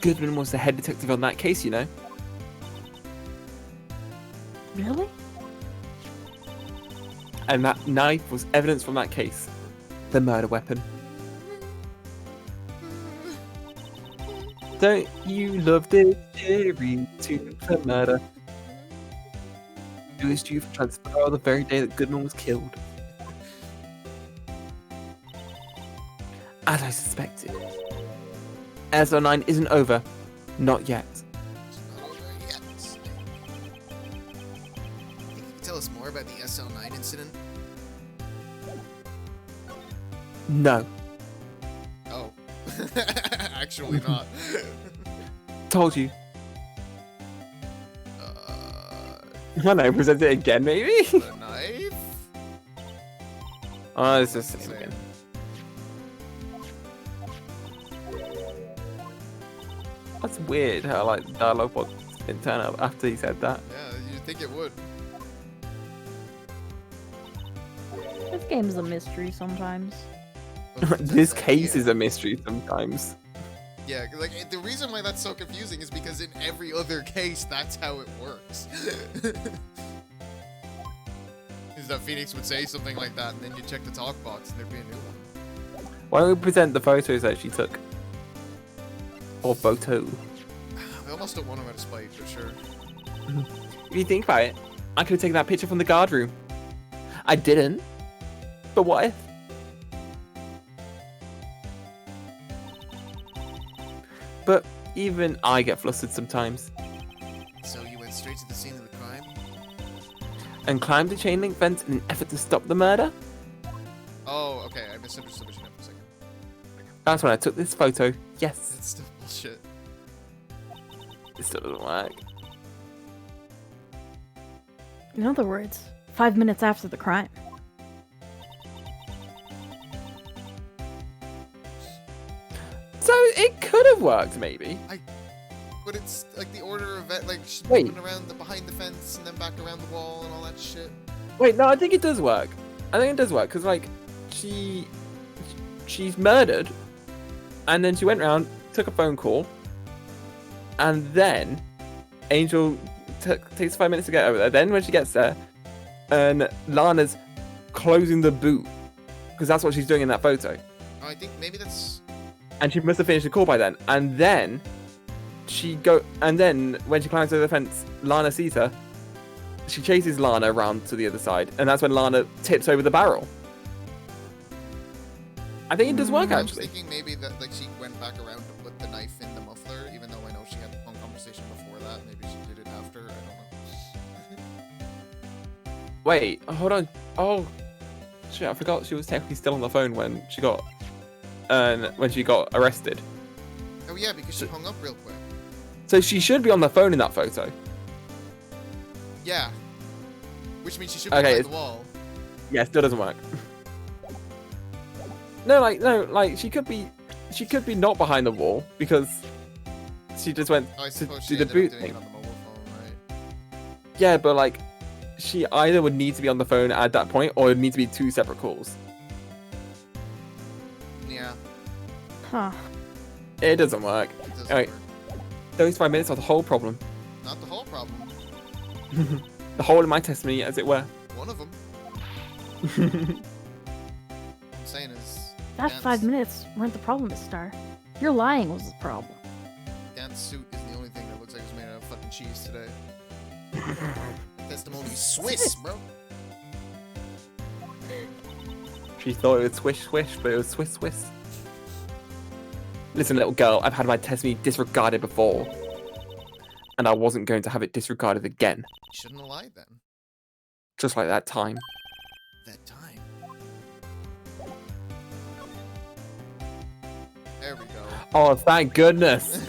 Goodman was the head detective on that case, you know. Really? And that knife was evidence from that case. The murder weapon. Don't you love this cherry to the murder? It was due for transfer the very day that Goodman was killed. As I suspected. SL9 isn't over. Not yet. It's not over yet. Think you can tell us more about the SL9 incident? No. Oh. Actually not. Told you. Uh, I know, present it again maybe? the knife? Oh, it's the same again. That's weird how like the dialogue box didn't turn up after he said that. Yeah, you'd think it would. This game's a mystery sometimes. This case is a mystery sometimes. Yeah, like the reason why that's so confusing is because in every other case, that's how it works. Is that Phoenix would say something like that, and then you check the talk box, and there'd be a new one. Why don't we present the photos that she took? Or photo. I almost don't want him out of spite, for sure. If you think about it, I could have taken that picture from the guard room. I didn't. But what if? But even I get flustered sometimes. So you went straight to the scene of the crime? and climbed the chain link fence in an effort to stop the murder. Oh, okay. I misunderstood what you meant for a second. That's when I took this photo. Yes, It's still bullshit. it still doesn't work. In other words, 5 minutes after the crime. So it could have worked, maybe. But it's like the order of it, like she's Wait. moving around behind the fence and then back around the wall and all that shit. Wait, no, I think it does work. I think it does work because like she's murdered, and then she went around, took a phone call, and then Angel takes 5 minutes to get over there. Then when she gets there, and Lana's closing the boot because that's what she's doing in that photo, Oh, I think maybe that's. and she must have finished the call by then. And then when she climbs over the fence, Lana sees her. She chases Lana around to the other side, and that's when Lana tips over the barrel. I think it does work I was actually. thinking maybe that like she went back around to put the knife in the muffler, even though I know she had the phone conversation before that. Maybe she did it after. I don't know. Wait, hold on. Oh, shit! I forgot she was technically still on the phone when she got arrested. Oh yeah, because she hung up real quick. So she should be on the phone in that photo. Yeah. Which means she should be Okay, behind the wall. Yeah, it still doesn't work. No, she could be not behind the wall because she just went I to suppose do she the ended boot up doing thing. it on the mobile phone, right? Yeah, but like, she either would need to be on the phone at that point, or it would need to be two separate calls. Yeah, Huh. It doesn't work. it doesn't Alright. work. Those 5 minutes are the whole problem. Not the whole problem. The whole of my testimony, as it were. One of them. I'm saying is That Gant's- 5 minutes weren't the problem, Star. Your lying was the problem. Gant's suit is the only thing that looks like it's made out of fucking cheese today. Testimony Swiss, bro. She thought it was swish swish, but it was swiss swiss. Listen, little girl, I've had my testimony disregarded before. And I wasn't going to have it disregarded again. You shouldn't have lied then. Just like that time. That time. There we go. Oh, thank goodness!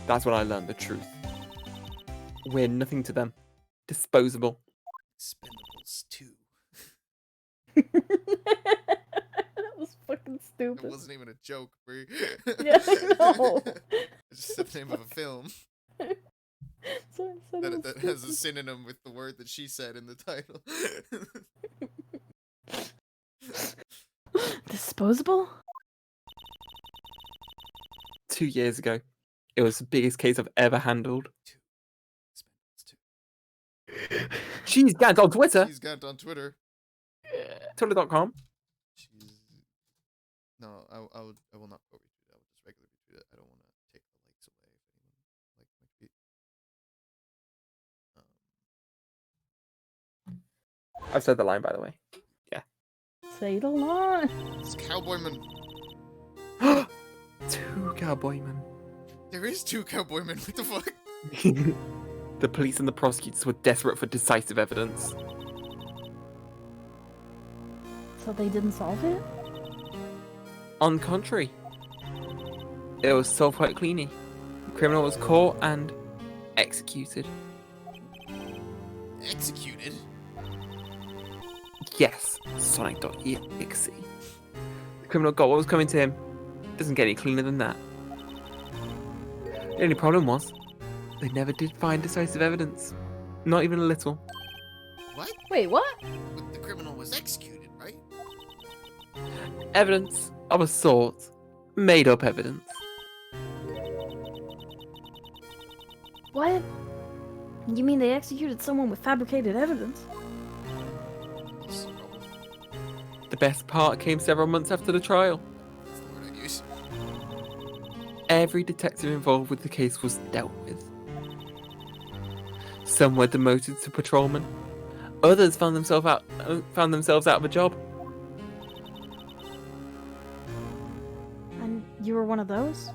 That's when I learned the truth. We're nothing to them. Disposable. Expendables 2. That was fucking It stupid. wasn't even a joke, Brie. Yeah, I know. It's just the name of a film So I said it that, was that has a stupid. synonym with the word that she said in the title. Disposable? 2 years ago. It was the biggest case I've ever handled. Expendables 2. She's Gant on Twitter. She's got it on Twitter. Twitter.com. She's no, I will not go retweet it. I will just regularly retweet it. I don't want to take the likes away if anyone like my tweet. I've said the line, by the way. Say the line. It's Cowboyman. 2 cowboymen. There is 2 Cowboymen. What the fuck? The police and the prosecutors were desperate for decisive evidence. So they didn't solve it? On the contrary, it was solved quite cleanly. The criminal was caught and executed. Executed. Yes, Sonic.exe. The criminal got what was coming to him. Doesn't get any cleaner than that. The only problem was, they never did find decisive evidence. Not even a little. What? Wait, what? But the criminal was executed, right? Evidence of a sort. Made up evidence. What? You mean they executed someone with fabricated evidence? That's the problem. The best part came several months after the trial. That's the word I'd use. Every detective involved with the case was dealt with. Some were demoted to patrolmen. Others found themselves out of a job. And you were one of those?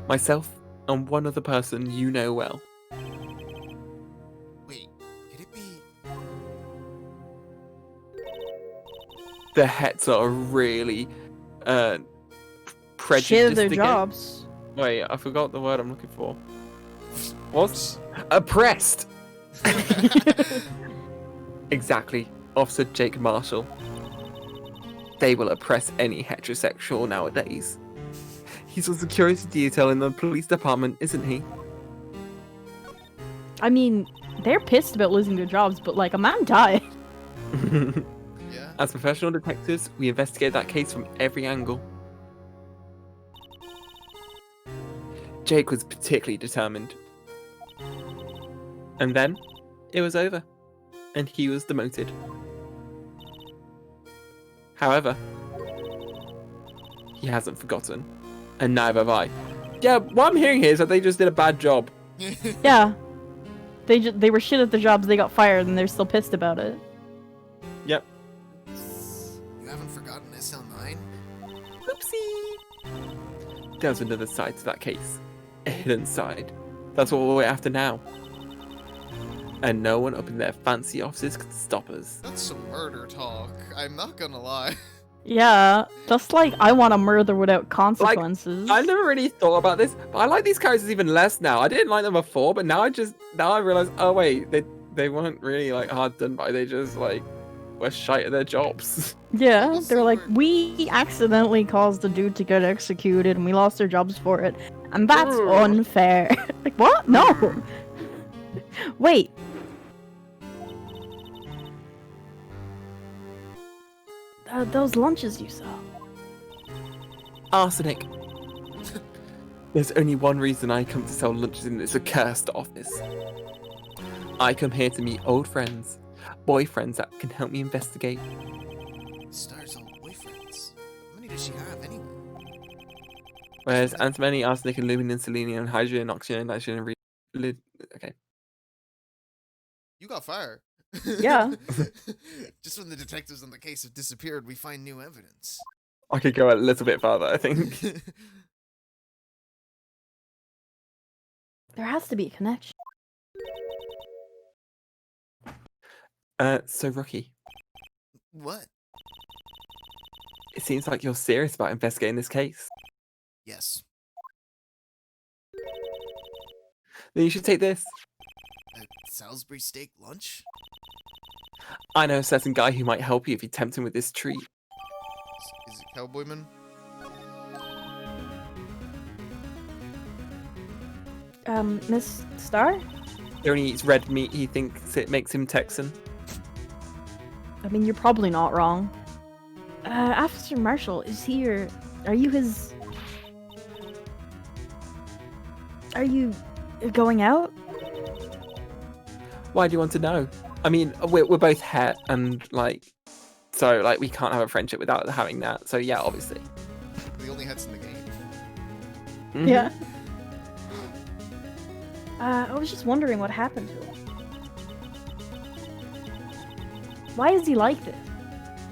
Myself and one other person you know well. the hets are really prejudiced Share their against- jobs. Wait, I forgot the word I'm looking for. What? Oppressed. Exactly, Officer Jake Marshall. They will oppress any heterosexual nowadays. He's a security detail in the police department, isn't he? I mean, they're pissed about losing their jobs, but like a man died. Yeah. As professional detectives, we investigate that case from every angle. Jake was particularly determined. And then, it was over. And he was demoted. However, he hasn't forgotten. And neither have I. Yeah, what I'm hearing here is that they just did a bad job. Yeah. They were shit at the jobs, they got fired, and they're still pissed about it. Yep. You haven't forgotten SL9? Oopsie! There's another side to that case. A hidden side. That's what we're after now. And no one up in their fancy offices can stop us. That's some murder talk. I'm not gonna lie. Yeah, just like I want to murder without consequences. I never really thought about this, but I like these characters even less now. I didn't like them before, but now I realize, oh wait, they weren't really like hard done by. They just like were shite at their jobs. Yeah, That's they're so like, weird. we accidentally caused the dude to get executed and we lost our jobs for it. And that's Ugh. unfair. Like, what? No. Wait. Those lunches you saw. Arsenic. There's only one reason I come to sell lunches in this accursed office. I come here to meet old friends, boyfriends that can help me investigate. Star's old boyfriends. How many does she have anyway? Whereas antimony, arsenic, aluminum, selenium, hydrogen, oxygen, nitrogen, and okay. You got fired. Yeah. Just when the detectives on the case have disappeared, we find new evidence. I could go a little bit further, I think. There has to be a connection. So Rookie, What? it seems like you're serious about investigating this case. Yes. Then you should take this. A Salisbury steak lunch? I know a certain guy who might help you if you tempt him with this treat. Is it Cowboyman? Miss Star? He only eats red meat. He thinks it makes him Texan. I mean, you're probably not wrong. Officer Marshall, is he your... Are you his... Are you going out? Why do you want to know? I mean, we're both het and like, so like we can't have a friendship without having that. So yeah, obviously. The only heads in the game. Mhm. Yeah. I was just wondering what happened to him. Why is he like this?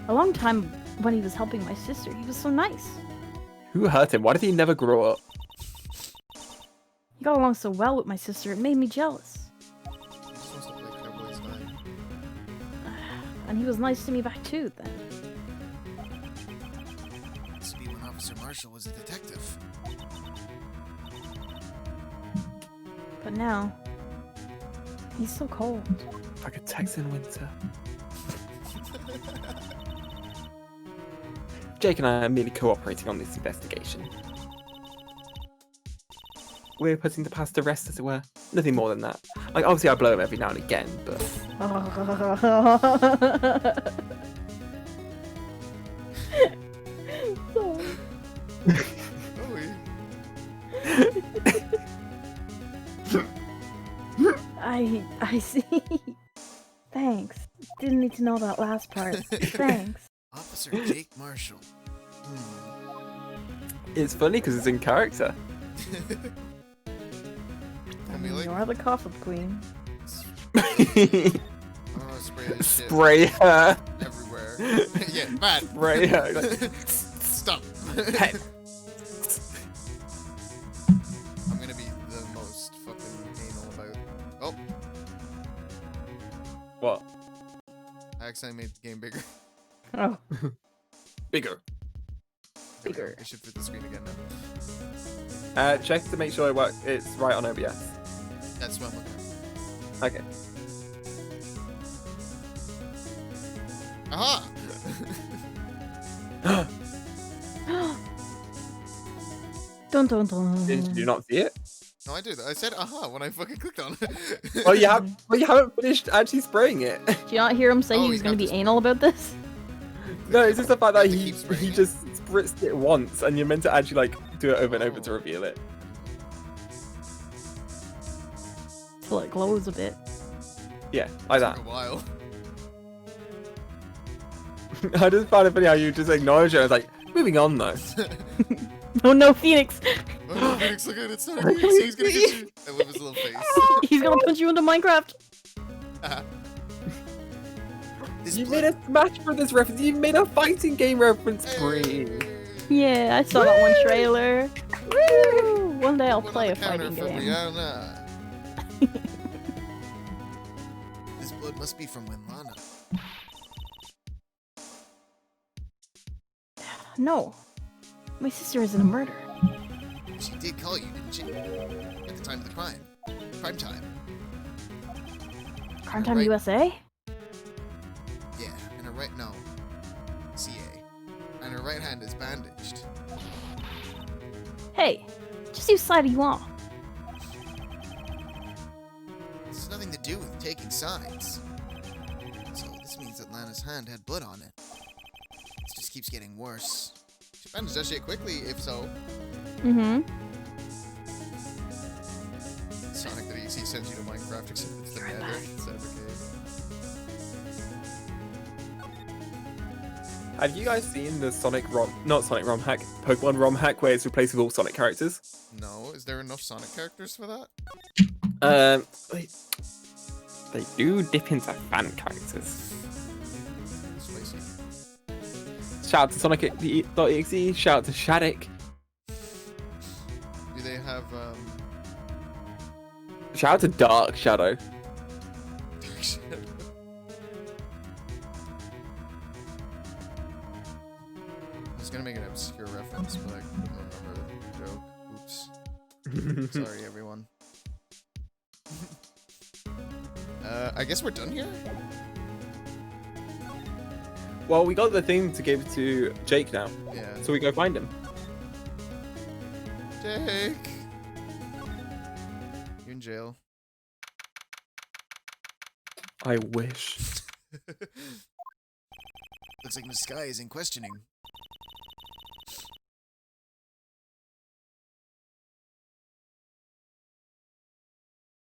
A long time when he was helping my sister, he was so nice. Who hurt him? Why did he never grow up? He got along so well with my sister, it made me jealous. He just wants to play Cowboys 9. And he was nice to me back too, then. This would be when Officer Marshall was a detective. But now, he's so cold. Like a Texan winter. Jake and I are merely cooperating on this investigation. We're putting the past to rest, as it were. Nothing more than that. Like, obviously I blow him every now and again, but I see. Thanks. Didn't need to know that last part. Thanks. Officer Jake Marshall. it's funny because it's in character. Amelia? You're the coffin queen. Oh, spray this shit Spray her. everywhere. Yeah, Matt. Spray her. Like, Stop. Hey. I'm gonna be the most fucking anal about. Oh, what? I accidentally made the game bigger. Oh. Bigger. Bigger. It should fit the screen again now. Check to make sure it's right on OBS. That's what I'm looking Okay. at. Aha! Dun dun dun. Did you not see it? No, I did. I said aha when I fucking clicked on it. Well, you haven't finished actually spraying it. Did you not hear him say Oh, he he's was going got to be this- anal about this? No, it's just the fact that You have to he keep spraying it? just spritzed it once, and you're meant to actually like do it over and over to Oh. reveal it. Till it glows a bit. Yeah, like Took that. a while. I just found it funny how you just acknowledged it. I was like, moving on though. Oh no, Phoenix! Oh, Phoenix, look at it. It's not a Phoenix. He's gonna get you. I love his little face. He's gonna punch you into Minecraft. This You blood- made a Smash Brothers reference. You made a fighting game reference, Bree. Yeah, I saw that one trailer. Woo! One day I'll One on play the a counter fighting for game. Rihanna. This blood must be from when Lana. No, my sister isn't a murderer. She did call you, didn't she? At the time of the crime. Crime time. Crime Time Right. USA? Yeah, and her right no. CA. And her right hand is bandaged. Hey, just whose side are you on? This has nothing to do with taking sides. So this means that Lana's hand had blood on it. This just keeps getting worse. She bandaged that shit quickly, if so. Mm-hmm. Sonic the DC sends you to Minecraft, except it's the nether instead of a cave. Have you guys seen the not Sonic ROM hack, Pokemon ROM hack where it's replaced with all Sonic characters? No, is there enough Sonic characters for that? They do dip into fan characters. Spicy. Shout out to Sonic.exe, shout out to Shattuck, Do they have shout out to Dark Shadow. I was gonna make an obscure reference, but I couldn't remember the joke. Oops. Sorry, everyone. I guess we're done here? Well, we got the thing to give to Jake now, Yeah. so we go find him. Jake! You're in jail. I wish. Looks like the sky is in questioning.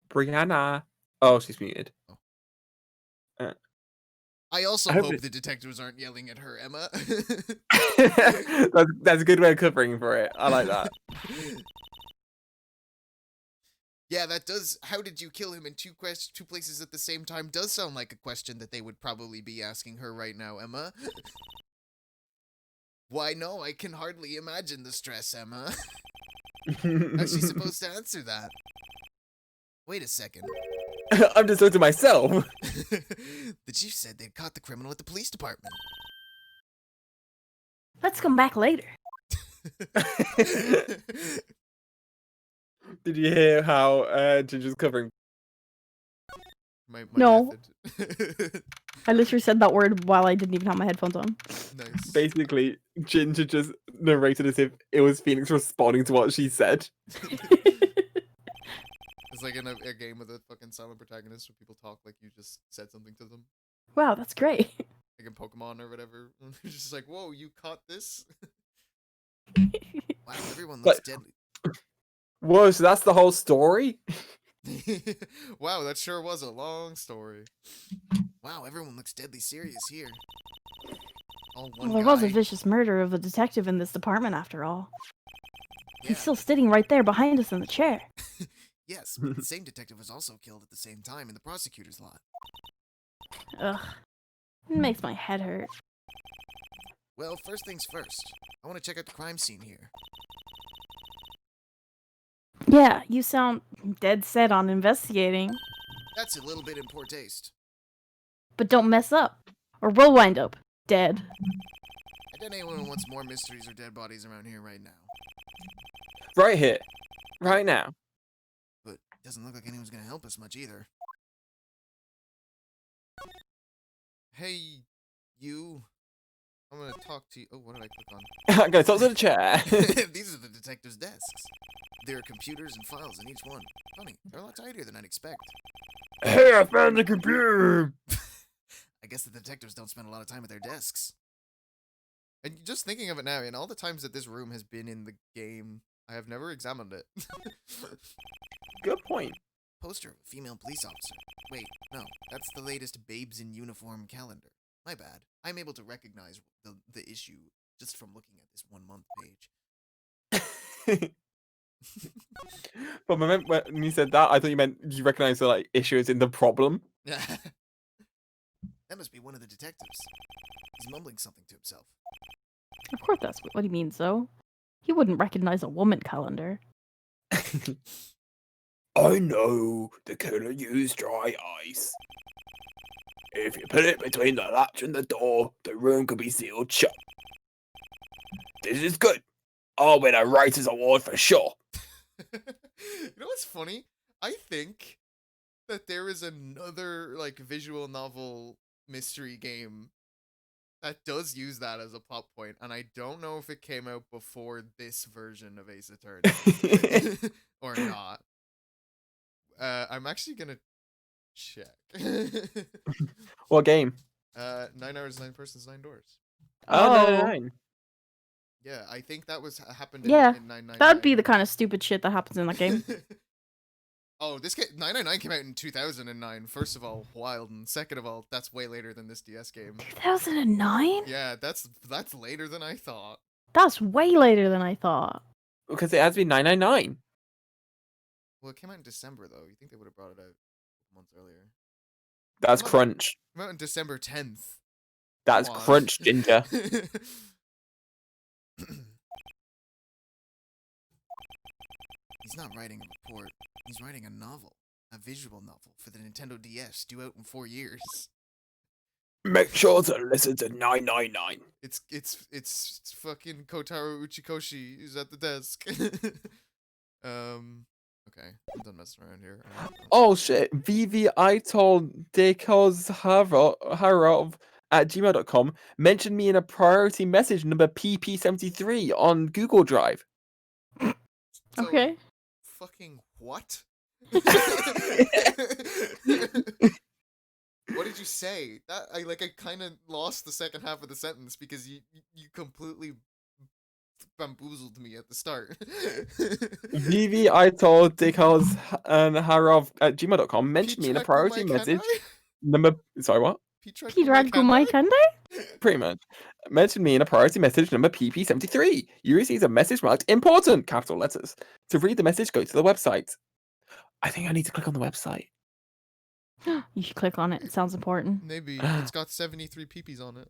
Brianna. Oh, she's muted. I also I hope hope it- the detectives aren't yelling at her, Emma. that's a good way of covering for it. I like that. Yeah, that does. How did you kill him in two places at the same time? Does sound like a question that they would probably be asking her right now, Emma. Why no? I can hardly imagine the stress, Emma. How's she supposed to answer that? Wait a second. I'm just talking to myself. The chief said they'd caught the criminal at the police department. Let's come back later. Did you hear how Ginger's covering? My No. method. I literally said that word while I didn't even have my headphones on. Nice. Basically, Ginger just narrated as if it was Phoenix responding to what she said. It's like in a game with a fucking silent protagonist where people talk like you just said something to them. Wow, that's great. Like in Pokemon or whatever. It's just like, whoa, you caught this? Wow, everyone looks deadly. Whoa, so that's the whole story? Wow, that sure was a long story. Wow, everyone looks deadly serious here. All one Well, there was a guy. vicious murder of a detective in this department after all. Yeah, He's still sitting right there behind us in the chair. yes, but the same detective was also killed at the same time in the prosecutor's lot. Ugh. It makes my head hurt. Well, first things first. I want to check out the crime scene here. Yeah, you sound dead set on investigating. That's a little bit in poor taste. But don't mess up, or we'll wind up dead. I I doubt anyone wants more mysteries or dead bodies around here right now. Right here. Right now. But it doesn't look like anyone's gonna help us much either. Hey, you. I'm gonna talk to you. Oh, what did I click on? I'm gonna talk to the chair. These are the detectives' desks. There are computers and files in each one. Funny, they're a lot tidier than I'd expect. Hey, I found the computer! I guess the detectives don't spend a lot of time at their desks. And just thinking of it now, in all the times that this room has been in the game, I have never examined it. Good point. Poster of a female police officer. Wait, no, that's the latest Babes in Uniform calendar. My bad. I'm able to recognize the issue just from looking at this 1 month page. But when you said that, I thought you meant you recognize the like issues in the problem. That must be one of the detectives. He's mumbling something to himself. Of course, that's what he means, though. He wouldn't recognize a woman calendar. I know the killer used dry ice. If you put it between the latch and the door, the room could be sealed shut. This is good. I'll win a writer's award for sure. You know what's funny? I think that there is another like visual novel mystery game that does use that as a plot point, and I don't know if it came out before this version of Ace Attorney or not. I'm actually gonna check. What game? 9 hours, 9 persons, 9 doors. Oh, Oh. 9. Yeah, I think that was happened Yeah, in 999. That'd be the kind of stupid shit that happens in that game. Oh, this game 999 came out in 2009. First of all, wild, and second of all, that's way later than this DS game. 2009? Yeah, that's later than I thought. That's way later than I thought. Because it has to be 999. Well, it came out in December though. You think they would have brought it out a couple months earlier? That's Come on. crunch. It came out on December 10th. That's Come on. crunch, Ginger. He's not writing a report. He's writing a novel. A visual novel for the Nintendo DS, due out in 4 years. Make sure to listen to 999. It's fucking Kotaro Uchikoshi is at the desk. Okay, I'm done messing around here. Oh shit. I told Harov at gmail.com mentioned me in a priority message number PP73 on Google Drive. So, Okay. Fucking what? What did you say? That I kind of lost the second half of the sentence because you completely bamboozled me at the start. I told Harov at gmail.com mentioned me in a Pitraku priority Mike message Henry? number. Sorry, what? Pidraku Mike Henry? Pretty much. Mentioned me in a priority message number PP73. You received a message marked important, capital letters. To read the message, go to the website. I think I need to click on the website. You should click on it. It sounds important. Maybe it's got 73 peepees on it.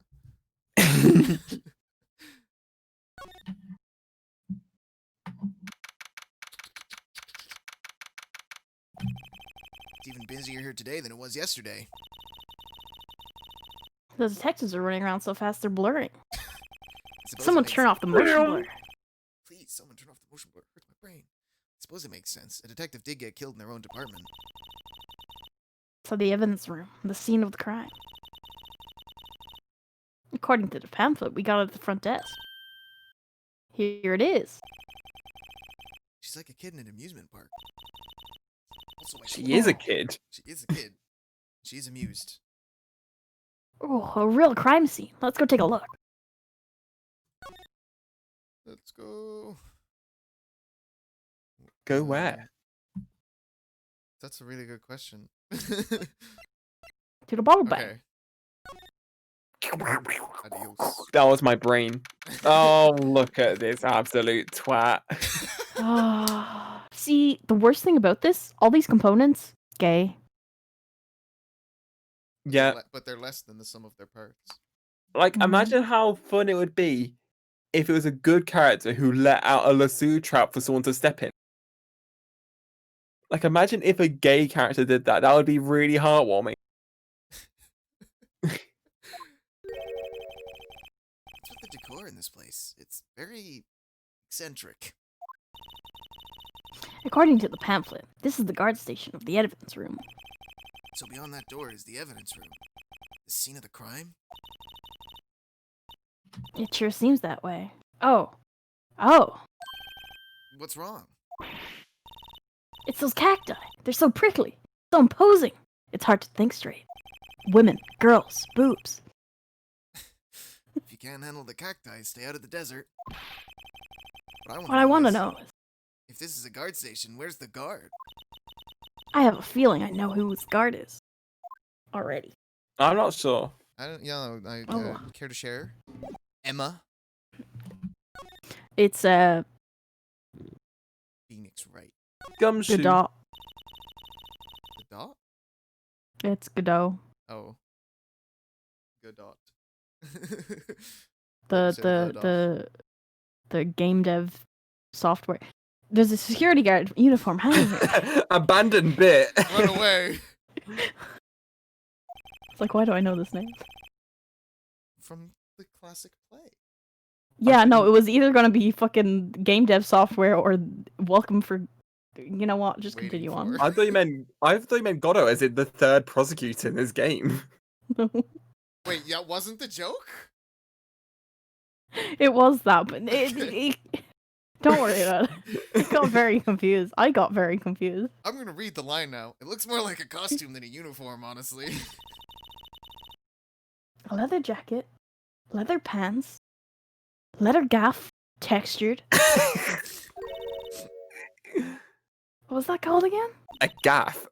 It's even busier here today than it was yesterday. The detectives are running around so fast they're blurring. Suppose it Someone makes- turn off the motion blur. Please, someone turn off the motion blur. It hurts my brain. I suppose it makes sense. A detective did get killed in their own department. To the evidence room, the scene of the crime. According to the pamphlet, we got it at the front desk. Here it is. She's like a kid in an amusement park. Also, like, She is a kid. She is a kid. She's amused. Oh, a real crime scene. Let's go take a look. Let's go. Go where? That's a really good question. To the bottle bank. Okay. Adios. That was my brain. Oh, look at this absolute twat. See, the worst thing about this, all these components, gay. Yeah, But they're less than the sum of their parts. like Mhm. imagine how fun it would be if it was a good character who let out a lasso trap for someone to step in. Like imagine if a gay character did that. That would be really heartwarming. What's with the decor in this place. It's very eccentric. According to the pamphlet, this is the guard station of the evidence room. So beyond that door is the evidence room. The scene of the crime? It sure seems that way. Oh. Oh. What's wrong? It's those cacti. They're so prickly. So imposing. It's hard to think straight. Women, girls, boobs. If you can't handle the cacti, stay out of the desert. What I want to is, know is, if this is a guard station, where's the guard? I have a feeling I know who this guard is. Already. I'm not sure. I don't. Yeah, I Oh. care to share. Emma It's Phoenix Wright. Gumshoe. Godot. The dot? It's Godot. Oh. Good dot. The game dev software. There's a security guard uniform hanging here. Abandoned bit. Run away It's like, why do I know this name? from the classic play. Yeah, no, it was either gonna be fucking game dev software or welcome for. You know what? Just Waiting continue on. for. I thought you meant Godot as in the third prosecutor in this game. Wait, that wasn't the joke? It was that, but don't worry about it. It got very confused. I got very confused. I'm gonna read the line now. It looks more like a costume than a uniform, honestly. A leather jacket, leather pants, leather gaff, textured. What was that called again? A gaff.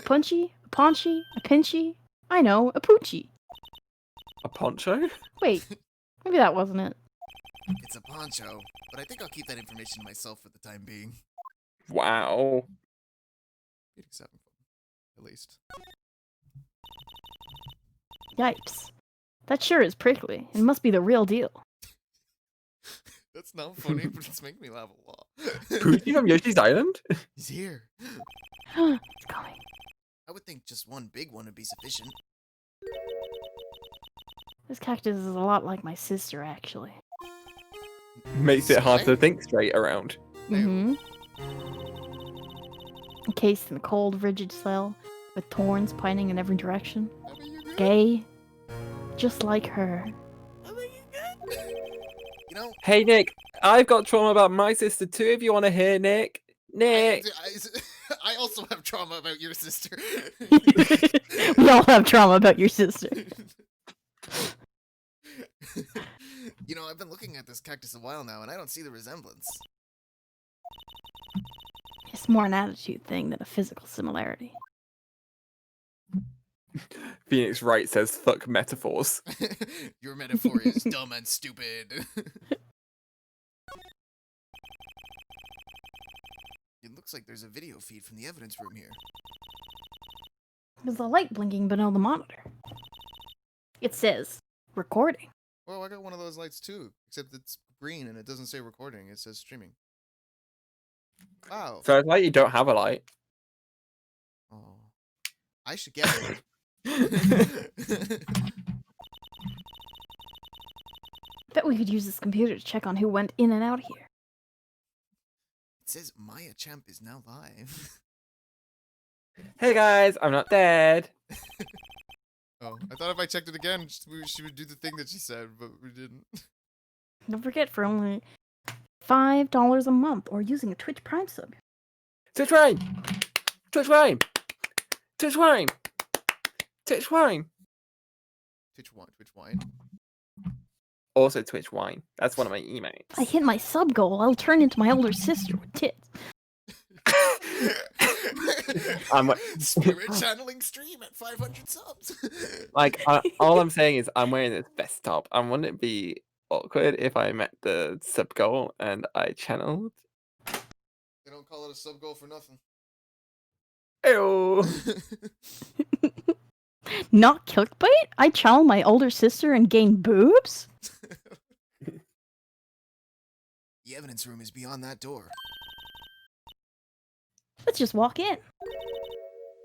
Punchy, a paunchy, a pinchy. I know, a poochie. A poncho? Wait, maybe that wasn't it. It's a poncho, but I think I'll keep that information to myself for the time being. Wow. Phoenix having fun, at least. Yipes. That sure is prickly. It must be the real deal. That's not funny, but it's making me laugh a lot. Poochie from Yoshi's Island? He's here. It's coming. I would think just one big one would be sufficient. This cactus is a lot like my sister, actually. Makes it hard to think straight around. Mm-hmm. Encased in a cold, rigid cell, with thorns pointing in every direction. Gay. Just like her. You know, Hey Nick, I've got trauma about my sister too if you want to hear, Nick. Nick! I also have trauma about your sister. We all have trauma about your sister. You know, I've been looking at this cactus a while now, and I don't see the resemblance. It's more an attitude thing than a physical similarity. Phoenix Wright says fuck metaphors. Your metaphor is dumb and stupid. It looks like there's a video feed from the evidence room here. There's a light blinking below the monitor. It says, recording. Well, I got one of those lights too, except it's green and it doesn't say recording, it says streaming. Wow. So it's like you don't have a light. Oh. I should get it. Bet we could use this computer to check on who went in and out here. It says Maya Champ is now live. Hey guys, I'm not dead. Oh, I thought if I checked it again, she would do the thing that she said, but we didn't. Don't forget, for only $5 a month or using a Twitch Prime sub. Twitch Wine! Twitch Wine! Twitch Wine! Twitch Wine! Twitch wine. Also Twitch Wine. That's one of my emails. If I hit my sub goal, I'll turn into my older sister with tits. I'm Spirit channeling stream at 500 subs. like, all I'm saying is I'm wearing this vest top. And wouldn't it be awkward if I met the sub goal and I channeled? They don't call it a sub goal for nothing. Ew. Not clickbait? I channel my older sister and gain boobs? The evidence room is beyond that door. Let's just walk in.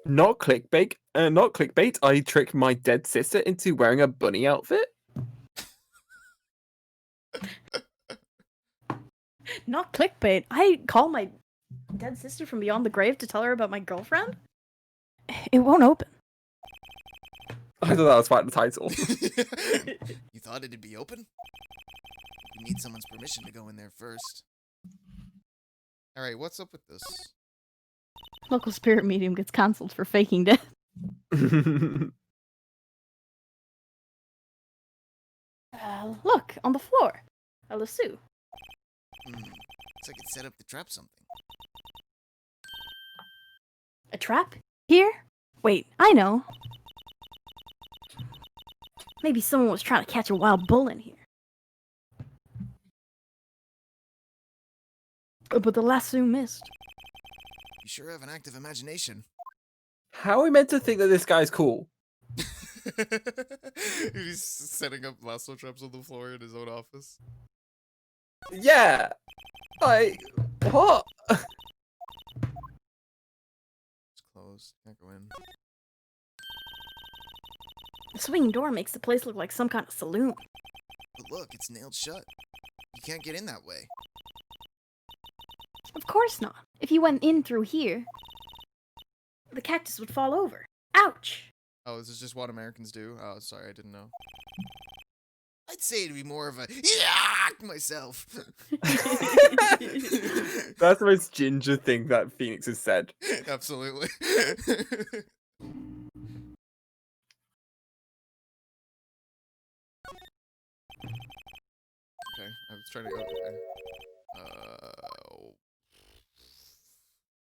Not clickbait. Not clickbait. I tricked my dead sister into wearing a bunny outfit. Not clickbait. I call my dead sister from beyond the grave to tell her about my girlfriend. It won't open. I thought that was quite the title. You thought it'd be open? You need someone's permission to go in there first. Alright, what's up with this? Local spirit medium gets cancelled for faking death. Look, on the floor. A lasso. Looks like it's set up to trap something. A trap? Here? Wait, I know. Maybe someone was trying to catch a wild bull in here. But the lasso missed. You sure have an active imagination. How are we meant to think that this guy's cool? He's setting up lasso traps on the floor in his own office. Yeah. Like, what? It's closed. Can't go in. The swinging door makes the place look like some kind of saloon. But look, it's nailed shut. You can't get in that way. Of course not. If you went in through here, the cactus would fall over. Ouch! Oh, this is just what Americans do? Oh, sorry, I didn't know. I'd say it'd be more of a yeah myself. That's the most ginger thing that Phoenix has said. Absolutely. Okay, I was trying to go. Okay.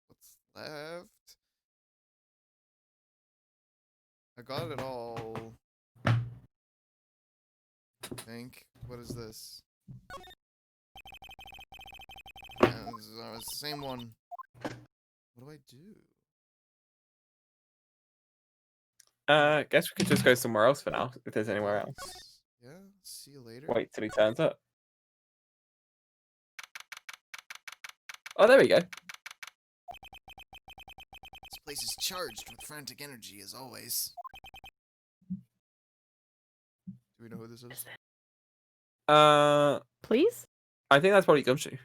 What's left? I got it all. I think. What is this? Yeah, this is the same one. What do I do? Guess we could just go somewhere else for now, if there's anywhere else. Yeah, see you later. Wait till he turns up. Oh, there we go. This place is charged with frantic energy, as always. Do we know who this is? Please? I think that's probably Gumshoe.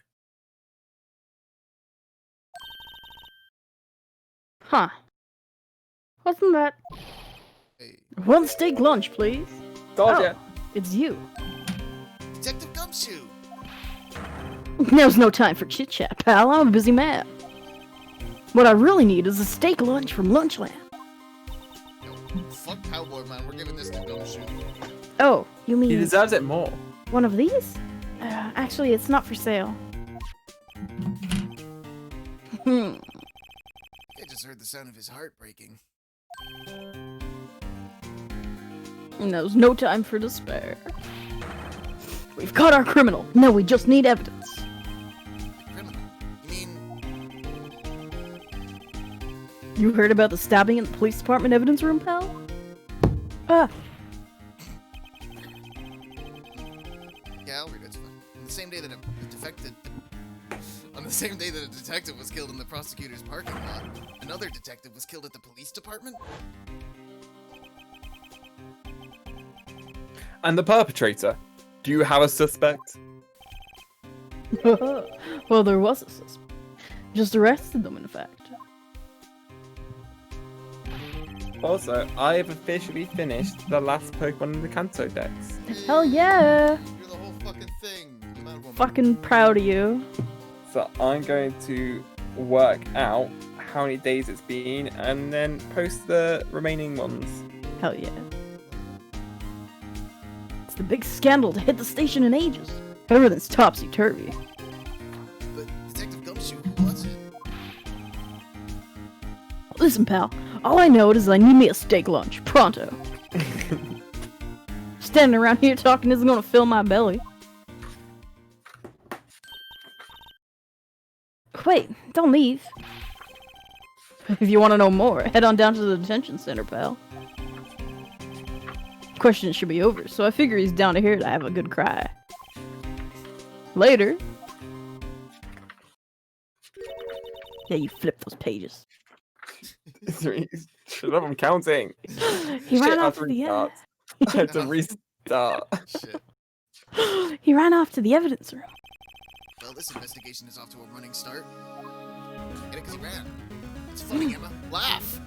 Huh. Wasn't that... Hey, One steak lunch, please. Told Oh. ya. It's you. Detective Gumshoe! Now's no time for chit-chat, pal. I'm a busy man. What I really need is a steak lunch from Lunchland. No, fuck Cowboy Man, we're giving this to Gumshoe. Oh, you He mean deserves it more. one of these? Actually, it's not for sale. I just heard the sound of his heart breaking. There's no time for despair. We've caught our criminal. Now we just need evidence. Criminal? You mean... You heard about the stabbing in the police department evidence room, pal? Ah, Yeah, I'll read it, it's fine. On the same day that a detective... On the same day that a detective was killed in the prosecutor's parking lot, another detective was killed at the police department? And the perpetrator. Do you have a suspect? well, there was a suspect. Just arrested them, in fact. Also, I have officially finished the last Pokemon in the Kanto Dex. Hell yeah! You're the whole fucking thing, Mad Woman. Fucking proud of you. So I'm going to work out how many days it's been and then post the remaining ones. Hell yeah. It's the big scandal to hit the station in ages. Everything's topsy-turvy. But Detective Gumshoe, who was it? Listen, pal. All I know is I need me a steak lunch. Pronto. Standing around here talking isn't gonna fill my belly. Wait, don't leave. If you want to know more, head on down to the detention center, pal. Questions should be over, so I figure he's down to here to have a good cry. Later. Yeah, you flip those pages. Shut up, I'm counting. He ran Shit, I off to the restart. I had to restart. Shit. He ran off to the evidence room. Well, Well, this investigation is off to a running start. Get it? Because he ran. It's funny, Emma. Laugh!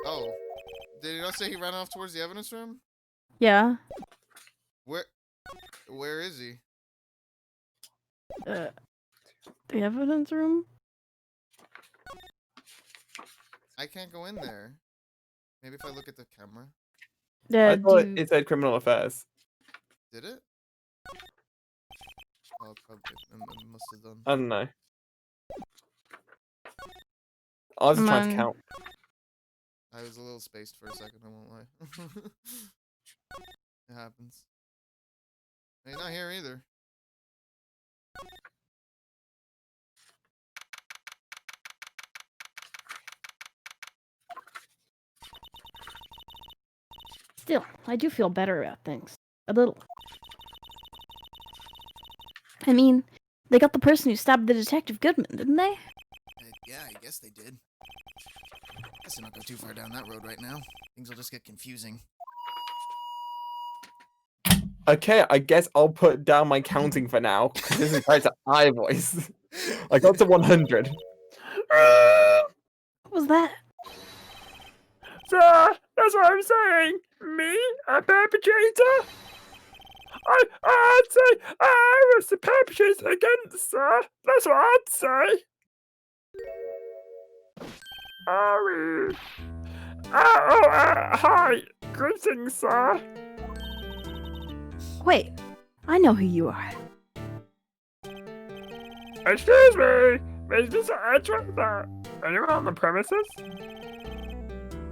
Oh. Did he not say he ran off towards the evidence room? Yeah. Where is he? The evidence room? I can't go in there. Maybe if I look at the camera. Yeah, I thought it said criminal affairs. Did it? Oh, probably. It must have done. I don't know. I was just trying to Come count. I was a little spaced for a second, I won't lie. It happens. He's not here either. Still, I do feel better about things. A little. I mean, they got the person who stabbed the Detective Goodman, didn't they? Yeah, I guess they did. Guess they're not go too far down that road right now. Things will just get confusing. Okay, I guess I'll put down my counting for now. 'Cause this is quite an I voice. I got to 100. What was that? Sir, that's what I'm saying. Me, a perpetrator? I'd say I was the perpetrator against, sir. That's what I'd say. Hi. Greetings, sir. Wait, I know who you are. Excuse me, is Mr. Edgeworth, anyone on the premises?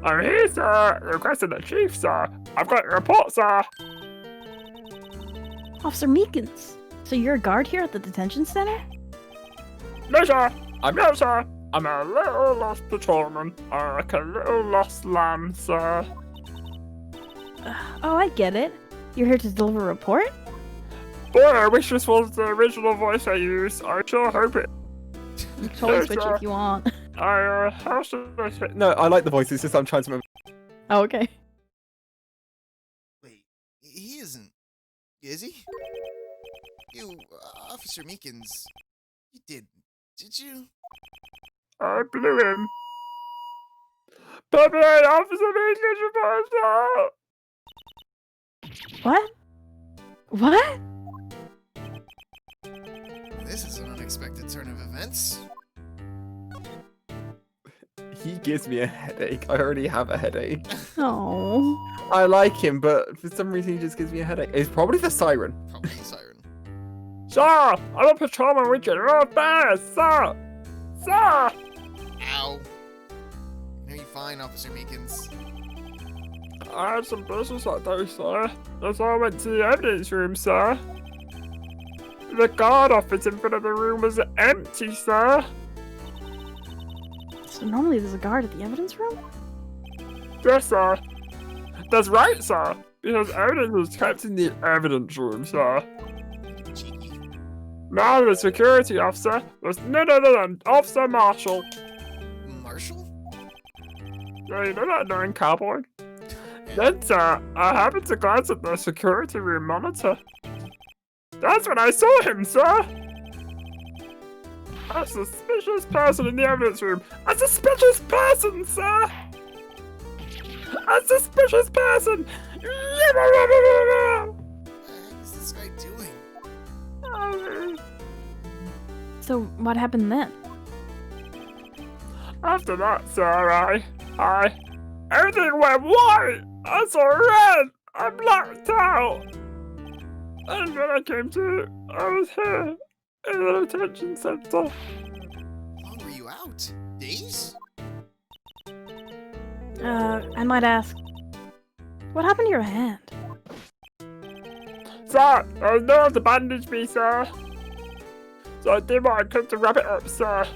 I'm here, sir, requesting the chief, sir. I've got your report, sir. Officer Meekins. So you're a guard here at the detention center? No, sir. I'm a little lost patrolman, like a little lost lamb, sir. Oh, I get it. You're here to deliver a report? Boy, I wish this was the original voice I used. I sure hope it. You can totally Yes, switch sir. if you want. How should I say? No, I like the voice. It's just I'm trying to remember. Oh, okay. Wait, he isn't. Is he? You, Officer Meekins. You did you? I blew him. Permanent Officer Meekins reports out. What? What? This is an unexpected turn of events. He gives me a headache. I already have a headache. Oh. I like him, but for some reason he just gives me a headache. It's probably the siren. Probably the siren. Sir, I'm a patrolman with General Affairs, sir. Sir. Ow. No, you're fine, Officer Meekins. I had some business that day, sir. That's why I went to the evidence room, sir. The guard office in front of the room was empty, sir. So normally there's a guard at the evidence room? Yes, sir. That's right, sir. Because evidence was kept in the evidence room, sir. Cheeky. Now the security officer was no, Officer Marshall. Marshall? Yeah, you know that knowing cowboy? Then, sir, I happened to glance at the security room monitor. That's when I saw him, sir! A suspicious person in the evidence room! A suspicious person, sir! A suspicious person! What the heck is this guy doing? So what happened then? After that, sir, everything went white! I saw red! I blacked out! And when I came to, I was here, in the detention center. How long were you out? Days? I might ask, what happened to your hand? Sir, there was no one to bandage me, sir. So I did what I could to wrap it up, sir.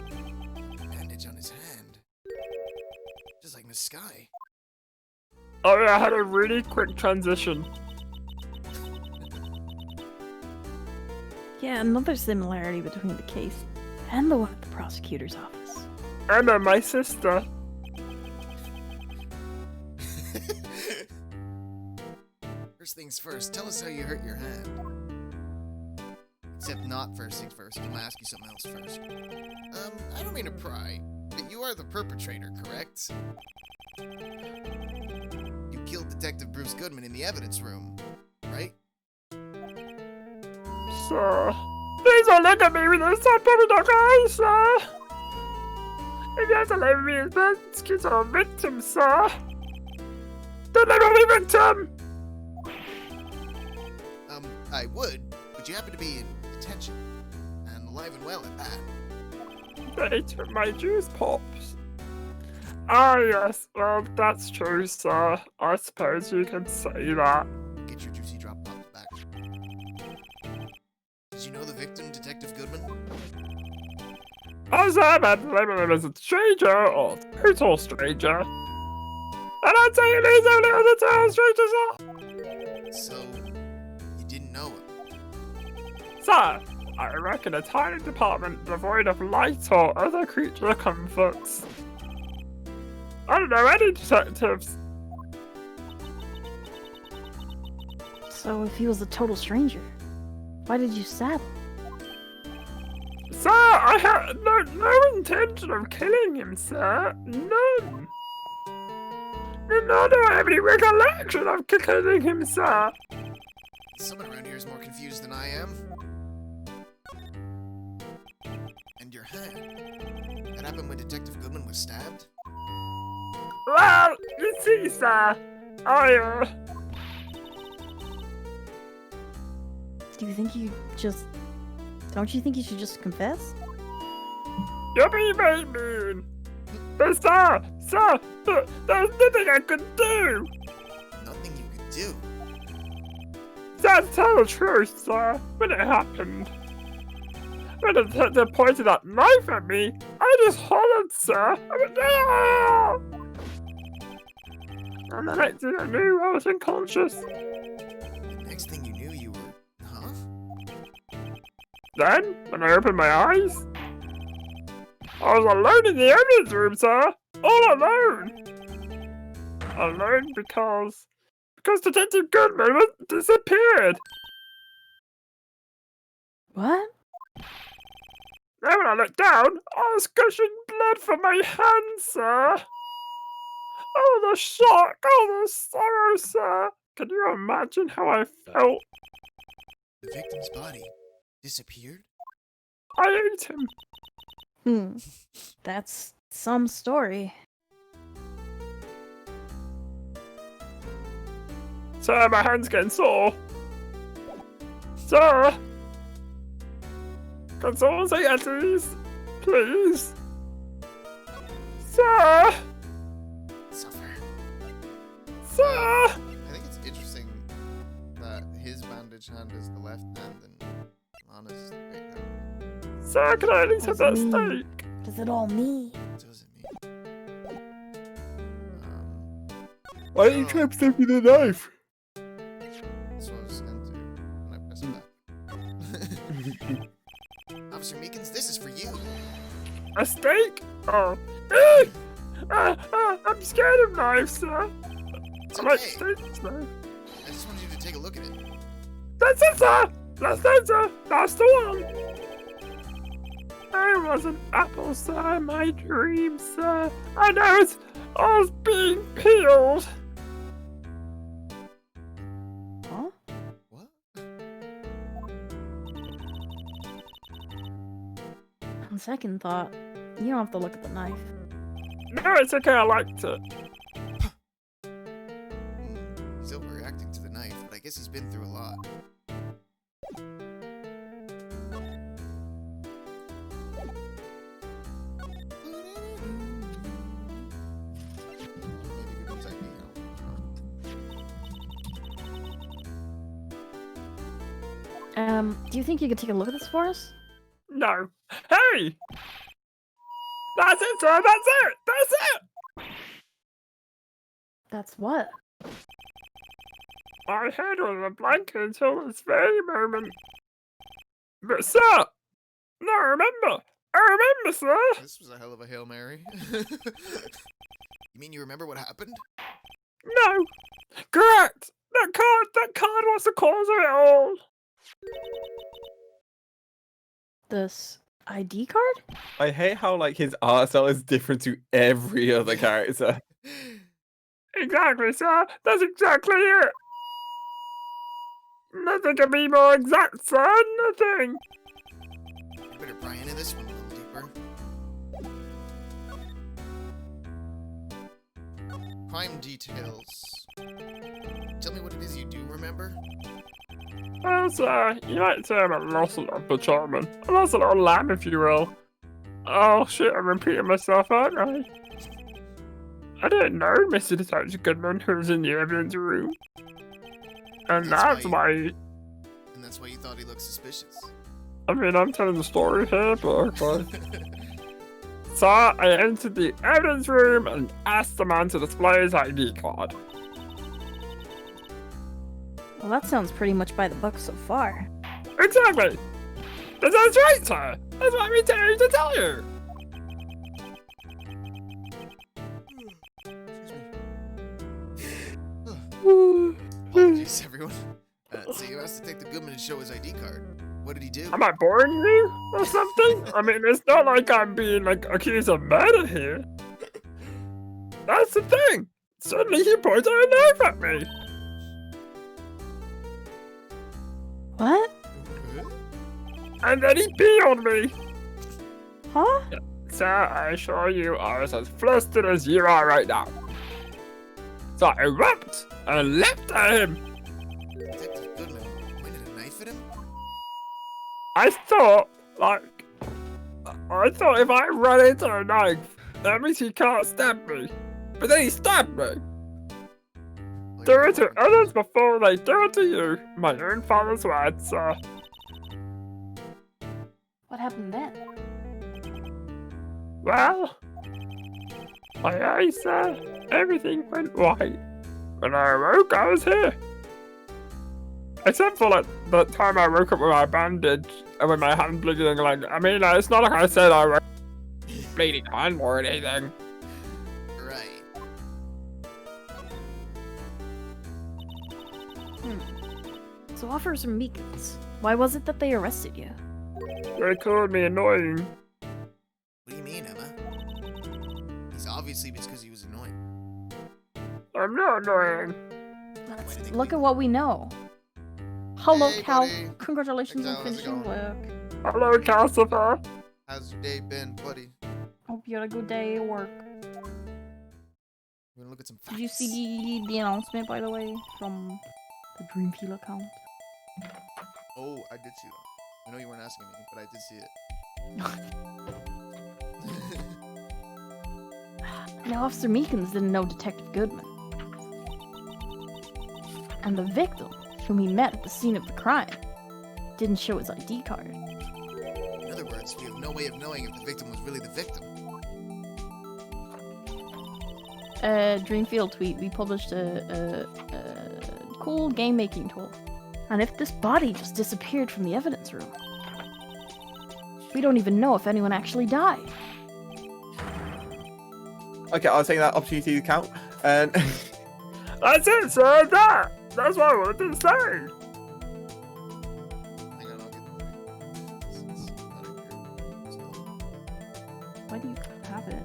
Bandage on his hand. Just like Miss Sky. Oh yeah, I had a really quick transition. Yeah, another similarity between the case And the one at the prosecutor's office. Emma, my sister. First things first, tell us how you hurt your hand. Except not first things first, I'm gonna ask you something else first. I don't mean to pry, but you are the perpetrator, correct? You killed Detective Bruce Goodman in the evidence room, right? Sir, please don't look at me with those puppy dog eyes, sir. If you have to label me as bad excuse or a victim, sir, then label me victim. I would, but you happen to be in detention, and alive and well at that. They took my juice pops. Ah, yes, well, that's true, sir. I suppose you can say that. Get your juicy drop pops back. Did you know the victim, Detective Goodman? As I had to label him as a stranger or total stranger. And I'd say he's only as a total stranger, sir. So, you didn't know him? Sir, I reckon a tiny department devoid of light or other creature comforts. I don't know any detectives. So if he was a total stranger, why did you stab him? Sir, I had no intention of killing him, sir. None. Nor do I have any recollection of killing him, sir. Someone around here is more confused than I am. And your hand. That happened when Detective Goodman was stabbed? Well, you see, sir, Do you think you just... Don't you think you should just confess? you're being very mean. But sir, there's nothing I could do. Nothing you could do. Sir, to tell the truth, sir, when it happened, when the detective pointed that knife at me, I just hollered, sir. I went, "Ah!" And the next thing I knew, I was unconscious. The next thing you knew, you were... Huh? Then, when I opened my eyes, I was alone in the evidence room, sir. All alone. Alone because Detective Goodman was disappeared. What? Then when I looked down, I was gushing blood from my hands, sir. Oh, the shock! Oh, the sorrow, sir! Can you imagine how I felt? The victim's body disappeared? I ate him. That's some story. Sir, my hand's getting sore. Sir! Can someone say Eddie's? Please? Sir! Suffer. Sir! I think it's interesting that his bandaged hand is the left hand and Lana's right hand. Sir, can I at least have that Doesn't mean- steak? Does it all mean? What does it mean? Why didn't you try to stab me the knife? That's what I was going to do when I press back. Officer Meekins, this is for you. A steak? Oh. I'm scared of knives, sir. It's I like okay. steaks, though. I just wanted you to take a look at it. That's it, sir! That's it, sir! That's the one! I was an apple, sir, my dream, sir. I was being peeled. Huh? What? On second thought, you don't have to look at the knife. No, it's okay, I liked it. He's overreacting to the knife, but I guess he's been through a lot. Maybe Goodman's ID help. Do you think you could take a look at this for us? No. Hey! That's it, sir, that's it! That's it! That's what? My head was a blanket until this very moment. But, sir! No, remember! I remember, sir. This was a hell of a Hail Mary. You mean you remember what happened? No. Correct. That card was the cause of it all. This ID card? I hate how like his art style is different to every other character. Exactly, sir. That's exactly it. Nothing can be more exact, sir. Nothing. You better pry into this one a little deeper. Crime details. Tell me what it is you do remember? Well, sir, you might say I'm a lost little patrolman. A lost little lamb, if you will. Oh, shit, I'm repeating myself, aren't I? I didn't know Mr. Detective Goodman who was in the evidence room. And that's why... And that's why you thought he looked suspicious. I mean, I'm telling the story here, but okay. So, I entered the evidence room and asked the man to display his ID card. Well, that sounds pretty much by the book so far. Exactly! That sounds right, sir! That's what I'm intending to tell you! Apologies, everyone. So you asked Detective Goodman to show his ID card. What did he do? Am I boring you or something? I mean, it's not like I'm being like accused of murder here. That's the thing. Suddenly he pointed a knife at me. What? And then he peed on me. Huh? Sir, I assure you, I was as flustered as you are right now. So I rapped and leapt at him. Detective Goodman pointed a knife at him? I thought if I run into a knife, that means he can't stab me. But then he stabbed me. Like, Do it to others before they do it to you. My own father's words, sir. What happened then? Well, I sir, everything went right. When I awoke, I was here. Except for like the time I woke up with my bandage and with my hand bleeding. Like, I mean, it's not like I said I was bleeding hand or anything. Right. So Officer Meekins, why was it that they arrested you? They called me annoying. What do you mean, Emma? It's obviously because he was annoying. I'm not annoying. Let's Why do you look think at what we know. Hello, Hey, Cal. buddy. Congratulations on How's it finishing going? work. Hello, Calcifer. How's your day been, buddy? Hope you had a good day at work. We're gonna look at some facts. Did you see the announcement, by the way, from the Dreamfield account? Oh, I did see that. I know you weren't asking me, but I did see it. Now, Officer Meekins didn't know Detective Goodman. And the victim, whom he met at the scene of the crime, didn't show his ID card. In other words, we have no way of knowing if the victim was really the victim. Dreamfield tweet, we published a cool game making tool. And if this body just disappeared from the evidence room, we don't even know if anyone actually died. Okay, I'll take that opportunity to count. And That's it, sir. That's what I wanted to say. Hang on, I'll get it's not in here. Why do you have it?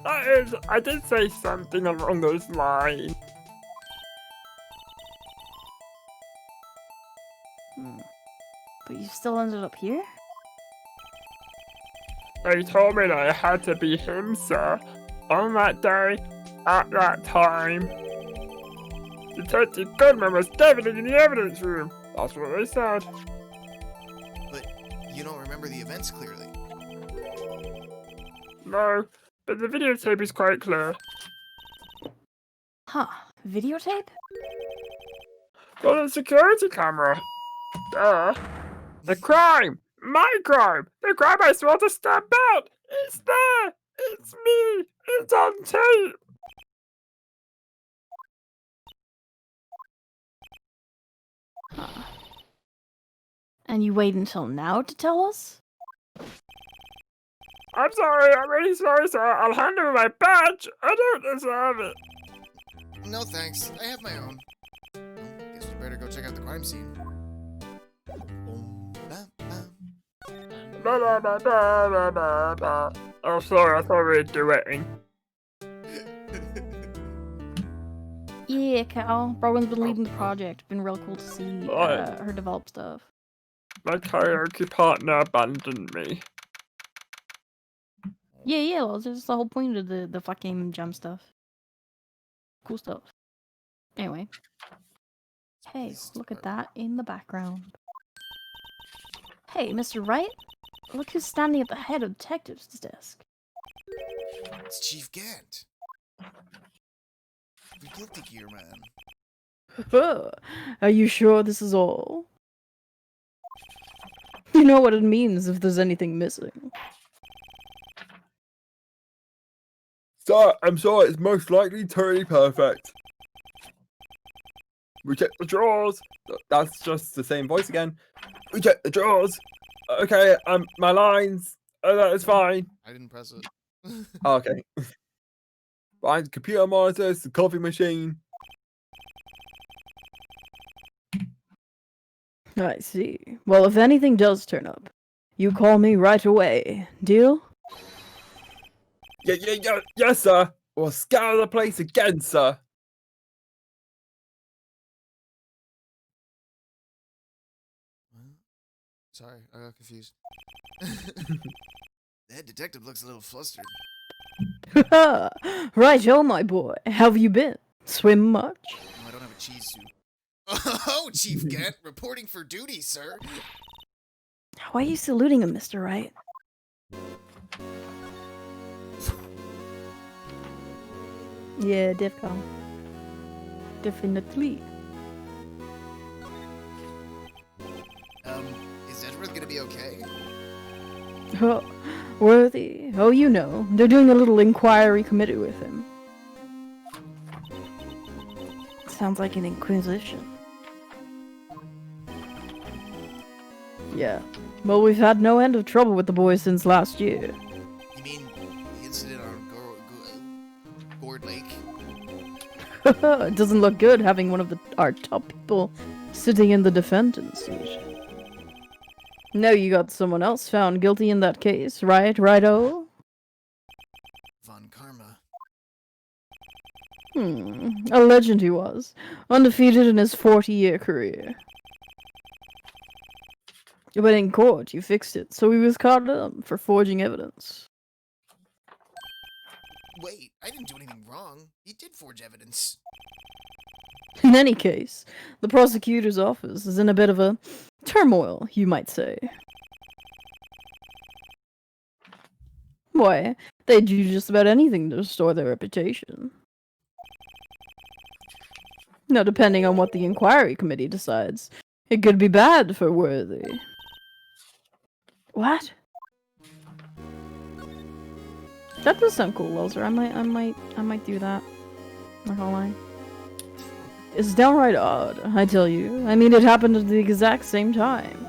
That is, I did say something along those lines. But you still ended up here? They told me that it had to be him, sir. On that day, at that time. Detective Goodman was definitely in the evidence room. That's what they said. But you don't remember the events clearly. No, but the videotape is quite clear. Huh. Videotape? Got a security camera. Duh. The crime! My crime! The crime I swore to stamp out! It's there! It's me! It's on tape! And you wait until now to tell us? I'm sorry, I'm really sorry, sir. I'll hand over my badge. I don't deserve it. No thanks, I have my own. Well, guess we better go check out the crime scene. Boom, bam, bam. Ba, ba, ba, ba, ba, ba, ba. Oh, sorry, I thought we were duetting. Yeah, Cal. Brogan's been leading the project. Been real cool to see her develop stuff. My karaoke partner abandoned me. Yeah, well, that's the whole point of the fucking gem stuff. Cool stuff. Anyway. Hey, look at that in the background. Hey, Mr. Wright? Look who's standing at the head of the detective's desk. It's Chief Gant. The guilty gear man. Are you sure this is all? You know what it means if there's anything missing. Sir, I'm sorry, it's most likely totally perfect. We check the drawers. That's just the same voice again. We check the drawers. Okay, my lines. That is fine. I didn't press it. Oh, okay. Fine, computer monitors, the coffee machine. I see. Well, if anything does turn up, you call me right away. Deal? Yes, sir. We'll scour the place again, sir. Sorry, I got confused. The head detective looks a little flustered. Right, oh my boy. How have you been? Swim much? Oh, I don't have a cheese suit. Oh, Chief Gant, reporting for duty, sir. Why are you saluting him, Mr. Wright? Yeah, DEFCON. Definitely. Is Edgeworth gonna be okay? Oh, Worthy. Oh, you know, they're doing a little inquiry committee with him. Sounds like an inquisition. Yeah. Well, we've had no end of trouble with the boys since last year. You mean the incident on Gourd Lake? It doesn't look good having one of our top people sitting in the defendant seat. No, you got someone else found guilty in that case, right? Righto? Von Karma. A legend he was. Undefeated in his 40-year career. But in court, you fixed it, so he was caught up for forging evidence. Wait, I didn't do anything wrong. He did forge evidence. In any case, the prosecutor's office is in a bit of a turmoil, you might say. Why, they'd do just about anything to restore their reputation. Now, depending on what the inquiry committee decides, it could be bad for Worthy. What? That does sound cool, Lozer. I might do that. Not gonna lie. It's downright odd, I tell you. I mean, it happened at the exact same time.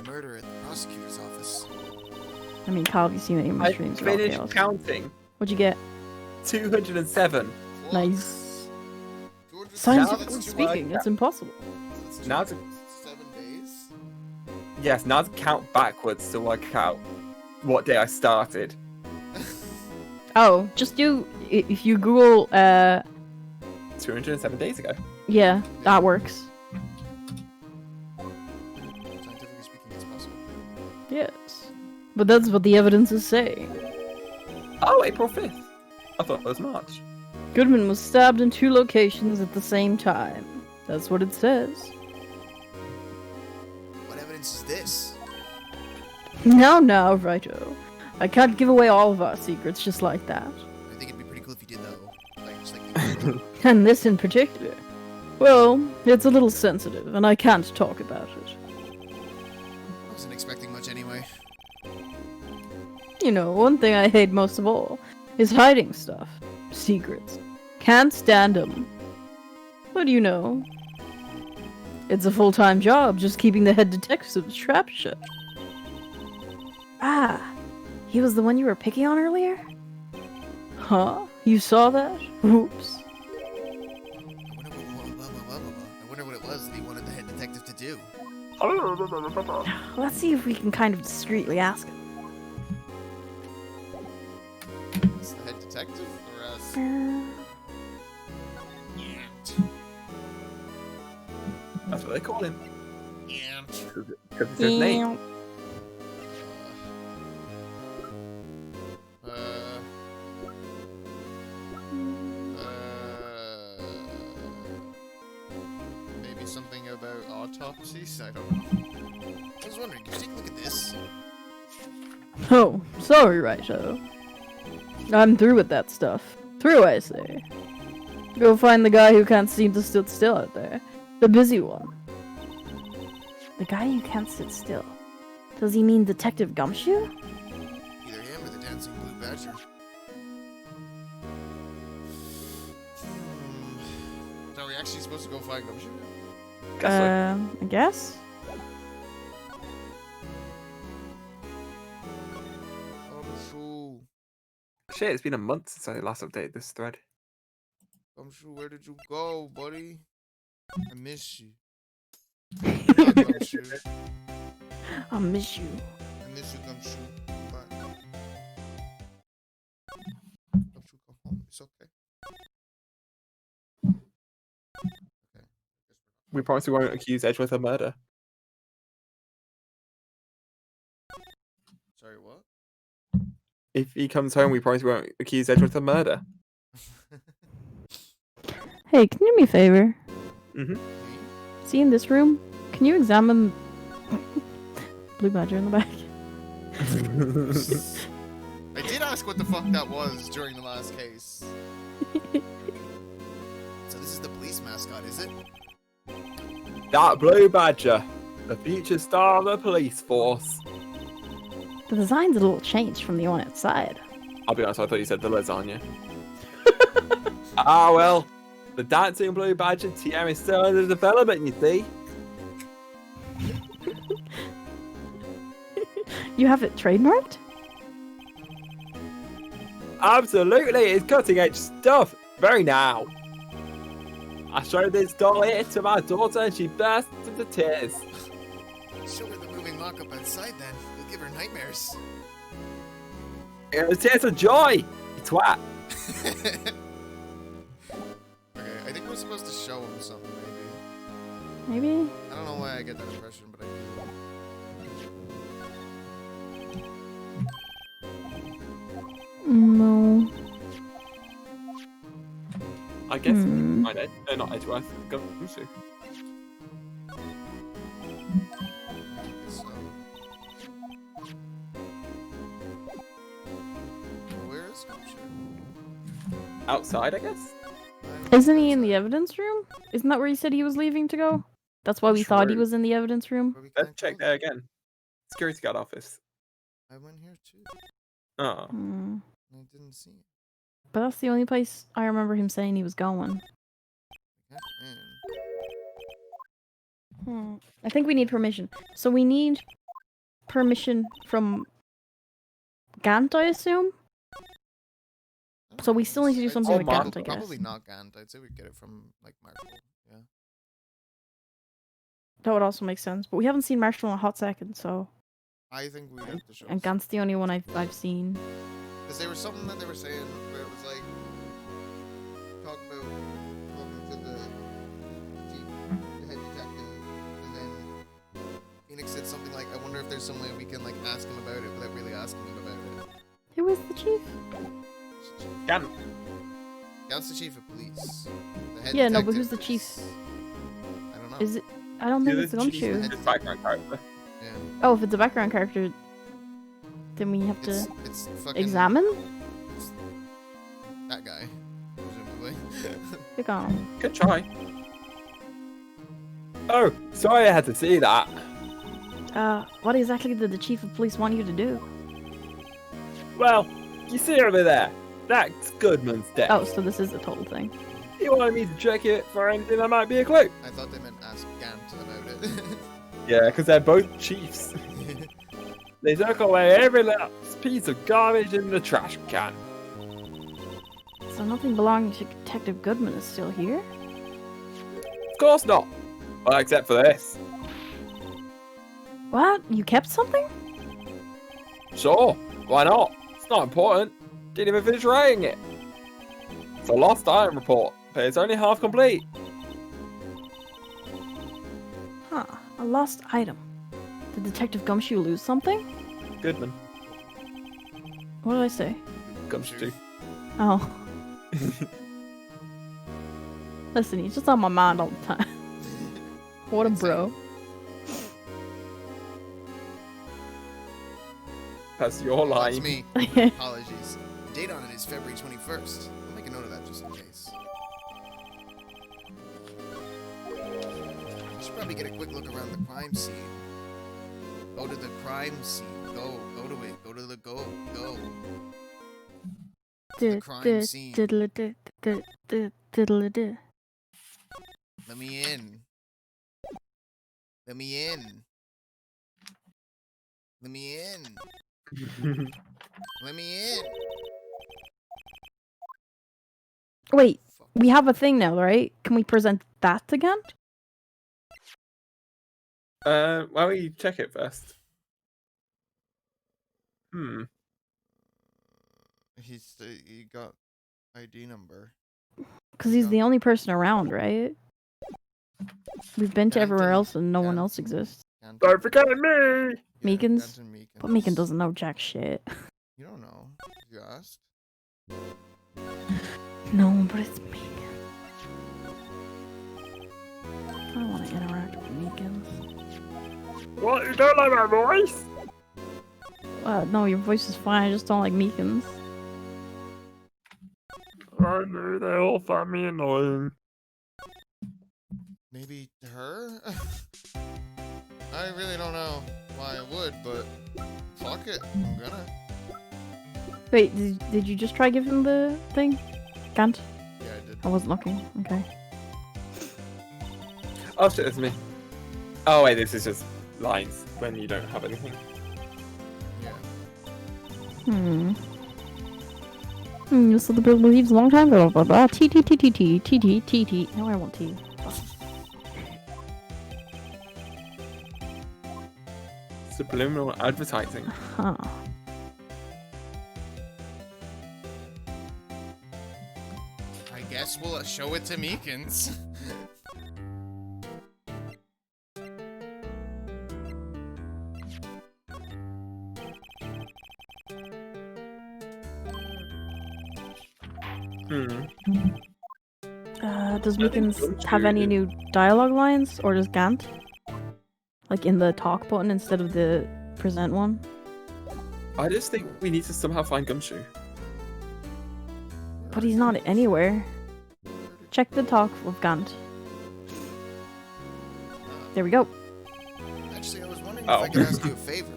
Murder at the prosecutor's office. I mean, Kyle, have you seen any of my I streams? They're all finished chaos. counting. What'd you get? 207. Nice. George was Scientifically sentenced to speaking, it's impossible. Now to- 7 days. Yes, now to count backwards to work out what day I started. Oh, just do if you Google 207 days ago. yeah, that works. Scientifically speaking, it's possible. Yes. But that's what the evidence is saying. Oh, April 5th. I thought it was March. Goodman was stabbed in 2 locations at the same time. That's what it says. What evidence is this? Now, righto. I can't give away all of our secrets just like that. I think it'd be pretty cool if you did, though. Like, just like. And this in particular. Well, it's a little sensitive, and I can't talk about it. I wasn't expecting much anyway. You know, one thing I hate most of all is hiding stuff. Secrets. Can't stand 'em. But you know, It's a full-time job, just keeping the head detective's trap shut. Ah, he was the one you were picking on earlier? Huh? You saw that? Oops. I wonder what it was that he wanted the head detective to do. Let's see if we can kind of discreetly ask him. Is the head detective or us? That's what they call him. Yeah. Because it's his name. Maybe something about autopsies? I don't know. I was wondering, could you take a look at this? Oh, sorry, Raito. I'm through with that stuff. Through, I say. Go find the guy who can't seem to sit still out there. The busy one. The guy who can't sit still. Does he mean Detective Gumshoe? Either him or the dancing blue badger. So are we actually supposed to go find Gumshoe? I guess? Gumshoe. Shit, it's been a month since I last updated this thread. Gumshoe, where did you go, buddy? I miss you. Gumshoe. I'll miss you. I miss you, Gumshoe. Bye. Gumshoe, come home. It's okay. Okay. We promise we won't accuse Edgeworth of murder. Sorry, what? If he comes home, we promise we won't accuse Edgeworth of murder. Hey, can you do me a favor? Mm-hmm. See in this room? Can you examine Blue Badger in the back? I did ask what the fuck that was during the last case. So this is the police mascot, is it? That Blue Badger, the future star of the police force. The design's a little changed from the one outside. I'll be honest, I thought you said the lasagna. Ah, well, the dancing Blue Badger TM is still under development, you see. You have it trademarked? Absolutely, it's cutting edge stuff. Very now. I showed this doll here to my daughter and she burst into tears. Show her the moving mock-up outside then. You'll give her nightmares. It was tears of joy, you twat. Okay, I think we're supposed to show him something, maybe. Maybe? I don't know why I get that impression, but I do. No. I guess not Edgeworth, Gumshoe. So. Where is Gumshoe? Outside, I guess? Isn't he in the evidence room? Isn't that where he said he was leaving to go? That's why we thought he True. was in the evidence room. Where we Let's can't check go? there again. Security guard office. I went here too. Oh. Hmm. And I didn't see it. But that's the only place I remember him saying he was going. I can't win. I think we need permission. So we need permission from Gant, I assume? I don't So we know. still need to do I'd something say with probably- Gant, I guess. Probably not Gant. I'd say we get it from like Marshall. Yeah. That would also make sense. But we haven't seen Marshall in a hot second, so... I think we have to show. And Gant's the only one I've seen. Because there was something that they were saying where it was like talking about talking to the chief, the head detective, and then Phoenix said something like, "I wonder if there's some way we can like ask him about it without really asking him about it." Who is the chief? Gant. Gant's the chief of police. The head Yeah, no, but detective who's the chief? is- I don't know. Is it... I don't think You're it's the chief Gumshoe. and the background character. Yeah. Oh, if it's a background character, then we have to It's fucking examine? it's that guy, presumably. Click on. Good try. Oh, sorry I had to see that. What exactly did the chief of police want you to do? Well, you see over there, that's Goodman's desk. Oh, so this is the total thing. He wanted me to check it for anything that might be a clue. I thought they meant ask Gant about it. Yeah, because they're both chiefs. They took away every little piece of garbage in the trash can. So nothing belonging to Detective Goodman is still here? Of course not. Well, except for this. What? You kept something? Sure, why not? It's not important. Didn't even finish writing it. It's a lost item report, but it's only half complete. Huh. A lost item. Did Detective Gumshoe lose something? Goodman. What did I say? Gumshoe. Oh. Listen, he's just on my mind all the time. What a bro. That's your line. That's me. Apologies. The date on it is February 21st. I'll make a note of that just in case. I should probably get a quick look around the crime scene. Go to the crime scene. Go to it. Go to the go. The crime scene. Let me in. Let me in. Let me in. Let me in. Wait, Fuck. we have a thing now, right? Can we present that again? Why don't you check it first? He got ID number. Because he's the only person around, right? We've been to everywhere Danton- else and no one else Danton- exists. Danton- Don't forget me! yeah, Meekins? Danton Meekins. But Meekin doesn't know jack shit. You don't know. You asked. No, but it's Meekin. I don't want to interact with Meekins. What, you don't like my voice? No, your voice is fine. I just don't like Meekins. I knew they all find me annoying. Maybe her? I really don't know why I would, but fuck it. I'm gonna. Wait, did you just try give him the thing? Can't? Yeah, I did. I wasn't looking. Okay. Oh shit, it's me. Oh wait, this is just lines when you don't have anything. Yeah. So the bill leaves a long time ago. Blah blah. T. No, I want T. Subliminal advertising. Huh. I guess we'll show it to Meekins. Does I think Meekins Gumshoe have any did. new dialogue lines, or does Gant? Like in the talk button instead of the present one? I just think we need to somehow find Gumshoe. But he's not anywhere. Check the talk with Gant. There we go. Actually, I was wondering Oh. if I could ask you a favor.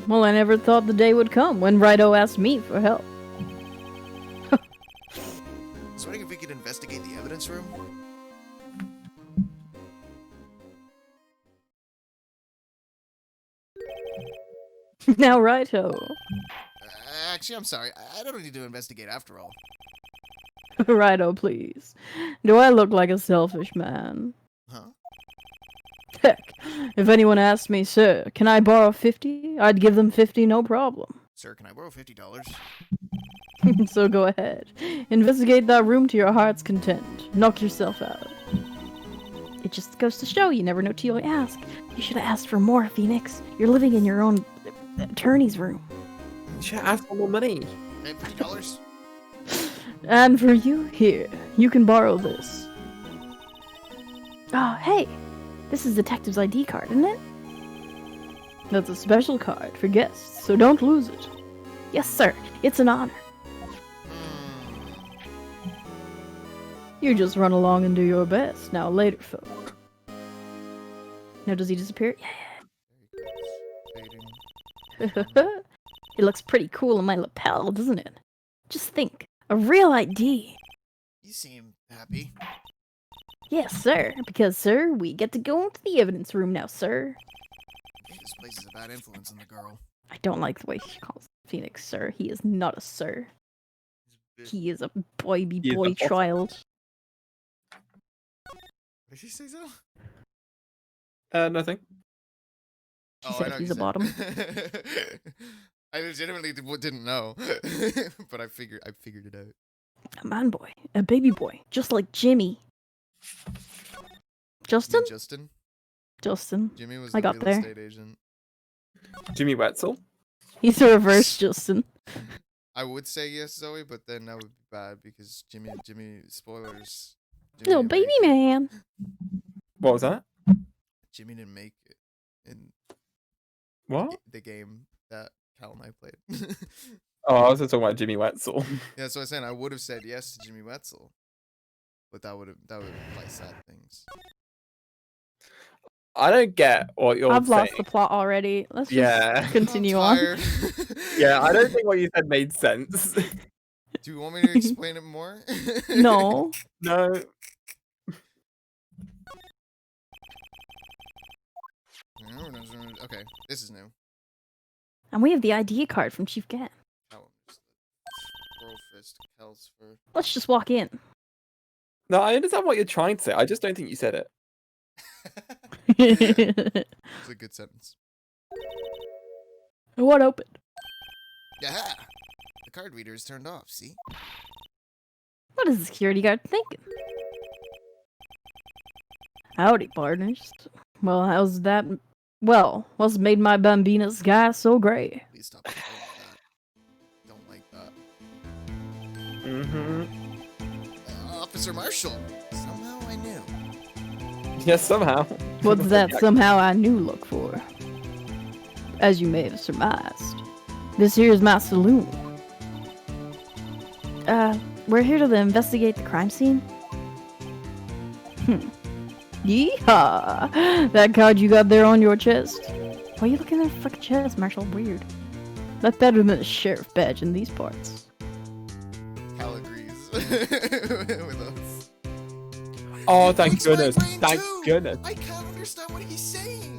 Well, I never thought the day would come when Rido asked me for help. I was wondering if we could investigate the evidence room. Now, Rido. Actually, I'm sorry. I don't need to investigate after all. Rido, please. Do I look like a selfish man? Huh? Heck, if anyone asked me, sir, can I borrow 50? I'd give them 50, no problem. Sir, can I borrow $50? So go ahead. Investigate that room to your heart's content. Knock yourself out. It just goes to show you never know till you ask. You should have asked for more, Phoenix. You're living in your own attorney's room. You should ask for more money. Hey, $50? And for you, here, you can borrow this. Oh, hey! This is Detective's ID card, isn't it? That's a special card for guests, so don't lose it. Yes, sir. It's an honor. You just run along and do your best. Now, later, folk. Now, does he disappear? Fading. Yeah. It looks pretty cool in my lapel, doesn't it? Just think. A A real ID. You seem happy. Yes, sir. Because, sir, we get to go into the evidence room now, sir. This place is a bad influence on the girl. I don't like the way she calls Phoenix, sir. He is not a sir. He is a baby He is boy a boss. child. Did she say so? Nothing. She said he's a bottom. I legitimately didn't know, but I figured it out. A man boy. A baby boy. Just like Jimmy. Justin? Justin. Justin. Jimmy was I the got real there. estate agent. Jimmy Wetzel. He's a reverse Justin. I would say yes, Zoe, but then that would be bad because Jimmy, spoilers. Jimmy Little didn't baby make it. man. What was that? Jimmy didn't make it in What? the game that Cal and I played. Oh, I was just talking about Jimmy Wetzel. Yeah, so I was saying I would have said yes to Jimmy Wetzel, but that would imply sad things. I don't get what you're I've saying. lost the plot already. Let's Yeah. just continue I'm on. tired. Yeah, I don't think what you said made sense. Do you want me to explain it more? No. No. Okay, this is new. And we have the ID card from Chief Gat. Cal, just World Fist, Cal's for. Let's just walk in. No, I understand what you're trying to say. I just don't think you said it. It's a good sentence. What opened? Yeah, the card reader is turned off. See? What is the security guard thinking? Howdy, partners. Well, how's that? Well, what's made my bambina sky so gray? Please stop doing that. Don't like that. Mm-hmm. Officer Marshall. Somehow I knew. Yes, somehow. What's that somehow I knew look for? As you may have surmised, this here is my saloon. We're here to investigate the crime scene. Yeehaw! That card you got there on your chest. Why are you looking at a fucking chest, Marshall? Weird. That better than a sheriff badge in these parts. Cal agrees with us. Oh, thank It's my goodness. brain Thank too. goodness. I can't understand what he's saying.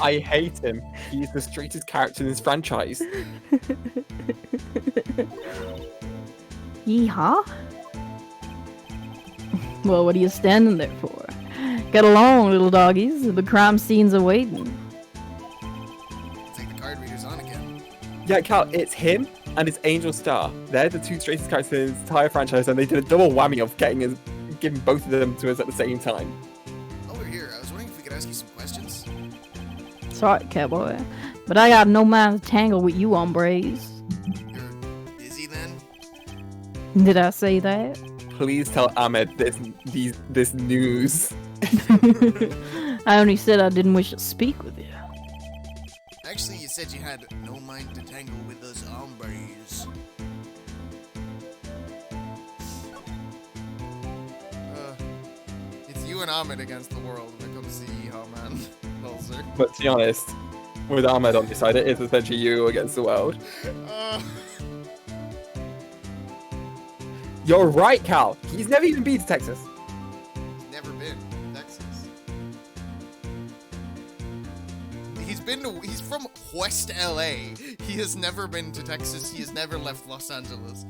I hate him. He's the straightest character in this franchise. Yeehaw? Well, what are you standing there for? Get along, little doggies. The crime scene's awaiting. It's like the card reader's on again. Yeah, Cal, it's him and it's Angel Star. They're the two straightest characters in this entire franchise, and they did a double whammy of giving both of them to us at the same time. While we're here, I was wondering if we could ask you some questions. Sorry, cowboy, but I got no mind to tangle with you hombres. You're busy then? Did I say that? Please tell Ahmed this news. I only said I didn't wish to speak with you. Actually, you said you had no mind to tangle with those hombres. It's you and Ahmed against the world when it comes to Yeehaw, man. Balzer. But to be honest, with Ahmed on your side, it is essentially you against the world. Uh, You're right, Cal. He's never even been to Texas. he's never been to Texas. He's from West LA. He has never been to Texas. He has never left Los Angeles.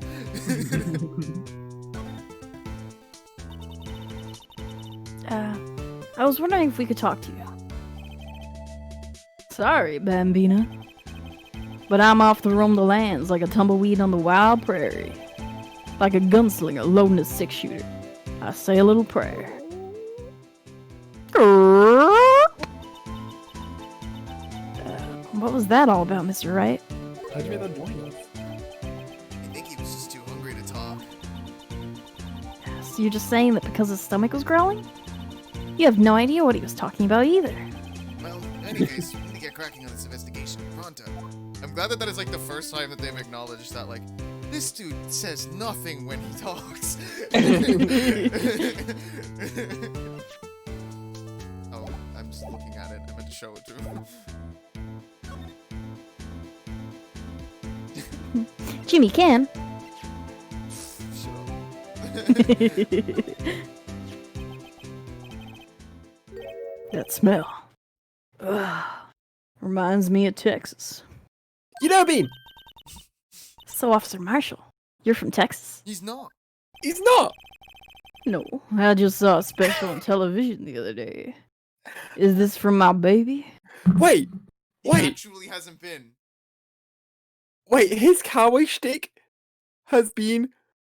I was wondering if we could talk to you. Sorry, Bambina. But I'm off to roam the lands like a tumbleweed on the wild prairie. Like a gunslinger loading a six-shooter. I say a little prayer. What was that all about, Mr. Wright? How'd you make that noise? I think he was just too hungry to talk. So you're just saying that because his stomach was growling? You have no idea what he was talking about either. Well, anyways, we need to get cracking on this investigation pronto. I'm glad that is like the first time that they've acknowledged that, like, this dude says nothing when he talks. Oh, I'm just looking at it. I meant to show it to him. Jimmy Can, That smell. Ugh. Reminds me of Texas. You know Bean? So, Officer Marshall, you're from Texas? He's not. He's not. No, I just saw a special on television the other day. Is this from my baby? Wait, He wait, actually hasn't been. wait. His cowboy shtick has been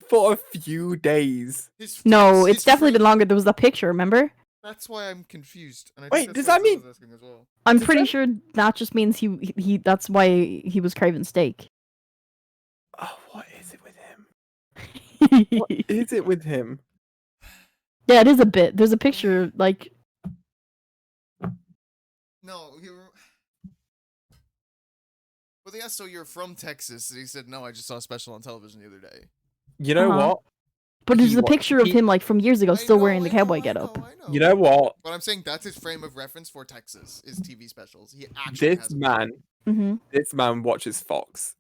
for a few days. No, his it's definitely been friend- longer. There was a picture, remember? That's why I'm confused. And I Wait, think does that's that what mean- I was asking as well. I'm Does pretty that- sure that just means he that's why he was craving steak. Oh, what is it with him? Yeah, What is it with him? it is a bit. There's a picture, like, No, Well, they asked, so you're from Texas, and he said, no, I just saw a special on television the other day. You know Uh-huh. what? but there's He a wa- picture of he- him, like, from years ago, I still know, wearing the I know, cowboy I getup. know, I know. You know what? But I'm saying that's his frame of reference for Texas, is TV specials. He actually This has a- man, Mm-hmm. this man watches Fox.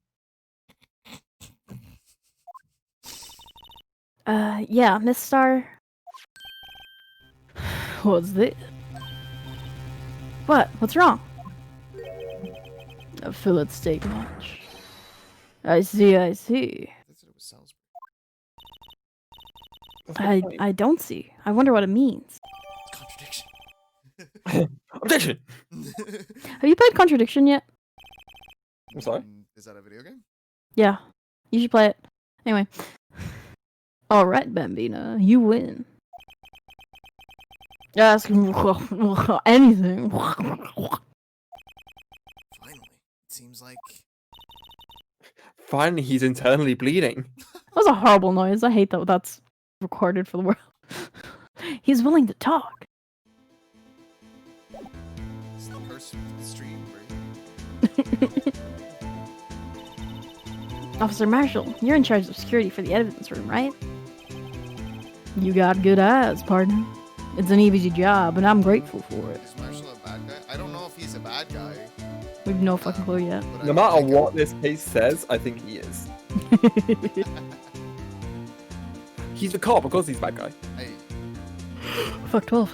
Yeah, Miss Star. What's this? What? What's wrong? A fillet steak lunch. I see, I see. They said it was Salisbury. That's my point. I don't see. I wonder what it means. Contradiction. Objection. Have you played Contradiction yet? I'm sorry. Is that a video game? Yeah. You should play it. Anyway. Alright, Bambina. You win. Ask anything. Finally. It seems like... Finally, he's internally bleeding. That was a horrible noise. I hate that that's recorded for the world. He's willing to talk. It's the person to the stream, right? Officer Marshall, you're in charge of security for the evidence room, right? You got good eyes, partner. It's an easy job, and I'm grateful for it. Is Marshall a bad guy? I don't know if he's a bad guy. We've no fucking clue yet. but I No don't matter think what this case says, I think he is. He's the cop, of course he's a bad guy. Hey, Fuck 12.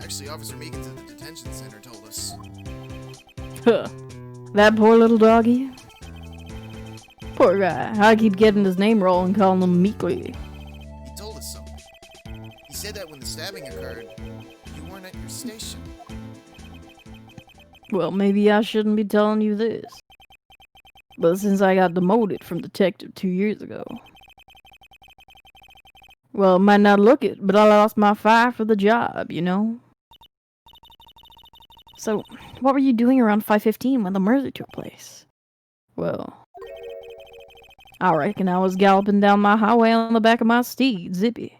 actually, Officer Meekins at the detention center told us. Huh. That poor little doggy. Poor guy. I keep getting his name wrong and calling him Meekly. He told us something. He said that when the stabbing occurred, you weren't at your station. Well, maybe I shouldn't be telling you this. But since I got demoted from detective 2 years ago. Well, it might not look it, but I lost my fire for the job, you know? So, what were you doing around 5:15 when the murder took place? Well, I reckon I was galloping down my highway on the back of my steed, Zippy.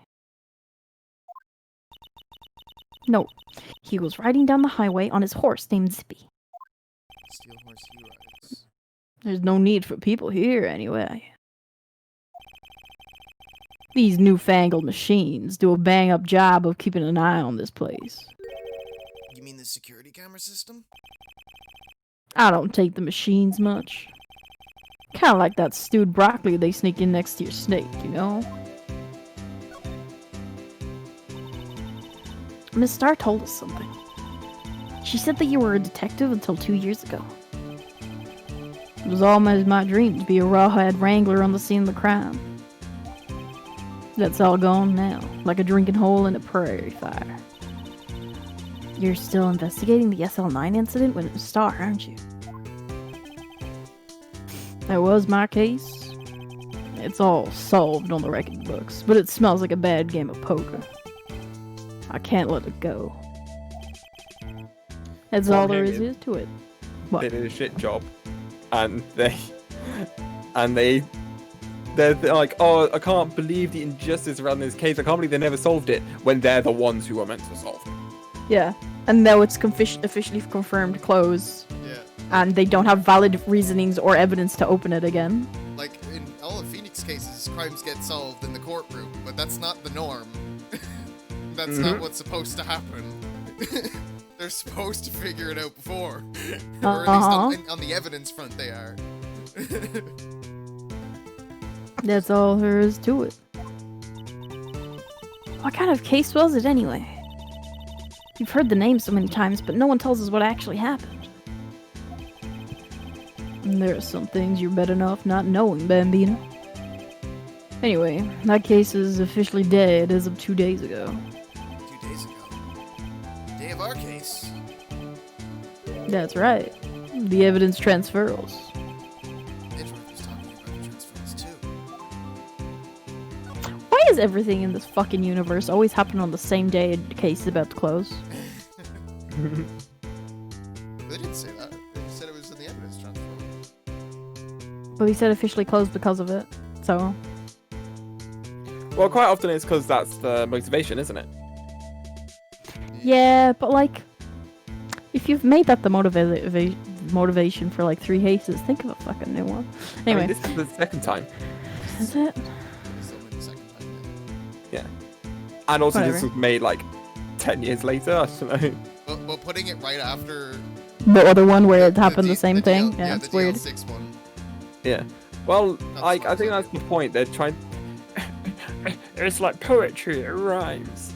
No, he was riding down the highway on his horse named Zippy. Steel horse he rides. There's no need for people here, anyway. These newfangled machines do a bang-up job of keeping an eye on this place. You mean the security camera system? I don't take the machines much. Kinda like that stewed broccoli they sneak in next to your steak, you know? Miss Starr told us something. She said that you were a detective until 2 years ago. It was almost my dream to be a rawhide wrangler on the scene of the crime. That's all gone now, like a drinking hole in a prairie fire. You're still investigating the SL9 incident with Starr, aren't you? That was my case. It's all solved on the record books, but it smells like a bad game of poker. I can't let it go. That's all there is to it. What? They did a shit job, and they're like, oh, I can't believe the injustice around this case. I can't believe they never solved it when they're the ones who are meant to solve it. Yeah, and now it's officially confirmed closed, Yeah. and they don't have valid reasonings or evidence to open it again. Like, in all of Phoenix cases, crimes get solved in the courtroom, but that's not the norm. That's not what's supposed to happen. They're supposed to figure it out before. Or at least on the evidence front they are. That's all there is to it. What kind of case was it anyway? You've heard the name so many times, but no one tells us what actually happened. And there are some things you're better off not knowing, Bambino. Anyway, that case is officially dead as of 2 days ago. 2 days ago. Day of our case. That's right. The evidence transfers. Edgeworth was talking about the transference too. Why is everything in this fucking universe always happening on the same day a case is about to close? They didn't say that. They said it was in the evidence transfer. But he said officially closed because of it. So, Well, quite often it's because that's the motivation, isn't it? yeah, but like, if you've made that the motivation for like 3 cases, think of a fucking new one. I Anyway, mean, this is the second time. is it? It's only the second time. Yeah. And also this Whatever. was made like 10 years later, I don't know. But putting it right after The other one where it happened the D- same thing? DL Yeah, the it's weird. DL6 one. Yeah. Well, That's like, I fine. think that's the point. They're trying... It's like poetry, it rhymes.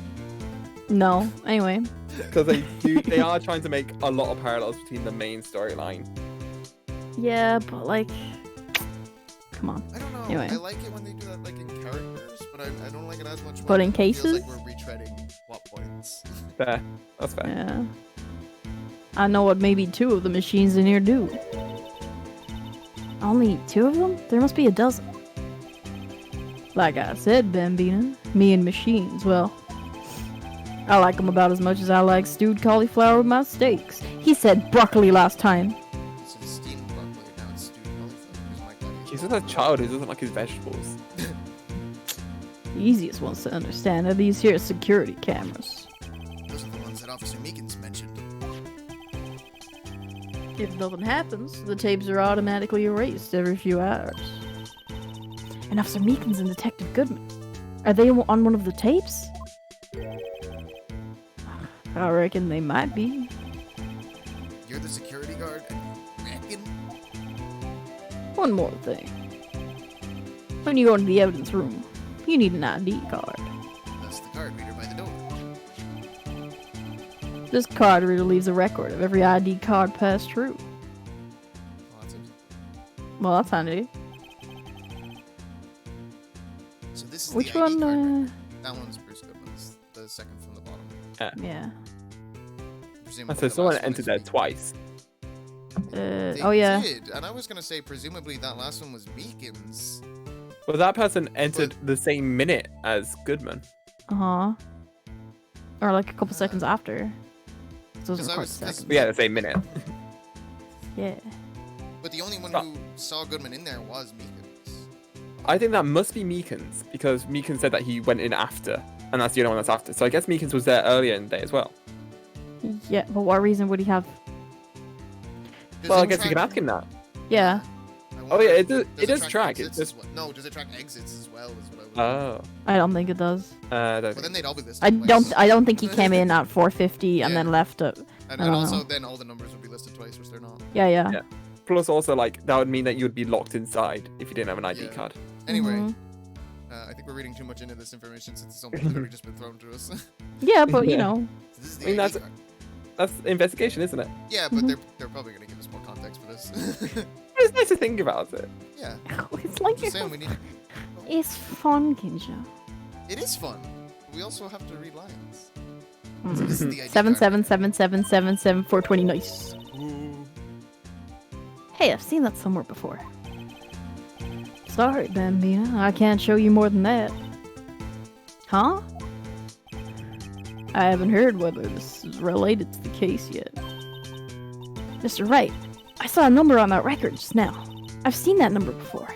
No. Anyway, Because they are trying to make a lot of parallels between the main storyline. yeah, but like, come on. I don't know. Anyway. I like it when they do that like in characters, but I don't like it as much. But when in it feels cases? like we're retreading plot points. Fair. That's fair. Yeah. I know what maybe 2 of the machines in here do. Only 2 of them? There must be a dozen. Like I said, Bambino, me and machines, well, I like them about as much as I like stewed cauliflower with my steaks. He said broccoli last time. So it's steamed broccoli, now it's stewed cauliflower. Because my daddy- He's just a child who doesn't like his vegetables. The easiest ones to understand are these here security cameras. Those are the ones that Officer Meekins mentioned. If nothing happens, the tapes are automatically erased every few hours. And Officer Meekins and Detective Goodman, are they on one of the tapes? I reckon they might be. You're the security guard, and you reckon? One more thing. When you go into the evidence room, you need an ID card. That's the card reader by the door. This card reader leaves a record of every ID card passed through. Oh, that seems- Well, that's handy. So this is Which the ID one? card reader. That one's Bruce Goodman's. The second from the bottom. Yeah. Presumably So the someone last one entered is there Meekins. twice. They Oh yeah. did, and I was gonna say presumably that last one was Meekins. Well, that person entered the same minute as Goodman. Uh huh. Or like a couple seconds after. Those 'Cause are I quite was- 'cause- seconds. But yeah, the same minute. Yeah. But the only one Oh. who saw Goodman in there was Meekins. I think that must be Meekins, because Meekins said that he went in after, and that's the only one that's after. So I guess Meekins was there earlier in the day as well. Yeah, but what reason would he have? Does Well, I it guess you can track- ask him that. Yeah. I Oh wonder yeah, if- it does track. exits It as just well? No, does it track exits as well? Is what I was. oh, I don't think it does. I don't Well, think- then they'd all be listed. I twice. don't think he came in at 4:50 and Yeah. then left at. And, I and don't also know. then all the numbers would be listed twice, which they're not. Yeah, yeah. Yeah. Plus, also like that would mean that you would be locked inside if you didn't have an ID Yeah. card. Anyway, Mhm. I think we're reading too much into this information since it's only literally just been thrown to us. So Yeah, but you Yeah. know. this is the I mean, ID that's- card. That's investigation, isn't it? Yeah, but Mhm. they're probably gonna give us more context for this. It's nice to think about it. yeah, It's like just saying we need. it's fun, Kinja. It is fun. We also have to read lines. Mm. This is the ID Seven card. seven seven seven seven seven 420. Nice. Hey, I've seen that somewhere before. Sorry, Bambina, I can't show you more than that. Huh? I haven't heard whether this is related to the case yet. Mr. Wright, I saw a number on that record just now. I've seen that number before.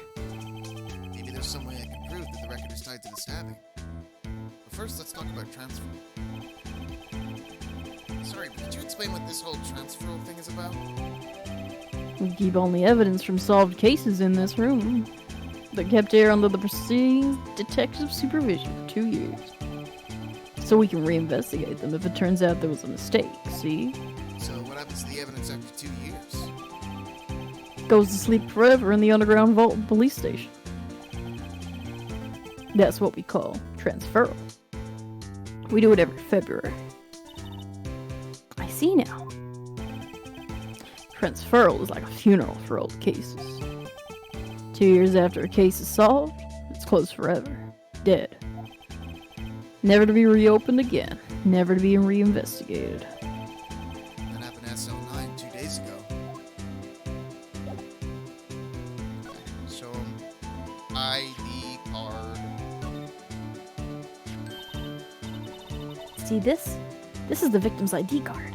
Maybe there's some way I can prove that the record is tied to the stabbing. But first, let's talk about transfer. Sorry, but could you explain what this whole transfer thing is about? We keep only evidence from solved cases in this room. That kept here under the proceedings detective supervision for 2 years. So we can reinvestigate them if it turns out there was a mistake, see? So what happens to the evidence after 2 years? Goes to sleep forever in the underground vault of the police station. That's what we call transferal. We do it every February. I see now. Transferal is like a funeral for old cases. 2 years after a case is solved, it's closed forever. Dead. Never to be reopened again. Never to be reinvestigated. That happened at SL9 2 days ago. Show him ID card. See this? This is the victim's ID card.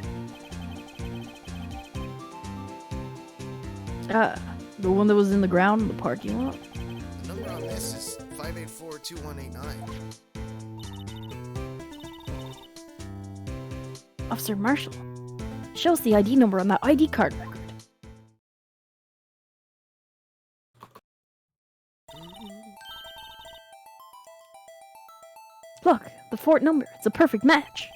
Ah, the one that was in the ground in the parking lot? The number on this is 584-2189. Officer Marshall. Shows the ID number on that ID card record. Look, the fort number. It's a perfect match.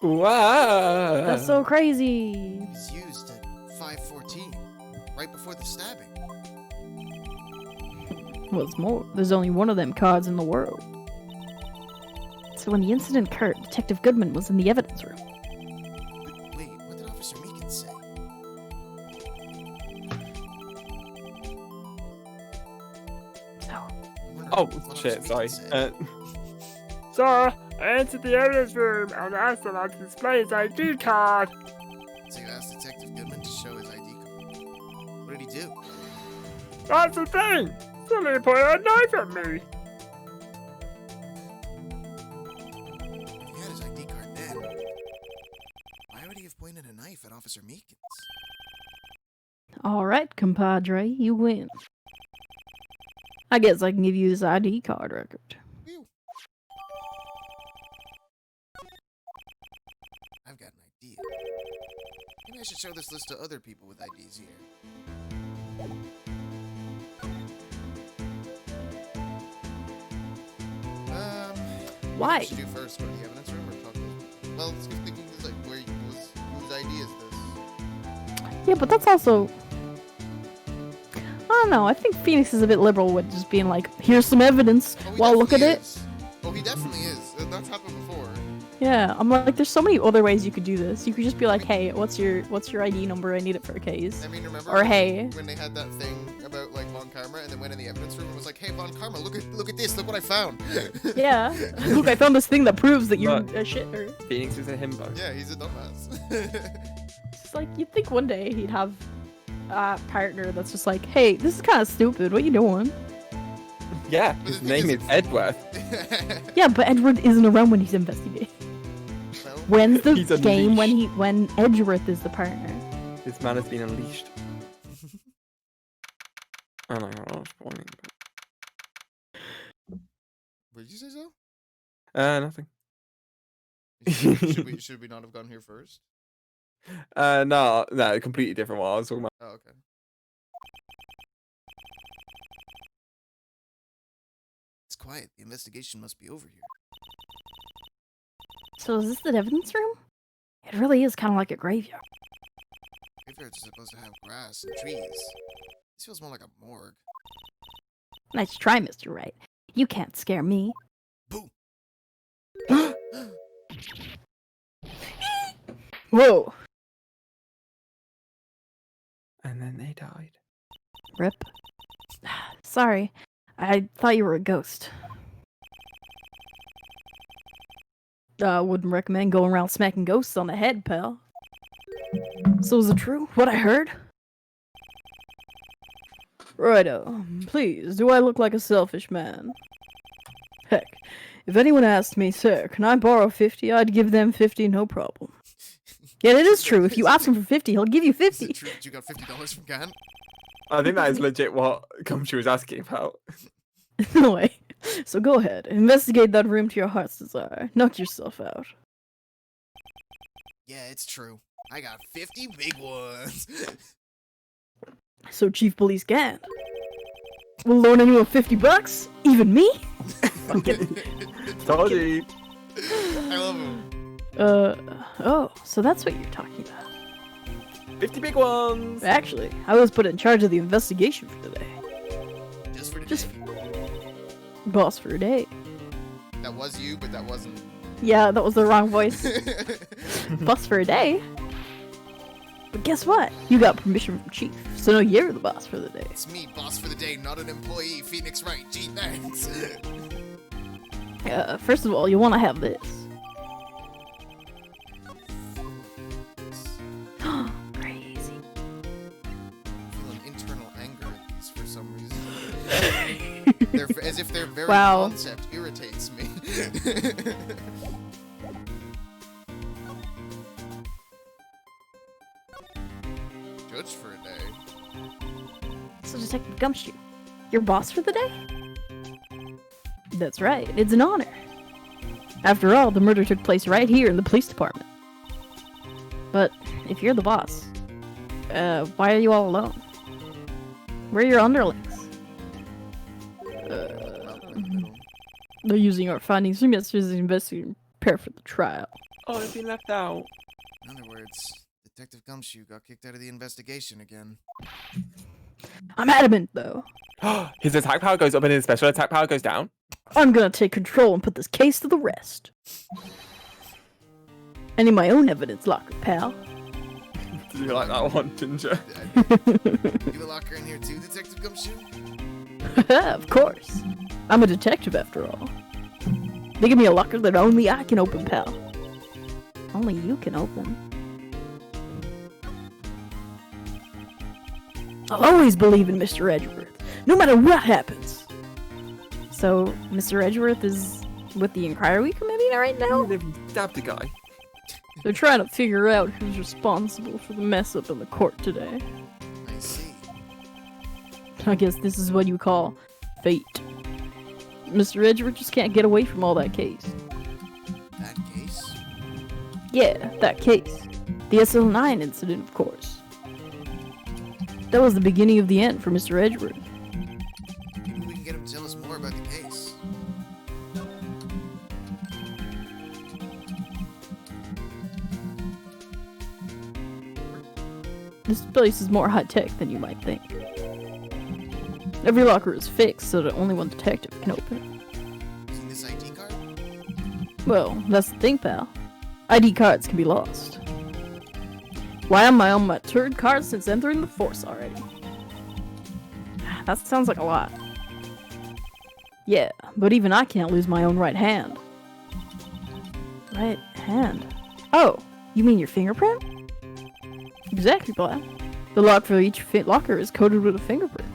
Wow. That's so crazy. It was used at 5:14, right before the stabbing. What's more, there's only one of them cards in the world. So when the incident occurred, Detective Goodman was in the evidence room. But wait, what did Officer Meekins say? Oh, I wonder Oh, what Officer shit, sorry. Meekins said. Sir, I entered the evidence room and asked him to display his ID card. So you asked Detective Goodman to show his ID card. What did he do? That's the thing. Somebody pointed a knife at me. If he had his ID card then, why would he have pointed a knife at Officer Meekins? alright, compadre, you win. I guess I can give you this ID card record. Phew. I've got an idea. Maybe I should show this list to other people with IDs here. Why? What should we do first? Go to the evidence room or talk to... Well, it's just thinking is like whose ID is this? Yeah, but that's also... I don't know, I think Phoenix is a bit liberal with just being like, here's some evidence, Oh, he well, look at definitely it. is. Oh, he definitely is. That's happened before. Yeah, I'm like, there's so many other ways you could do this. You could just be like, hey, what's your ID number? I need it for a case. I mean, remember Or hey. when they had that thing about like Von Karma and then went in the evidence room and was like, hey, Von Karma, look at this, look what I found. Yeah. Look, I found this thing that proves that you're But- a shitter. Phoenix is a himbo. Yeah, he's a dumbass. It's like, you'd think one day he'd have a partner that's just like, hey, this is kind of stupid. What you doing? Yeah, But his the thing name is Edworth. Yeah, but Edward isn't around when he's investigating. Well, When's the He's game unleashed. when Edgeworth is the partner? This man has been unleashed. I don't know what I was pointing. what did you say so? Nothing. Should we not have gone here first? No, completely different what I was talking about. Oh, okay. It's quiet. The investigation must be over here. So is this the evidence room? It really is kind of like a graveyard. Graveyards are supposed to have grass and trees. This feels more like a morgue. Nice try, Mr. Wright. You can't scare me. Boo! Whoa. And then they died. Rip. Sorry. I thought you were a ghost. Wouldn't recommend going around smacking ghosts on the head, pal. So is it true, what I heard? Righto. Please, do I look like a selfish man? Heck, if anyone asked me, sir, can I borrow 50? I'd give them 50, no problem. Yeah, it is true. If you ask him for 50, he'll give you Is 50. it true that you got $50 from Gan? I think that is legit what Gumshoe was asking about. No way. So go ahead, investigate that room to your heart's desire. Knock yourself out. Yeah, it's true. I got 50 big ones. So Chief Police Gant will loan anyone $50? Even me? Told you. I love him. Oh, so that's what you're talking about. 50 big ones. Actually, I was put in charge of the investigation for today. Just for today. Just boss for a day. That was you, but that wasn't. Yeah, that was the wrong voice. Boss for a day. But guess what? You got permission from Chief, so no, you're the boss for the day. It's me, boss for the day, not an employee. Phoenix Wright. Gee, thanks. First of all, you want to have this. Crazy. I feel an internal anger at these for some reason. As if their very Wow. concept irritates me. Judge for a day. So Detective Gumshoe, your boss for the day? That's right, it's an honor. After all, the murder took place right here in the police department. But if you're the boss, why are you all alone? Where are your underlings? They're using our findings from yesterday's investigation to prepare for the trial. Oh, they've been left out. In other words, Detective Gumshoe got kicked out of the investigation again. I'm adamant, though. His attack power goes up and his special attack power goes down. I'm gonna take control and put this case to the rest. I need my own evidence locker, pal. Did you like that one, Ginger? You the locker in here too, Detective Gumshoe? Of course. I'm a detective after all. They give me a locker that only I can open, pal. Only you can open. I'll always believe in Mr. Edgeworth, no matter what happens. So, Mr. Edgeworth is with the Inquiry Committee right now? They've stabbed a guy. They're trying to figure out who's responsible for the mess up in the court today. I see. I guess this is what you call fate. Mr. Edgeworth just can't get away from all that case. That case? Yeah, that case. The SL9 incident, of course. That was the beginning of the end for Mr. Edgeworth. Maybe we can get him to tell us more about the case. This place is more high-tech than you might think. Every locker is fixed so that only one detective can open it. Seen this ID card? Well, that's the thing, pal. ID cards can be lost. Why am I on my third card since entering the force already? That sounds like a lot. Yeah, but even I can't lose my own right hand. Right hand? Oh, you mean your fingerprint? Exactly, Black. The lock for each locker is coated with a fingerprint.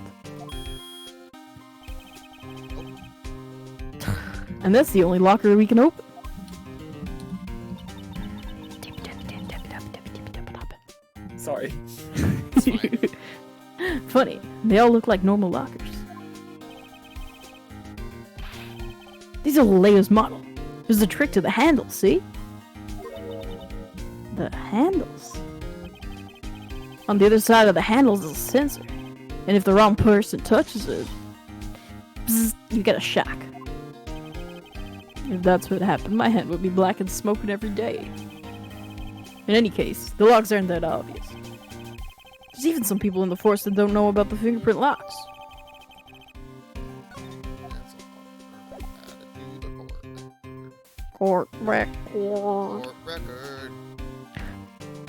And that's the only locker we can open. Sorry. Funny, they all look like normal lockers. These are the latest model. There's a trick to the handles, see? The handles? On the other side of the handles is a sensor. And if the wrong person touches it, bzz, you get a shock. If that's what happened, my hand would be black and smoking every day. In any case, the locks aren't that obvious. There's even some people in the force that don't know about the fingerprint locks. Court record. Court record.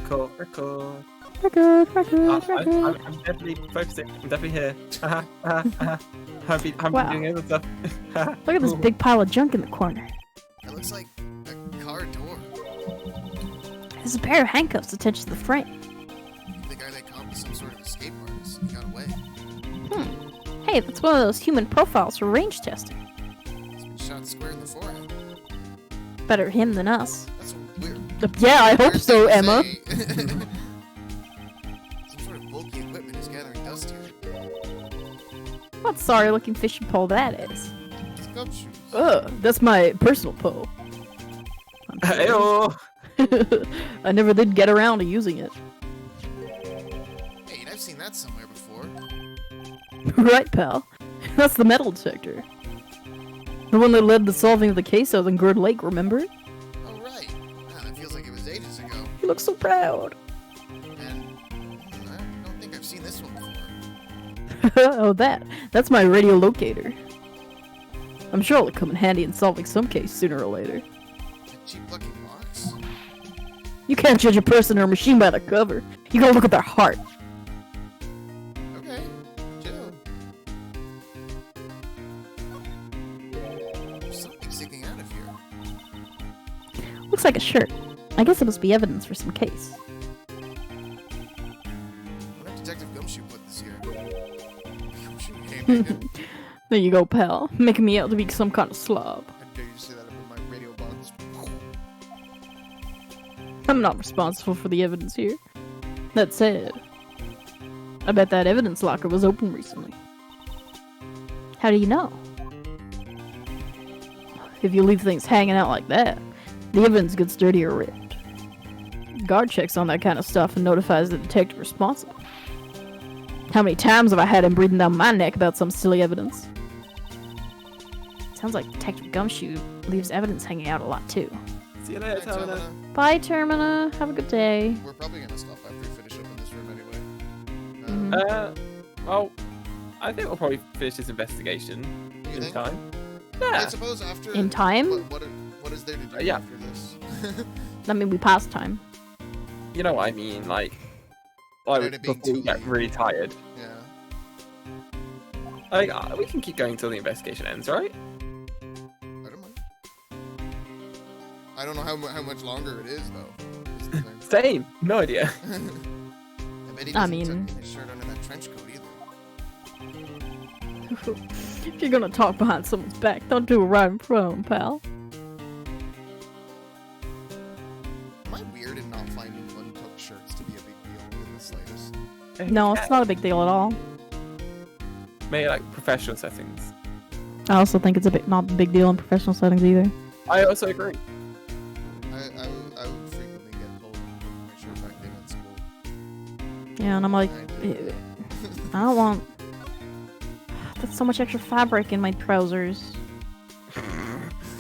Court record. Record. I'm definitely focusing. I'm definitely here. I've been Wow. doing other stuff. Look at this big pile of junk in the corner. It looks like a car door. There's a pair of handcuffs attached to the frame. The guy that caught was some sort of escape artist. He got away. Hey, that's one of those human profiles for range testing. He's been shot square in the forehead. Better him than us. That's weird. Yeah, I hope Weird so, thing to Emma. say. Some sort of bulky equipment is gathering dust here. What sorry-looking fishing pole that is. It's gumshoes. Ugh, that's my personal pole. Heyo. I never did get around to using it. Hey, I've seen that somewhere before. Right, pal. That's the metal detector. The one that led the solving of the case out in Gord Lake, remember? Oh, right. Wow, that feels like it was ages ago. You look so proud. And I don't think I've seen this one before. Oh, that's my radio locator. I'm sure it'll come in handy in solving some case sooner or later. A cheap lucky box? You can't judge a person or a machine by their cover. You gotta look at their heart. Okay, chill. There's something sticking out of here. Looks like a shirt. I guess it must be evidence for some case. What did Detective Gumshoe put this here? Gumshoe haymaker? There you go, pal. Making me out to be some kind of slob. How dare you say that about my radio bugs? I'm not responsible for the evidence here. That said, I bet that evidence locker was open recently. How do you know? If you leave things hanging out like that, the evidence gets dirty or ripped. Guard checks on that kind of stuff and notifies the detective responsible. How many times have I had him breathing down my neck about some silly evidence? Sounds like Detective Gumshoe leaves evidence hanging out a lot too. See you later, Alright, Termina. Termina. Bye, Termina. Have a good day. We're probably gonna stop after we finish up in this room anyway. Mhm. Well, I think we'll probably finish this investigation You in think? time. I Yeah. suppose after. In time? What is there to do Yeah. after this? I mean, we passed time. You know what I mean, like Without it being before we too get late. really tired. Yeah. Like, we can keep going until the investigation ends, right? I don't mind. I don't know how much longer it is though. Is the thing. Same. No idea. I bet he I doesn't mean- tuck in his shirt under that trench coat either. If you're gonna talk behind someone's back, don't do it right in front of them, pal. Am I weird in not finding one-tuck shirts to be a big deal in the slightest? No, it's not a big deal at all. Maybe like professional settings. I also think it's not a big deal in professional settings either. I also agree. I would frequently get told to put my shirt back in at school. Yeah, and I'm like, I did. I don't want. That's so much extra fabric in my trousers.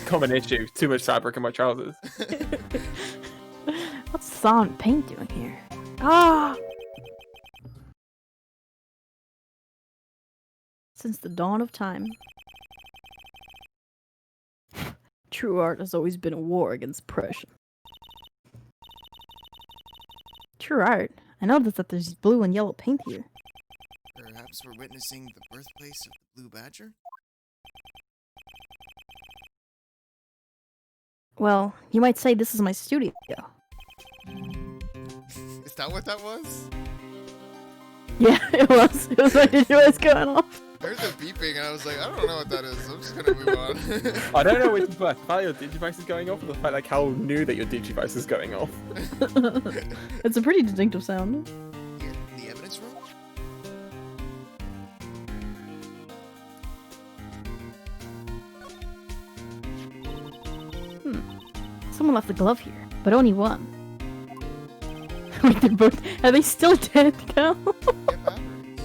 Common issue. Too much fabric in my trousers. What's Silent Paint doing here? Ah! Since the dawn of time, true art has always been a war against oppression. True art? I noticed that there's blue and yellow paint here. Perhaps we're witnessing the birthplace of the Blue Badger? Well, you might say this is my studio. Is that what that was? Yeah, it was. It was my Digivice going off. I heard the beeping and I was like, I don't know what that is. I'm just gonna move on. I don't know which is worse, the fact your Digivice is going off or the fact like how new that your Digivice is going off. It's a pretty distinctive sound. Here, in the evidence room? Someone left the glove here, but only one. Wait, they're both. Are they still dead, Cal? Get batteries.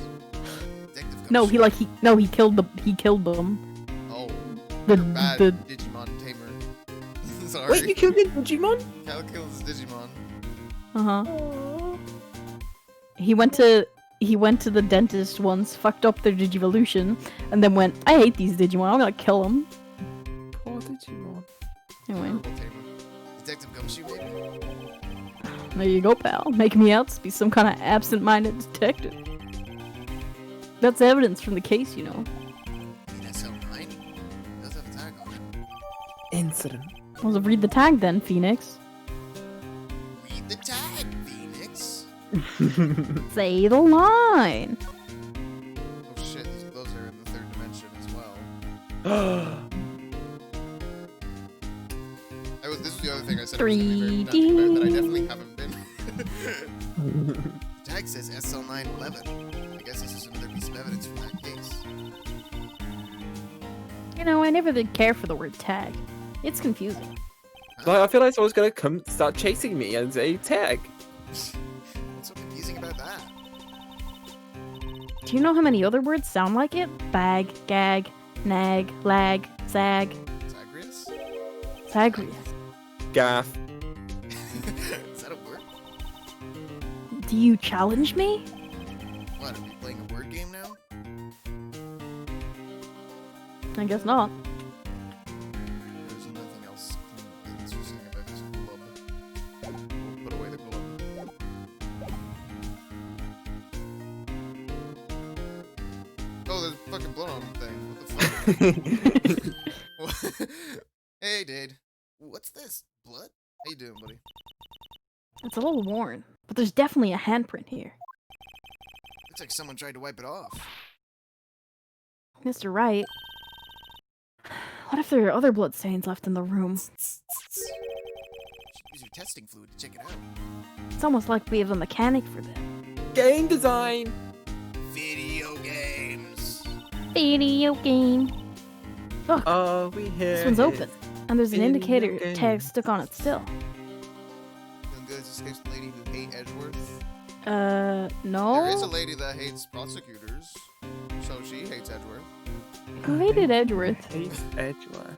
Detective No, Gumshoe. he killed them. He killed them. Oh, The you're bad the Digimon tamer. Sorry. Wait, you killed the Digimon? Cal kills Digimon. uh-huh. He went to the dentist once, fucked up their Digivolution, and then went, I hate these Digimon, I'm gonna kill them. Poor Digimon. Anyway, Horrible tamer. Detective Gumshoe, baby. there you go, pal. Making me out to be some kind of absent-minded detective. That's evidence from the case, you know. I mean, SL9? It does have a tag on it. Incident. Well, read the tag then, Phoenix. Read the tag, Phoenix. Say the line. Oh shit, these gloves are in the third dimension as well. This was the other thing I said I was gonna be very 3D. prepared that I definitely haven't been. The tag says SL911. I guess this is another piece of evidence from that case. You know, I never did care for the word tag. It's confusing. Like, I feel like someone's gonna come start chasing me and say tag. What's so confusing about that? Do you know how many other words sound like it? Bag, gag, nag, lag, zag, Zagreus? zagreus. Gaff. Is that a word? Do you challenge me? What, are we playing a word game now? I guess not. Oh, there's fucking blood on the thing. What the fuck? Hey, dude. What's this? Blood? How you doing, buddy? It's a little worn, but there's definitely a handprint here. Looks like someone tried to wipe it off. Mr. Wright. What if there are other blood stains left in the room? Should use your testing fluid to check it out. It's almost like we have a mechanic for that. Game design. Video games. Video game. Look, Oh, we hear this one's open, and there's an video indicator game. tag stuck on it still. Doing good as escapes the lady who hates Edgeworth. No? There is a lady that hates prosecutors, so she hates Edgeworth. Who hated Edgeworth? Hates Edgeworth.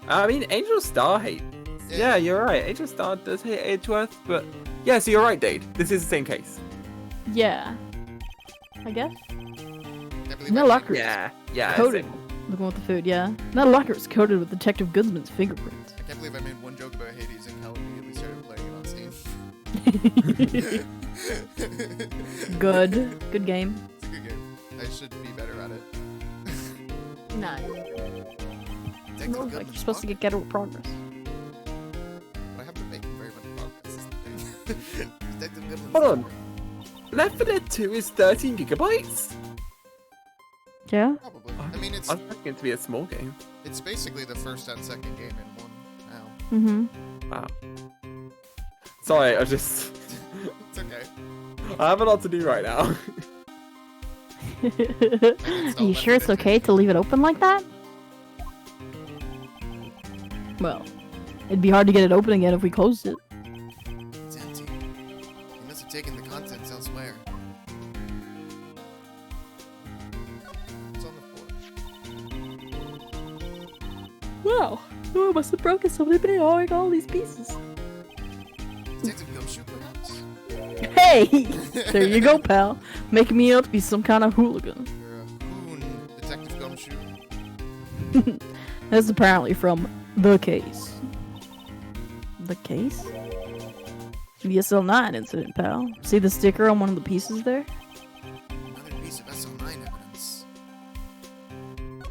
I mean, Angel Star hates. Yeah. Yeah, you're right. Angel Star does hate Edgeworth, but yeah, so you're right, Dade. This is the same case. Yeah. I guess. Can't believe No I locker. Yeah, yeah. Coated. same. Looking with the food, yeah. That locker is coated with Detective Goodsman's fingerprints. I can't believe I made one joke about Hades and Hell immediately started playing it on Steam. Good. Good game. It's a good game. I should be better at it. Nah. Detective Like you're Goodman's supposed to Locker. get better with progress. I haven't been making very much progress. Is the thing. Detective Goodman's Hold on. Locker. Left 4 Dead 2 is 13 gigabytes? Yeah? Probably. I mean, it's I was expecting it to be a small game. it's basically the first and second game in one now. Mm-hmm. Wow. Sorry, I just... It's okay. I have a lot to do right now. Are you sure it's okay to leave it open like that? Well, it'd be hard to get it open again if we closed it. It's empty. You must have taken the contents elsewhere. It's on the floor. Wow. Oh, I must have broken something by all these pieces. Detective Gumshoe, perhaps? Hey! There you go, pal. Making me out to be some kind of hooligan. You're a hoon, Detective Gumshoe. That's apparently from The Case. The Case? The SL9 incident, pal. See the sticker on one of the pieces there? Another piece of SL9 evidence.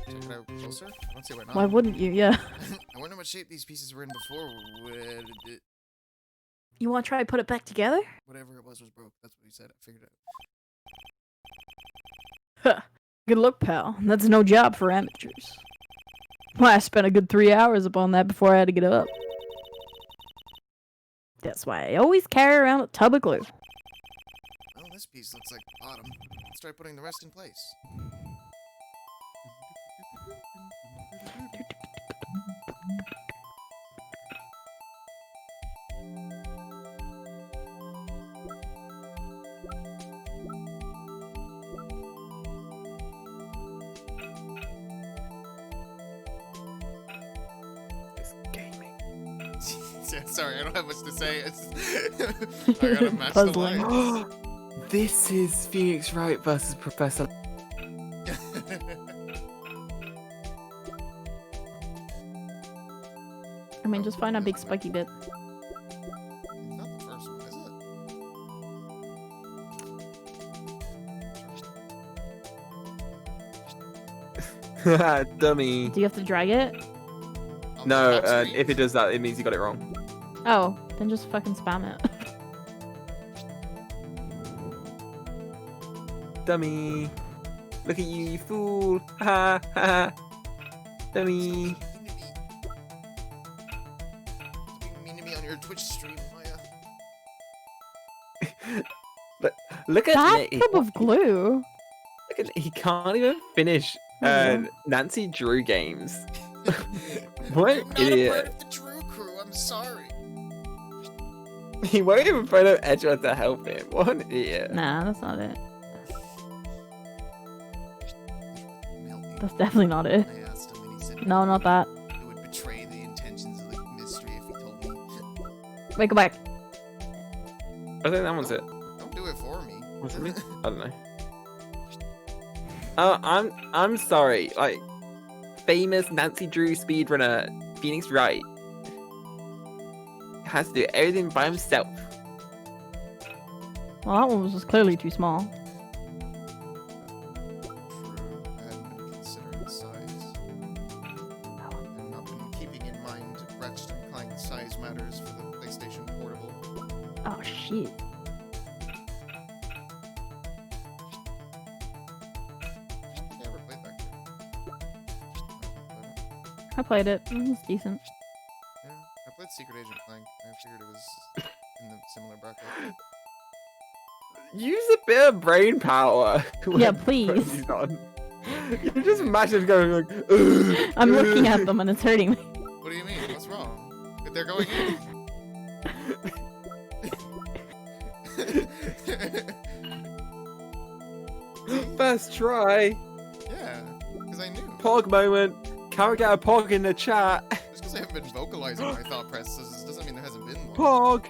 Check it out closer? I don't see why not. Why wouldn't you? Yeah. I wonder what shape these pieces were in before. You want to try to put it back together? Whatever it was broke. That's what he said. I figured it out. Huh. Good luck, pal. That's no job for amateurs. Why, I spent a good 3 hours upon that before I had to get up. That's why I always carry around a tub of glue. Well, this piece looks like bottom. Let's try putting the rest in place. It's gaming. Yeah, sorry, I don't have much to say. It's I gotta match the Puzzling. lines. This is Phoenix Wright versus Professor. I mean, just find a big spiky bit. It's not the first one, is it? Dummy. Do you have to drag it? On No, the top screen? if it does that, it means you got it wrong. Oh, then just fucking spam it. Dummy. Look at you, you fool. Ha ha. Dummy. Being mean to me on your Twitch stream, Maya. Look at That Nick. tub of glue. Look at he can't even finish Yeah. Nancy Drew games. What I'm not idiot. a part of the Drew crew. I'm sorry. He won't even follow Edgeworth to help him. What an idiot. Nah, that's not it. Help me. That's definitely not it. I asked him and he said No, not that. it would betray the intentions of the mystery if he told me. Wait, go back. I think that one's it. Don't do it for me. Was it me? I don't know. I'm sorry. Like, famous Nancy Drew speedrunner Phoenix Wright has to do everything by himself. Well, that one was just clearly too small. size. I've not been keeping in mind Ratchet and Clank size matters for the PlayStation Portable. Oh shit. I never played that game. I played it. It was decent. Yeah, I played Secret Agent Clank. I figured it was in the similar bracket. Use a bit of brain power. Yeah, when please. Freddy's on. You just imagine going like. "Ugh, I'm looking ugh." at them and it's hurting me. What do you mean? What's wrong? They're going in. First try. Yeah, because I knew. Pog moment. Can't get a pog in the chat. Just because I haven't been vocalizing my thought processes doesn't mean there hasn't been one. Pog.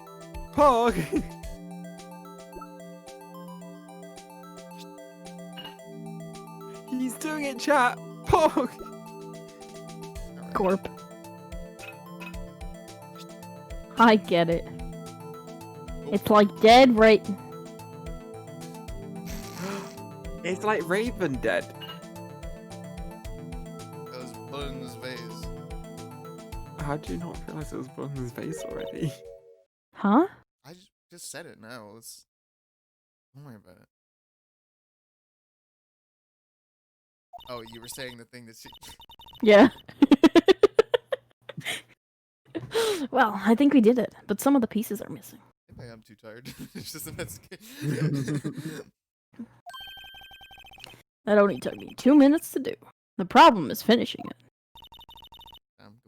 Pog. He's doing it, chat. Pog. Alright. Corp. I get it. It's like dead right. It's like Raven dead. Those buttons vase. How do you not realize it was blood in his face already? Huh? I just said it now. Let's. Don't worry about it. Oh, you were saying the thing that she. Yeah. Well, I think we did it, but some of the pieces are missing. I am too tired. It's just investigate. That only took me 2 minutes to do. The problem is finishing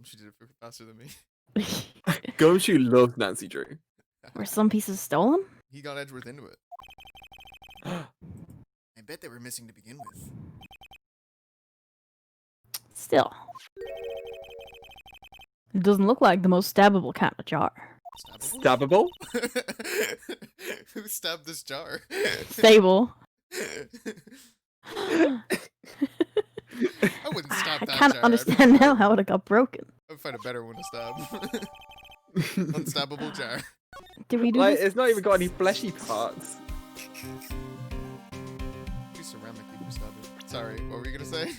She did it faster than me. it. Gumshoe loves Nancy Drew. Were some pieces stolen? He got Edgeworth into it. I bet they were missing to begin with. Still. It doesn't look like the most stabbable kind of jar. Stabbable? Stabbable? Who stabbed this jar? Stable. I wouldn't stab I that can't jar. understand now how it got broken. I'd find a better one to stab. Unstabbable jar. Did we do Like, this? it's not even got any fleshy parts. Do ceramic, you can stab it. Sorry, what were you gonna say?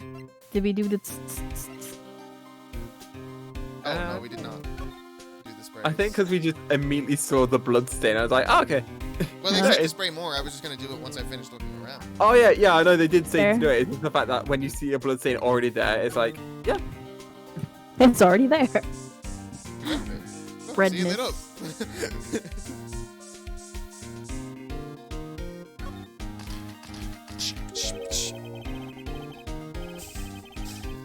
Did we do this? Oh no, we did not do the spray. I think because we just immediately saw the blood stain. I was like, oh, okay. Well, they No, said to it's- spray more. I was just gonna do it once I finished looking around. Oh, yeah, I know they did say Fair. to do it. It's just the fact that when you see a blood stain already there, it's like, yeah. It's already there. Oh, see, you lit up.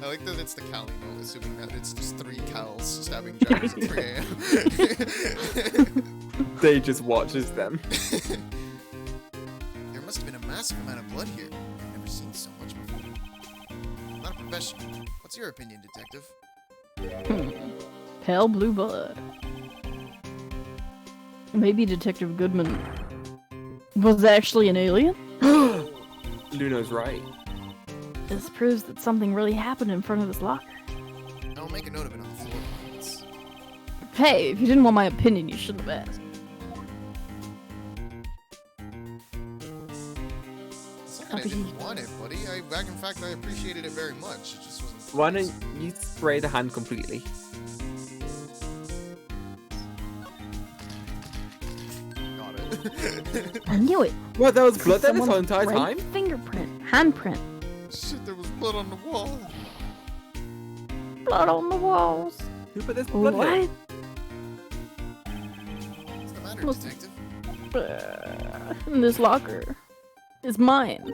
I like that it's the Cali note, assuming that it's just 3 Cals stabbing jars at 3 a.m. They just watches them. There must have been a massive amount of blood here. I've never seen so much before. I'm not a professional. What's your opinion, detective? Pale blue blood. Maybe Detective Goodman was actually an alien? Luno's right. This proves that something really happened in front of this locker. I'll make a note of it on the floor plans. Hey, if you didn't want my opinion, you shouldn't have asked. It's not that I didn't want it, buddy. In fact, I appreciated it very much. It just wasn't. Why don't you spray the hand completely? Got it. I knew it. What, there was blood there this whole Someone's entire right time? Fingerprint. Handprint. Shit, there was blood on the wall. Blood on the walls. Who put this blood What? here? What's the matter, What's- detective? In this locker. It's mine.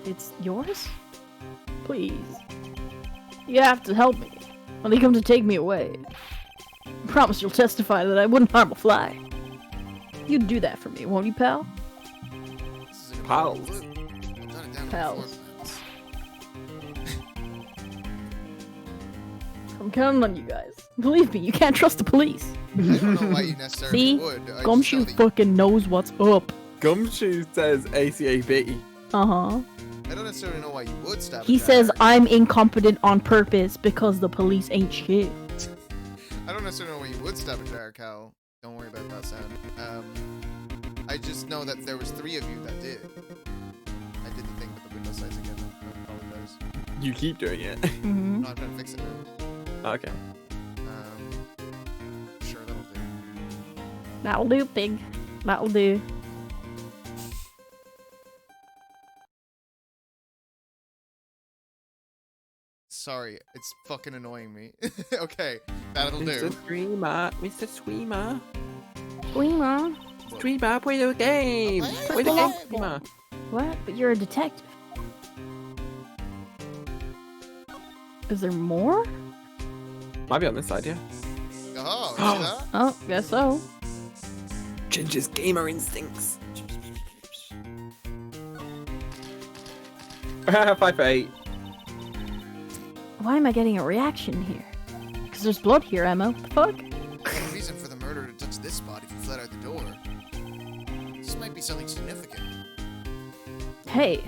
It's yours? Please. You have to help me when they come to take me away. Promise you'll testify that I wouldn't harm a fly. You'd do that for me, won't you, pal? This is an Pals. important clue. I'll jot it down on the Pals. floor plans. I'm counting on you guys. Believe me, you can't trust the police. I don't know why you necessarily See? would. I just know Gumshoe that fucking knows what's up. Gumshoe says ACAB. Uh-huh. I don't necessarily know why you would stab. He a jar. says I'm incompetent on purpose because the police ain't shit. I don't necessarily know why you would stab a jar, Cal. Don't worry about that sound. I just know that there was 3 of you that did. I did the thing with the window size again. I apologize. You keep doing it. Mm-hmm. No, I'm trying to fix it now. Okay. Sure, that'll do. That'll do, pig. That'll do. Sorry, it's fucking annoying me. Okay, that'll Mr. do. Streamer, Mr. Streamer, Streamer. Streamer, play the game. Play the game, Streamer. What? But you're a detective. Is there more? Might be on this side, yeah. Oh, you see that? Oh, guess so. Ginger's gamer instincts. 5 for 8. Why am I getting a reaction here? Because there's blood here, Emma. What the fuck? No reason for the murderer to touch this spot if you fled out the door. This might be something significant. Hey.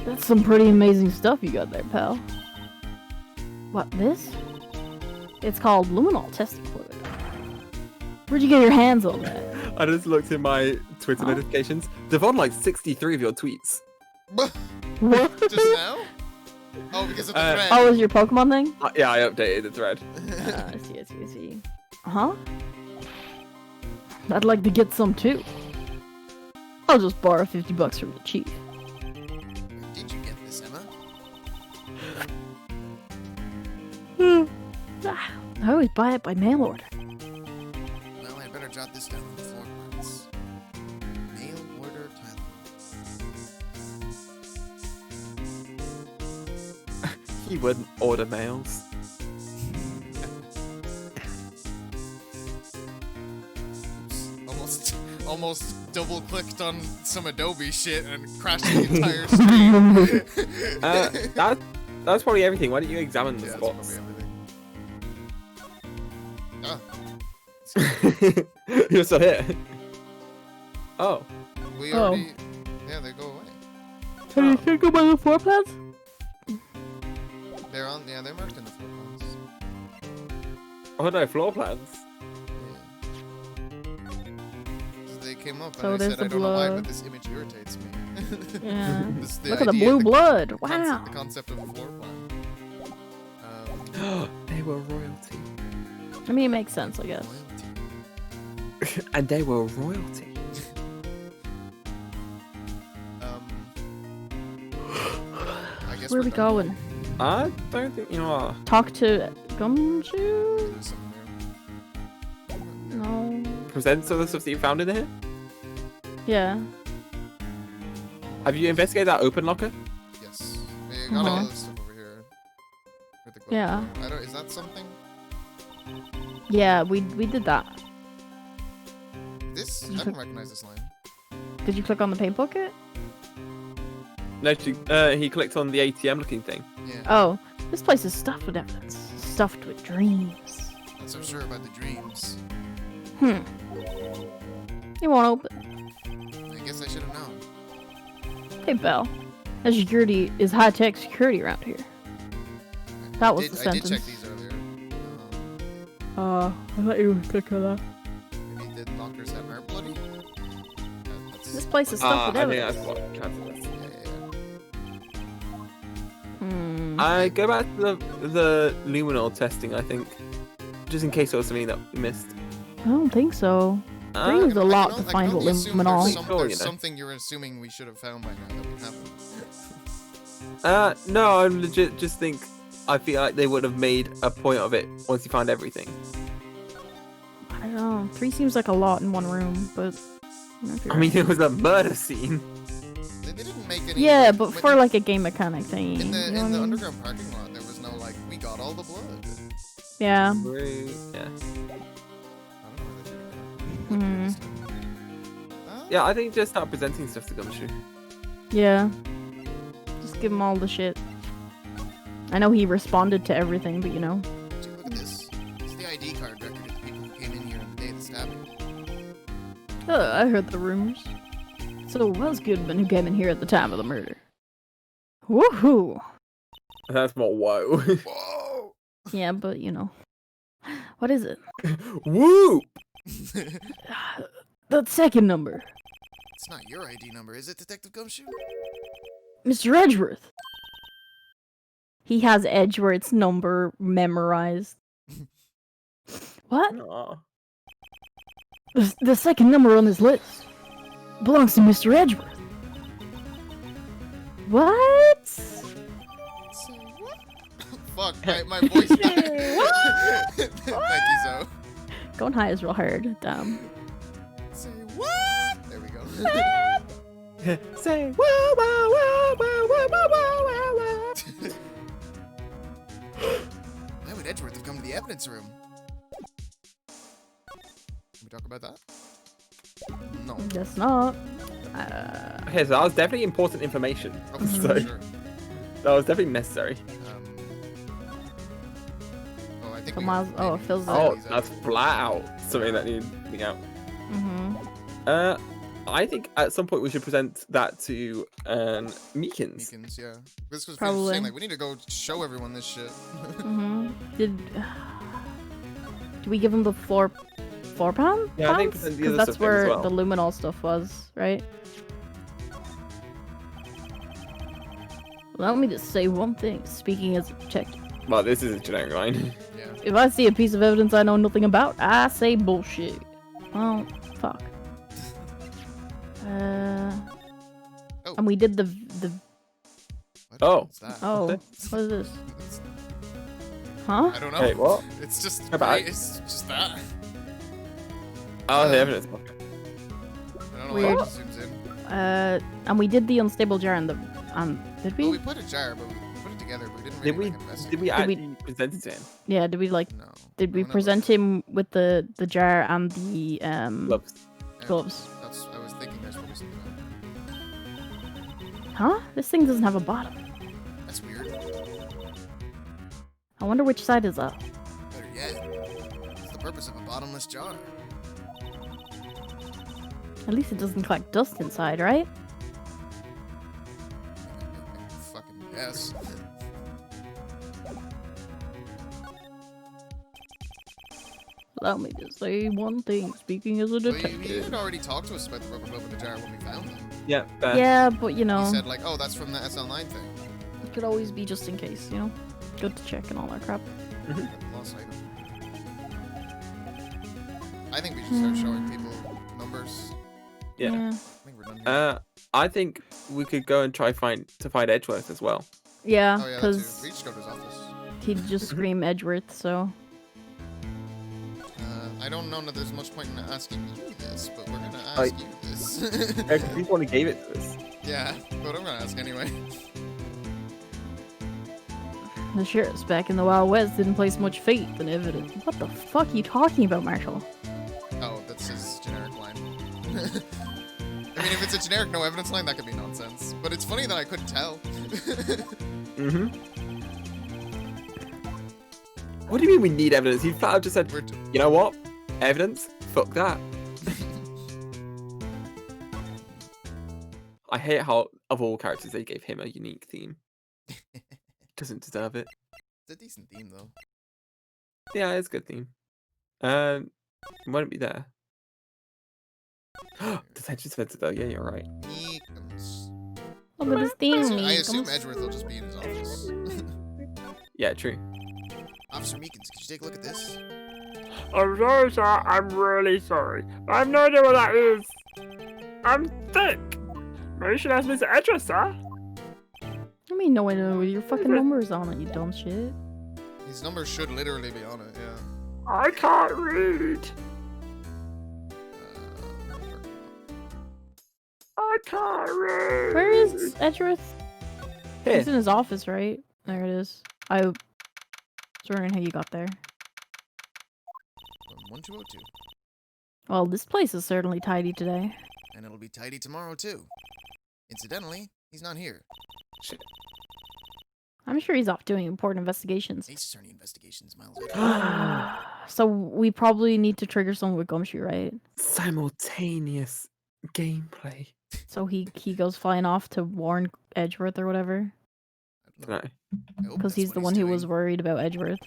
That's some pretty amazing stuff you got there, pal. What, this? It's called luminol testing fluid. Where'd you get your hands on that? I just looked in my Twitter Huh? notifications. They've on like 63 of your tweets. What? Just now? Oh, because of the thread. Oh, is your Pokemon thing? Yeah, I updated the thread. I see. Uh-huh. I'd like to get some too. I'll just borrow $50 from the chief. Where did you get this, Emma? I always buy it by mail order. Well, I'd better jot this down on the floor plans. Mail order Tylenol. He wouldn't order mails. Oops. Almost double clicked on some Adobe shit and crashed the entire screen. That's probably everything. Why don't you examine the Yeah, that's spots? probably everything. Ah, You're still here. Oh. we Oh. already. Yeah, they go away. Hey, you can't go by the floor plans? They're on. Yeah, they're marked in the floor plans. Oh no, floor plans. Yeah. They came up So and I there's said, I the don't know why, blood. but this image irritates me. Yeah. This is Look at the idea, blue blood. concept, Wow. the concept of a floor plan. They were royalty. I mean, it makes sense, I guess. Loyalty. And they were royalty. I guess Where are we're we done. going? I don't think you are. Talk to Gumshoe? There's something there. No. Present some of the stuff that you found in here. Yeah. Have you investigated that open locker? Yes. We got all Uh-huh. this stuff over here. With the Yeah. I don't. Is that something? Yeah, we did that. This? You I took- don't recognize this line. Did you click on the paint bucket? No, he clicked on the ATM looking thing. Yeah. Oh, this place is stuffed with evidence. Stuffed with dreams. Not so sure about the dreams. It won't open. I guess I should have known. Hey, Belle. That security is high-tech security around here. That was the I did check sentence. these earlier. I thought you would click on that. Maybe the lockers that aren't bloody? That's- This place is stuffed with I think evidence. that's what cancel this. Yeah. I go back to the luminol testing. I think, just in case there was something that we missed. I don't think so. Uh, Dreams a I lot can to find what only assume luminol. there's, Sure, there's you know. something you're assuming we should have found by now that we haven't. No, I legit just think I feel like they would have made a point of it once you found everything. I don't know. 3 seems like a lot in one room, but... if you're I mean, right. it was a murder scene. They didn't make any. Yeah, like, but when for you- like a game mechanic thing. in the you know in what the I mean? underground parking lot, there was no like we got all the blood. Yeah. Yeah. I don't know where they did it. What Hmm. this time? Yeah, I think just start presenting stuff to Gumshoe. Yeah. Just give him all the shit. I know he responded to everything, but you know. Gee, look at this. It's the ID card record of the people who came in here on the day of the stabbing. I heard the rumors. So it was Goodman who came in here at the time of the murder. Woohoo! That's more whoa. Whoa! Yeah, but you know. What is it? Woo! That second number. It's not your ID number, is it, Detective Gumshoe? Mr. Edgeworth. He has Edgeworth's number memorized. What? Aw. The second number on this list belongs to Mr. Edgeworth. What? Fuck, my voice died. Thank you, Zoe. Going high is real hard. Damn. Say what? There we go. Say whoa, whoa, whoa, whoa, whoa, whoa, whoa, whoa. Why would Edgeworth have come to the evidence room? Can we talk about that? No. Guess not. Okay, so that was definitely important information. Oh, for So- sure. That was definitely necessary. Oh, I think Come we on. got Oh, maybe it feels Oh, these that's flat out something that needs to be out. Mm-hmm. I think at some point we should present that to Meekins. Meekins, yeah. This was Probably. saying, like, we need to go show everyone this shit. Mm-hmm. Did we give him the floor plan? Yeah, I think plans? present the 'Cause other that's stuff to him as where well. the luminol stuff was, right? Let me just say one thing. Speaking as a detective, Well, this is a generic line. Yeah. if I see a piece of evidence I know nothing about, I say bullshit. Oh, fuck. Oh. And we did the What Oh. is that? oh, Okay. what is this? It's- Huh? I don't know. Hey, what? It's just How about- it's just that. Oh, the evidence. I don't know Weird. why it just zooms in. And we did the unstable jar and the did Well, we? we put a jar, but we put it together, but we didn't Did really we? like, investigate. Did we Did we- actually present it to him? Yeah, did we like No. did we No, never. present him with the jar and the Gloves. Yeah, gloves? That's. I was thinking there's probably something. Huh? This thing doesn't have a bottom. That's weird. I wonder which side is up. Better yet, what's the purpose of a bottomless jar? At least it doesn't collect dust inside, right? Fucking yes. Let me just say one thing. Speaking as a Well, you detective. had already talked to us about the rubber glove in the jar when we found them. Yeah. Yeah, but you know, You said like, oh, that's from the SL9 thing. it could always be just in case, you know? Good to check and all that crap. Lost item. I think we should start showing people numbers. Yeah. I think we're done here. I think we could go and try find Edgeworth as well. Yeah, Oh yeah, that too. because We just go to his office. he'd just scream Edgeworth, so. I don't know that there's much point in asking you this, but we're gonna Oh, ask you this. Yeah, 'cause he's the one who gave it to us. Yeah, but I'm gonna ask anyway. The sheriff's back in the Wild West didn't place much faith in evidence. What the fuck are you talking about, Marshall? Oh, that's his generic line. I mean, if it's a generic no evidence line, that could be nonsense. But it's funny that I couldn't tell. Mm-hmm. What do you mean we need evidence? He flat out just said, We're you know what? Evidence? Fuck that. I hate how, of all characters, they gave him a unique theme. Doesn't deserve it. It's a decent theme, though. Yeah, it's a good theme. Won't be there. Detention Spencer, though. Yeah, you're right. Meekins. Look at this thing. I assume Edgeworth will just be in his office. Yeah, true. Officer Meekins, could you take a look at this? I'm sorry, sir. I'm really sorry. I have no idea what that is. I'm thick. Maybe you should ask Mr. Edgeworth, sir. I mean, no one knows with your fucking numbers on it, you dumb shit. His number should literally be on it, yeah. I can't read. I can't read. Where is Edgeworth? Here. He's in his office, right? There it is. I was wondering how you got there. 1202. Well, this place is certainly tidy today. And it'll be tidy tomorrow, too. Incidentally, he's not here. Shit. I'm sure he's off doing important investigations. Ace Attorney investigations, Miles. So we probably need to trigger someone with Gumshoe, right? Simultaneous gameplay. So he goes flying off to warn Edgeworth or whatever, I don't know. No. I hope because that's he's what the one who was doing. worried about Edgeworth.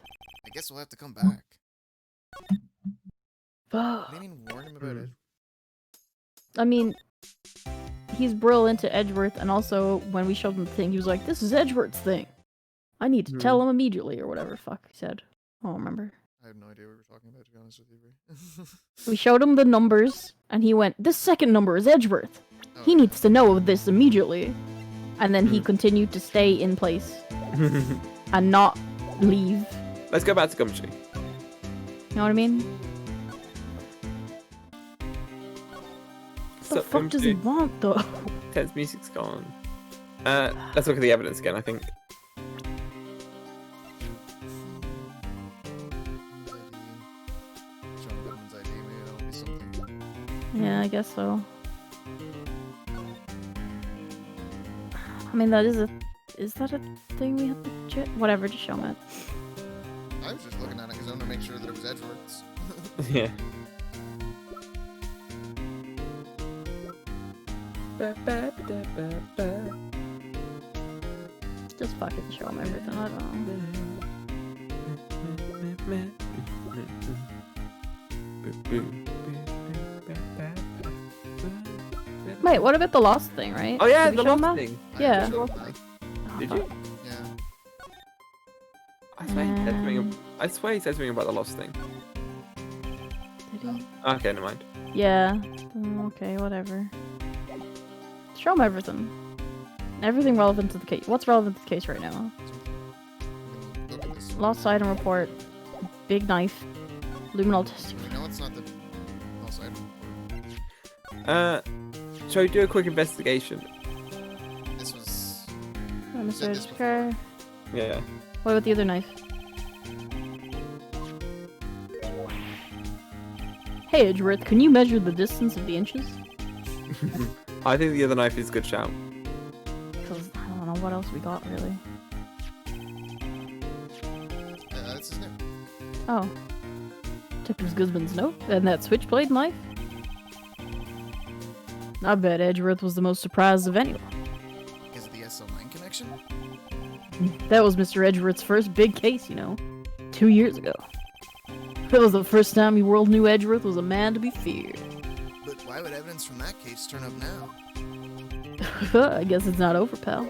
I guess we'll have to come back. What do you I mean warn him about it? mean, he's brilliant into Edgeworth, and also when we showed him the thing, he was like, "This is Edgeworth's thing." I need to tell him immediately, or whatever fuck he said. I don't remember. I have no idea what we're talking about, to be honest with you, Brie. We showed him the numbers, and he went, "This second number is Edgeworth. Oh, He yeah. needs to know this immediately." And then he continued to stay in place and not leave. Let's go back to Gumshoe. You know what I mean? What the fuck does he want, though? Tense music's gone. Let's look at the evidence again, I think. John Goodman's ID, maybe that'll be something. Yeah, I guess so. I mean, that is a... Is that a thing we have to check? Whatever, just show me it. I was just looking at it because I wanted to make sure that it was Edgeworth's. Yeah. Just fucking show him everything, I don't know. Wait, what about the lost thing, right? Oh yeah, Did we the show him lost that? thing. Yeah. Oh, Did fuck. you? yeah. I swear he said something about the lost thing. Did he? Okay, never mind. Yeah. Okay, whatever. Show him everything. Everything relevant to the case. What's relevant to the case right now? Look at this. Lost item report. Big knife. Luminol testing. No, it's not the lost item report. Shall we do a quick investigation? This was... Mr. said this Edgecar. Yeah. What about the other knife? Hey, Edgeworth, can you measure the distance of the inches? I think the other knife is a good shout. Because I don't know what else we got, really. That's his name. Oh. Detective Guzman's note? And that switchblade knife? I bet Edgeworth was the most surprised of anyone. Because of the SL9 connection? That was Mr. Edgeworth's first big case, you know. 2 years ago. That was the first time the world knew Edgeworth was a man to be feared. But why would evidence from that case turn up now? I guess it's not over, pal.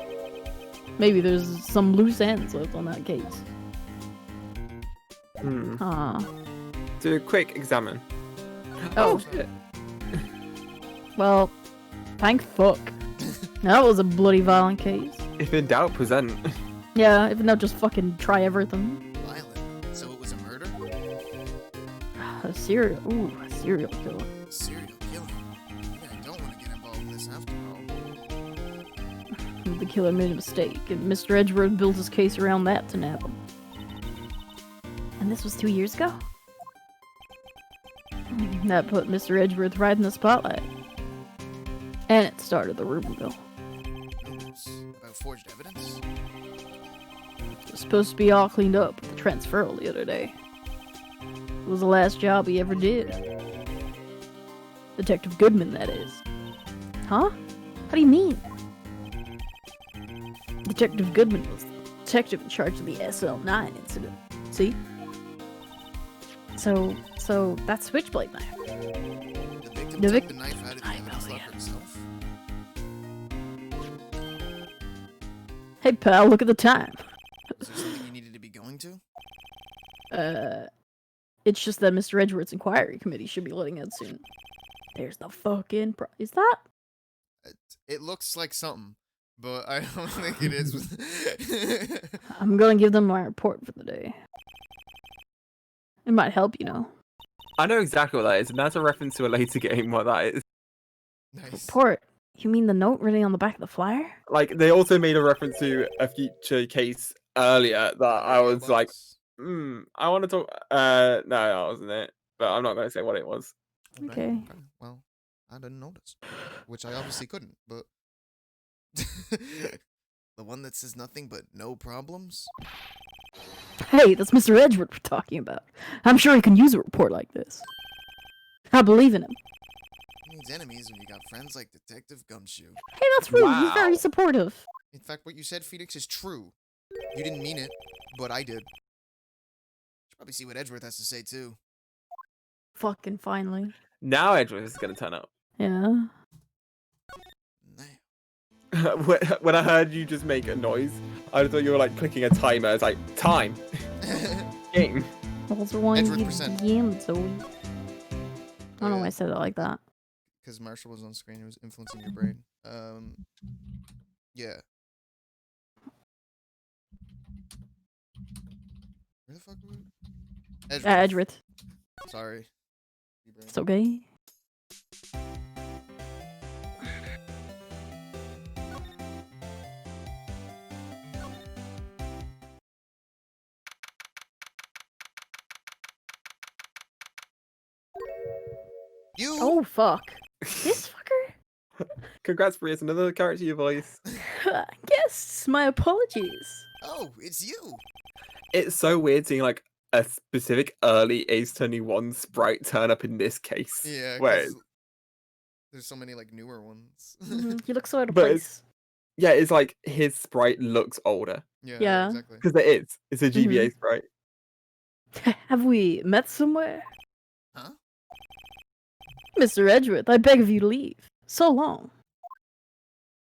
Maybe there's some loose ends left on that case. Ah. Do a quick examine. Oh. Shit. Well, thank fuck. That was a bloody violent case. If in doubt, present. Yeah, if not, just fucking try everything. Violent. So it was a murder? A serial killer. Serial killing? Yeah, I don't want to get involved in this after all. The killer made a mistake, and Mr. Edgeworth built his case around that to nab him. And this was 2 years ago? That put Mr. Edgeworth right in the spotlight. And it started the rumor mill. Rumors about forged evidence? It was supposed to be all cleaned up with the transferal the other day. It was the last job he ever did. Detective Goodman, that is. Huh? How do you mean? Detective Goodman was the detective in charge of the SL9 incident. See? So that switchblade knife. The victim The took vic- the knife out of the I evidence know, locker yeah. himself? Hey pal, look at the time. Was there something you needed to be going to? It's just that Mr. Edgeworth's inquiry committee should be letting out soon. There's the fucking is that? It looks like something, but I don't think it is. I'm gonna give them my report for the day. It might help, you know. I know exactly what that is, and that's a reference to a later game. What that is. Nice. Report? You mean the note written on the back of the flyer? Like they also made a reference to a future case earlier that I was like, I want to talk. No, that wasn't it. But I'm not going to say what it was. Okay. Well, I didn't notice, which I obviously couldn't. But the one that says nothing but no problems. Hey, that's Mr. Edgeworth we're talking about. I'm sure he can use a report like this. I believe in him. Who needs enemies when you got friends like Detective Gumshoe? Hey, that's rude. He's very Wow. supportive. In fact, what you said, Phoenix, is true. You didn't mean it, but I did. Should probably see what Edgeworth has to say too. Fucking finally. Now Edgeworth is going to turn up. Yeah. Nah. When I heard you just make a noise, I thought you were like clicking a timer. It's like time. Game. Also one Edgeworth percent. game, Zoe. I don't know why I said it like that. Because Marshall was on screen, it was influencing your brain. Yeah. Where the fuck are we? Edgeworth. Edgeworth. Sorry. It's okay. You. Oh fuck. This fucker? Congrats, Bri. It's another character you voice. Yes, my apologies. Oh, it's you. It's so weird seeing like a specific early Ace Attorney 1 sprite turn up in this case. Yeah. Wait. 'cause there's so many like newer ones. Mhm, He looks so out of But it's- place. Yeah, it's like his sprite looks older. Yeah. Yeah. Exactly. Because it is. It's a GBA sprite. Have we met somewhere? Huh? Mr. Edgeworth, I beg of you to leave. So long.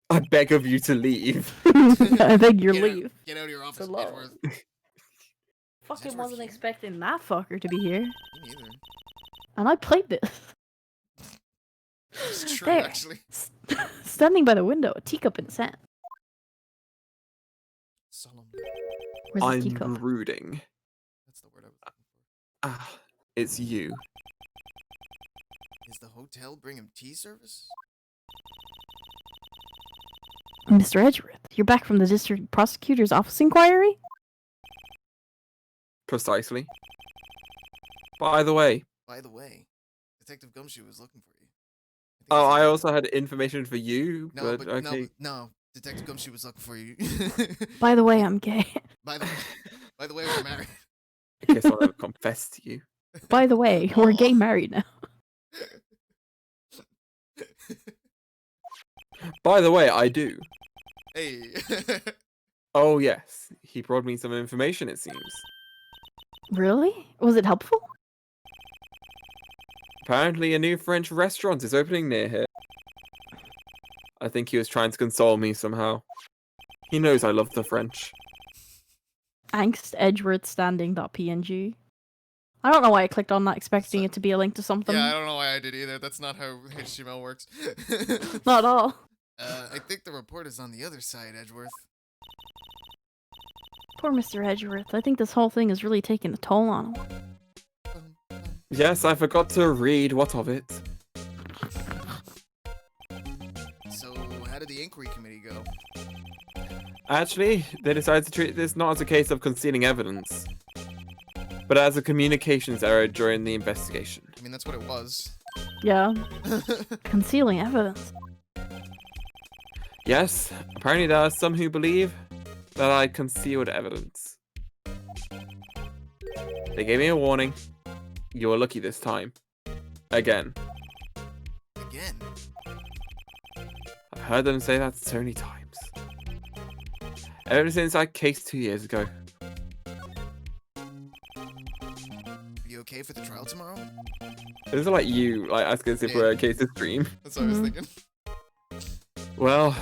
I beg of you to leave. I beg your Get out- leave. Get out of your office, long. Edgeworth. Fucking Edgeworth wasn't here? expecting that fucker to be here. Me neither. And I played this. It's true, There. actually. Standing by the window, a teacup in the sand. Solemn. Where's I'm his teacup? brooding. That's the word I was looking for. Ah, it's you. Is the hotel bringing tea service? Mr. Edgeworth, you're back from the district prosecutor's office inquiry? Precisely. By the way, By the way, Detective Gumshoe was looking for you. think oh, he's I in- also had information for you, No, but but okay. no. Detective Gumshoe was looking for you. By the way, I'm gay. by the way, we're married. I guess I'll never confess to you. By the way, we're gay married now. By the way, I do. Hey. Oh yes, he brought me some information, it seems. Really? Was it helpful? Apparently a new French restaurant is opening near here. I think he was trying to console me somehow. He knows I love the French. Angst Edgeworth standing.png. I don't know why I clicked on that expecting it to be a link to something. Yeah, I don't know why I did either. That's not how HTML works. Not at all. I think the report is on the other side, Edgeworth. Poor Mr. Edgeworth. I think this whole thing is really taking a toll on him. Yes, I forgot to read what of it. So, how did the inquiry committee go? Actually, they decided to treat this not as a case of concealing evidence, but as a communications error during the investigation. I mean, that's what it was. Yeah, concealing evidence. Yes, apparently there are some who believe that I concealed evidence. They gave me a warning. You were lucky this time. Again. Again. I've heard them say that so many times. Ever since that case 2 years ago. Are you okay for the trial tomorrow? This is like you, like asking us if we're okay to stream. That's what I was Mhm. thinking. Well,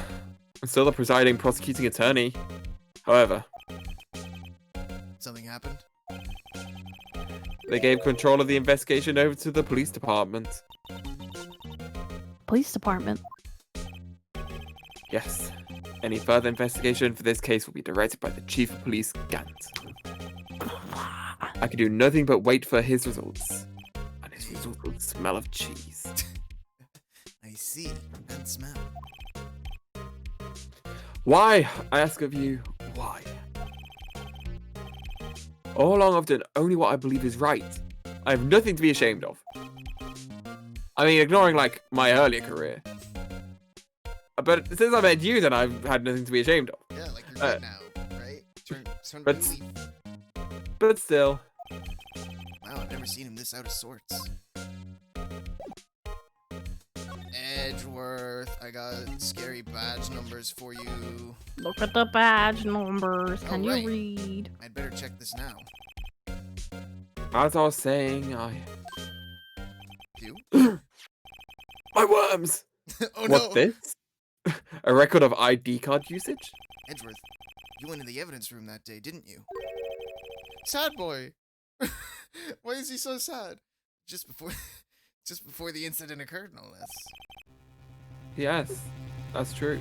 I'm still the presiding prosecuting attorney. However, Something happened? they gave control of the investigation over to the police department. Police department. Yes. Any further investigation for this case will be directed by the Chief of Police, Gant. I can do nothing but wait for his results. And his results will smell of cheese. I see. And smell. Why? I ask of you, why? All along I've done only what I believe is right. I have nothing to be ashamed of. I mean, ignoring, like, my earlier career. But since I met you, then I've had nothing to be ashamed of. Yeah, like you're good now, right? Turn but- new leaf. But still, Wow, I've never seen him this out of sorts. Edgeworth, I got scary badge numbers for you. Look at the badge numbers. Can Alright. you read? I'd better check this now. as I was saying, You? My worms! Oh What's no! this? A record of ID card usage? Edgeworth, You went in the evidence room that day, didn't you? Sad boy. Why is he so sad? Just before the incident occurred, no less. Yes, that's true.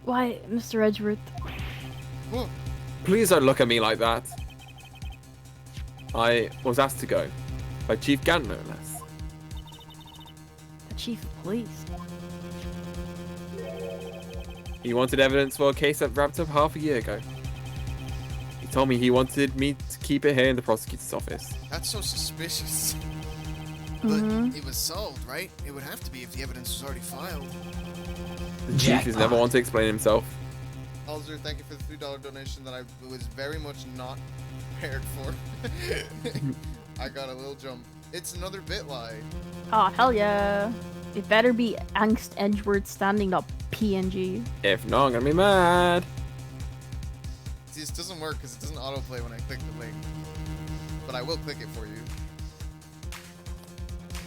Why, Mr. Edgeworth? Whoa. Please don't look at me like that. I was asked to go by Chief Gant, no less. The chief of police. He wanted evidence for a case that wrapped up half a year ago. He told me he wanted me to keep it here in the prosecutor's office. That's so suspicious. But Mhm. it was solved, right? It would have to be if the evidence was already filed. The chief is never one to explain himself. Alzer, thank you for the $3 donation that I was very much not prepared for. I got a little jump. It's another bit lie. Oh, hell yeah. It better be Angst Edgeworth standing up PNG. If not, I'm gonna be mad. See, this doesn't work because it doesn't autoplay when I click the link. But I will click it for you.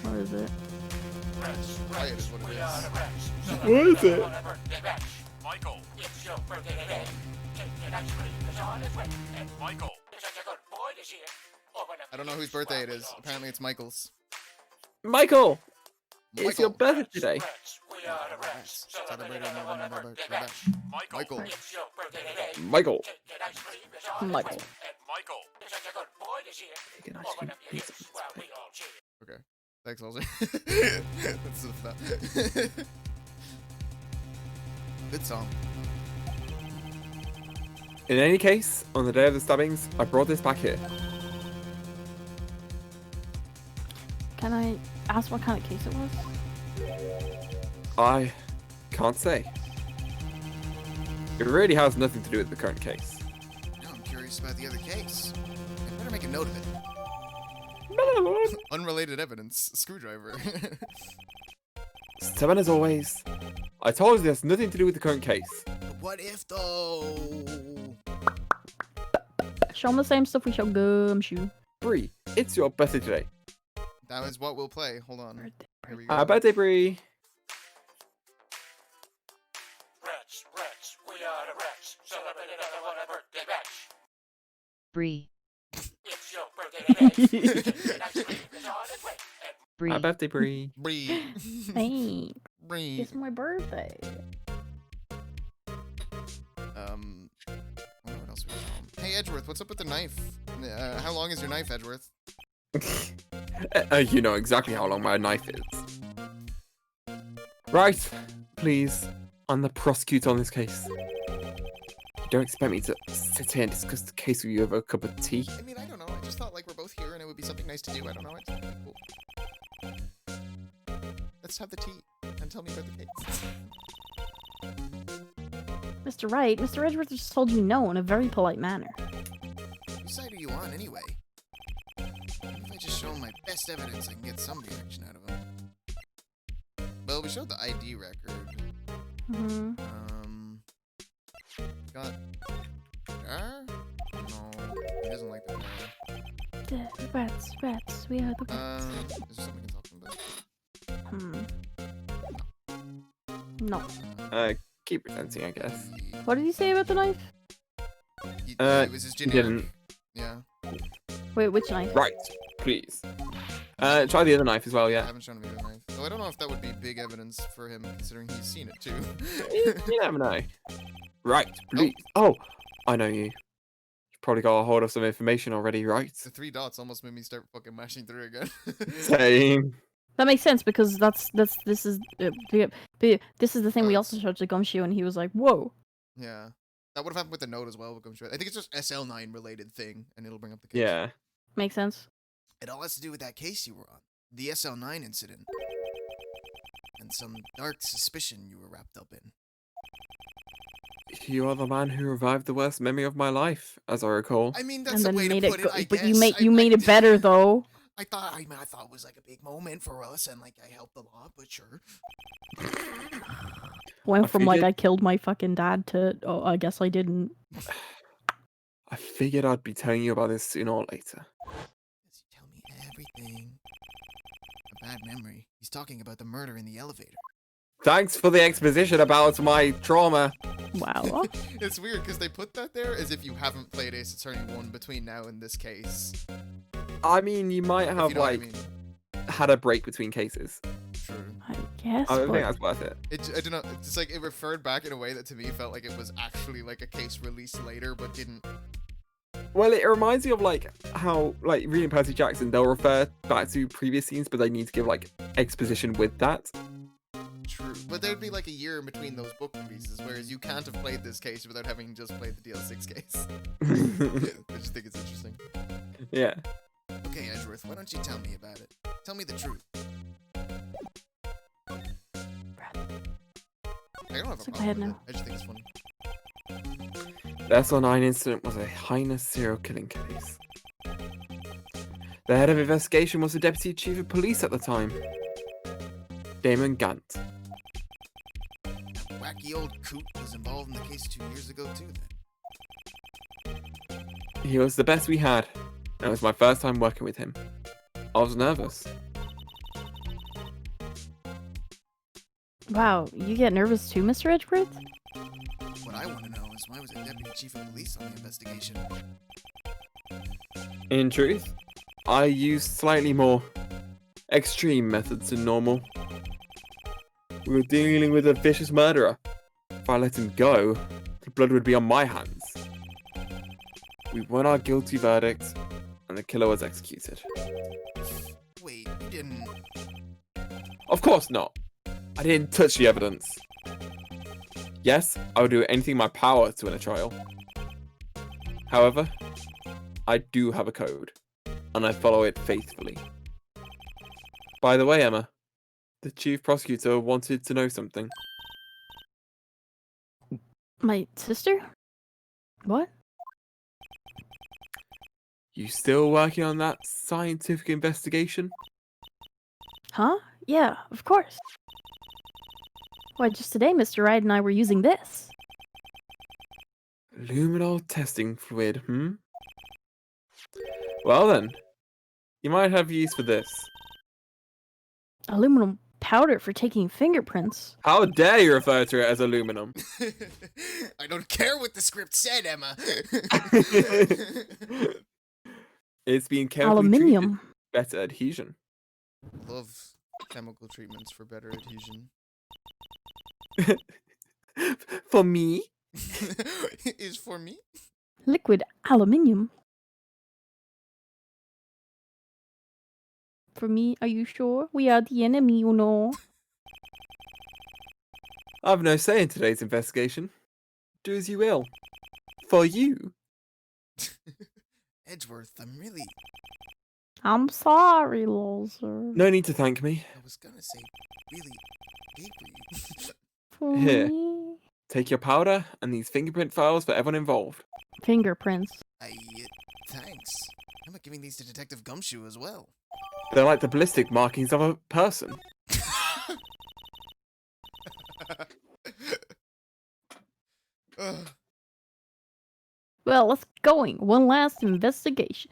What is it? Try it is what it is. What is it? Michael, it's your birthday today. Take an ice cream, it's on its way. And Michael, it's such a good boy this year. I don't know whose birthday it is. Apparently it's Michael's. Michael, it's your Michael. birthday today. We are the Rats. Celebrating Celebrating our birthday bash. Michael. It's your birthday today. Michael. Take an ice cream, it's on its Michael. way. And Michael, it's such a good boy this year. Take an ice Open cream, up your it's hips on its while way. we all cheer. Okay. Thanks, Alzer. That's the that. Good song. In any case, on the day of the stabbings, I brought this back here. Can I ask what kind of case it was? I can't say. It really has nothing to do with the current case. Now I'm curious about the other case. I better make a note of it. Unrelated evidence. Screwdriver. Seven as always. I told you there's nothing to do with the current case. But what if though? Show 'em the same stuff we show Gumshoe. Bree, it's your birthday today. That is what we'll play. Hold on. Birthday. Here we go. Birthday, Bree. Rats, rats, we are the Rats. Celebrating everyone a birthday bash. Bree, It's your birthday today. Take an ice cream, it's on its way. And Bree, Birthday, Bree. Bree. Hey, Bree. it's my birthday. I wonder what else we got. Hey Edgeworth, what's up with the knife? How long is your knife, Edgeworth? You know exactly how long my knife is. Right, please. I'm the prosecutor on this case. You don't expect me to sit here and discuss the case with you over a cup of tea? I mean, I don't know. I just thought like we're both here and it would be something nice to do. I don't know. It's cool. Let's have the tea and tell me about the case. Mr. Wright, Mr. Edgeworth just told you no in a very polite manner. Whose side are you on anyway? If I just show him my best evidence, I can get some reaction out of him. Well, we showed the ID record. Mm-hmm. Got car? No, he doesn't like the car. The rats, rats, we are the rats. Is there something we can talk about? No. Keep presenting, I guess. What did he say about the knife? It was his he generic. didn't. Yeah, Wait, which knife? Right, please. Try the other knife as well, I yeah. haven't shown him the other knife. So I don't know if that would be big evidence for him, considering he's seen it too. You never know. Right, please. Oh, I know you. You've probably got a hold of some information already, right? The 3 dots almost made me start fucking mashing through again. Same. That makes sense because this is the thing we also showed to Gumshoe and he was like, whoa. Yeah. That would have happened with the note as well. I think it's just SL9 related thing, and it'll bring up the case. Yeah. Makes sense. It all has to do with that case you were on. The SL9 incident. And some dark suspicion you were wrapped up in. You are the man who revived the worst memory of my life, as I recall. I mean, And that's the then way made to it put go, it, I but guess. you made it better though. I thought it was like a big moment for us, and like I helped a lot, but sure. Went I from like figured- I killed my fucking dad to oh I guess I didn't. I figured I'd be telling you about this sooner or later. Yes, you tell me everything. A bad memory. He's talking about the murder in the elevator. Thanks for the exposition about my trauma. Wow. It's weird because they put that there as if you haven't played Ace Attorney 1 between now and this case. I mean, you might If have you know what I like mean. had a break between cases. True. I guess. I don't but- think that's worth it. I don't know. It's like it referred back in a way that to me felt like it was actually like a case released later, but didn't. Well, it reminds me of like how like reading Percy Jackson, they'll refer back to previous scenes, but they need to give like exposition with that. True. But there'd be like a year in between those book releases, whereas you can't have played this case without having just played the DL6 case. I just think it's interesting. Yeah. Okay, Edgeworth, why don't you tell me about it? Tell me the truth. I don't have a So go problem ahead with it. now. I just think it's funny. The SL9 incident was a heinous serial killing case. The head of investigation was the deputy chief of police at the time, Damon Gant. That wacky old coot was involved in the case 2 years ago too, then. He was the best we had, and it was my first time working with him. I was nervous. Wow, you get nervous too, Mr. Edgeworth? What I want to know is why was a deputy chief of police on the investigation? In truth, I used slightly more extreme methods than normal. We were dealing with a vicious murderer. If I let him go, the blood would be on my hands. We won our guilty verdict, and the killer was executed. Wait, you didn't... Of course not. I didn't touch the evidence. Yes, I would do anything in my power to win a trial. However, I do have a code, and I follow it faithfully. By the way, Emma, the chief prosecutor wanted to know something. My sister? What? You still working on that scientific investigation? Huh? Yeah, of course. Why, just today, Mr. Wright and I were using this. Luminol testing fluid, Well then, you might have use for this. Aluminum powder for taking fingerprints. How dare you refer to it as aluminum? I don't care what the script said, Emma. It's been carefully treated. Aluminium. Better adhesion. Love chemical treatments for better adhesion. For me? Is for me? Liquid aluminium. For me, are you sure? We are the enemy, you know. I've no say in today's investigation. Do as you will. For you. Edgeworth, I'm really... I'm sorry, Loser. No need to thank me. I was gonna say really angry. For Here. me. Take your powder and these fingerprint files for everyone involved. Fingerprints. Thanks. I'm not giving these to Detective Gumshoe as well. They're like the ballistic markings of a person. Ugh, Well, let's going. One last investigation.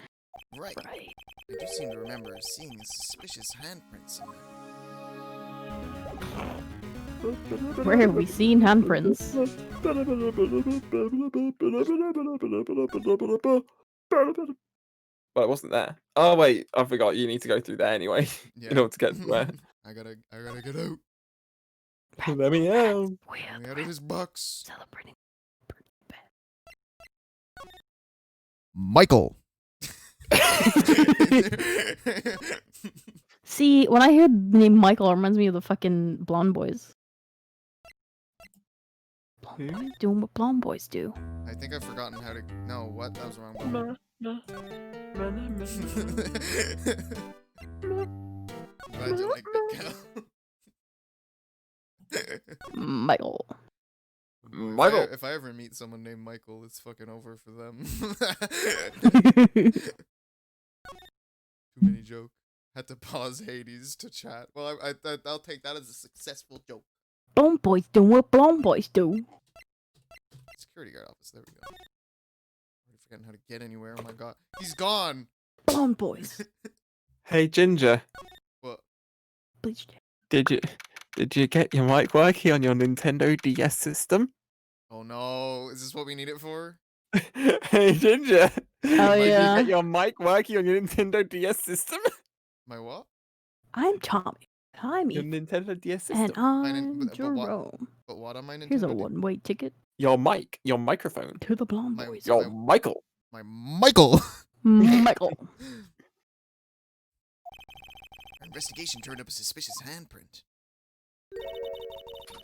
right. Right. I do seem to remember seeing suspicious handprints somewhere. Where have we seen handprints? Well, it wasn't there. Oh wait, I forgot. You need to go through there anyway Yeah. in order to get to there. I gotta get out. Let me out. We Let are me out of this box. celebrating. Michael. See, when I hear the name Michael, it reminds me of the fucking Blonde Boys. Blonde Boys doing what Blonde Boys do. I think I've forgotten how to. No, what? That was the wrong one. Glad you like that, Cal. Michael. Michael. If I ever meet someone named Michael, it's fucking over for them. Too many joke. Had to pause Hades to chat. Well, I'll take that as a successful joke. Blonde Boys doing what Blonde Boys do. Security guard office. There we go. Already forgetting how to get anywhere. Oh my god, he's gone. Blonde Boys. Hey Ginger, What? Bleached hair. did you get your mic working on your Nintendo DS system? Oh no, is this what we need it for? Hey, Ginger. Oh, Like, yeah. You get your mic working on your Nintendo DS system? My what? I'm Tommy. I'm Your Ethan. Nintendo DS system. And I'm but what? Jerome. But what on my Nintendo? Here's a one-way ticket Your mic, your microphone, to the Blonde My- Boys. your Michael. My Michael. Michael. Our investigation turned up a suspicious handprint.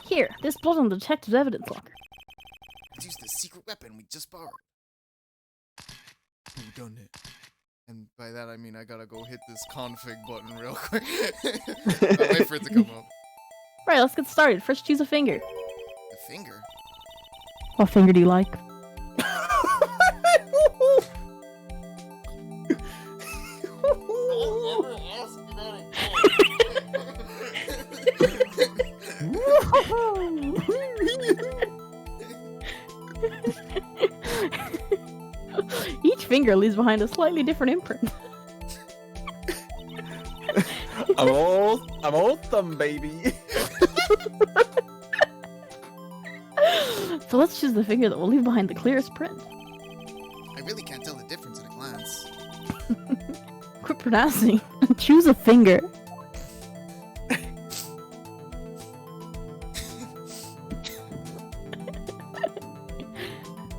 Here, this blood on the detective's evidence locker. Let's use the secret weapon we just borrowed. We've done it. And by that I mean I gotta go hit this config button real quick. I'll wait for it to come up. Right, let's get started. First, choose a finger. The finger? What finger do you like? Each finger leaves behind a slightly different imprint. I'm all thumb, baby. So let's choose the finger that will leave behind the clearest print. I really can't tell the difference at a glance. Quit pronouncing. Choose a finger.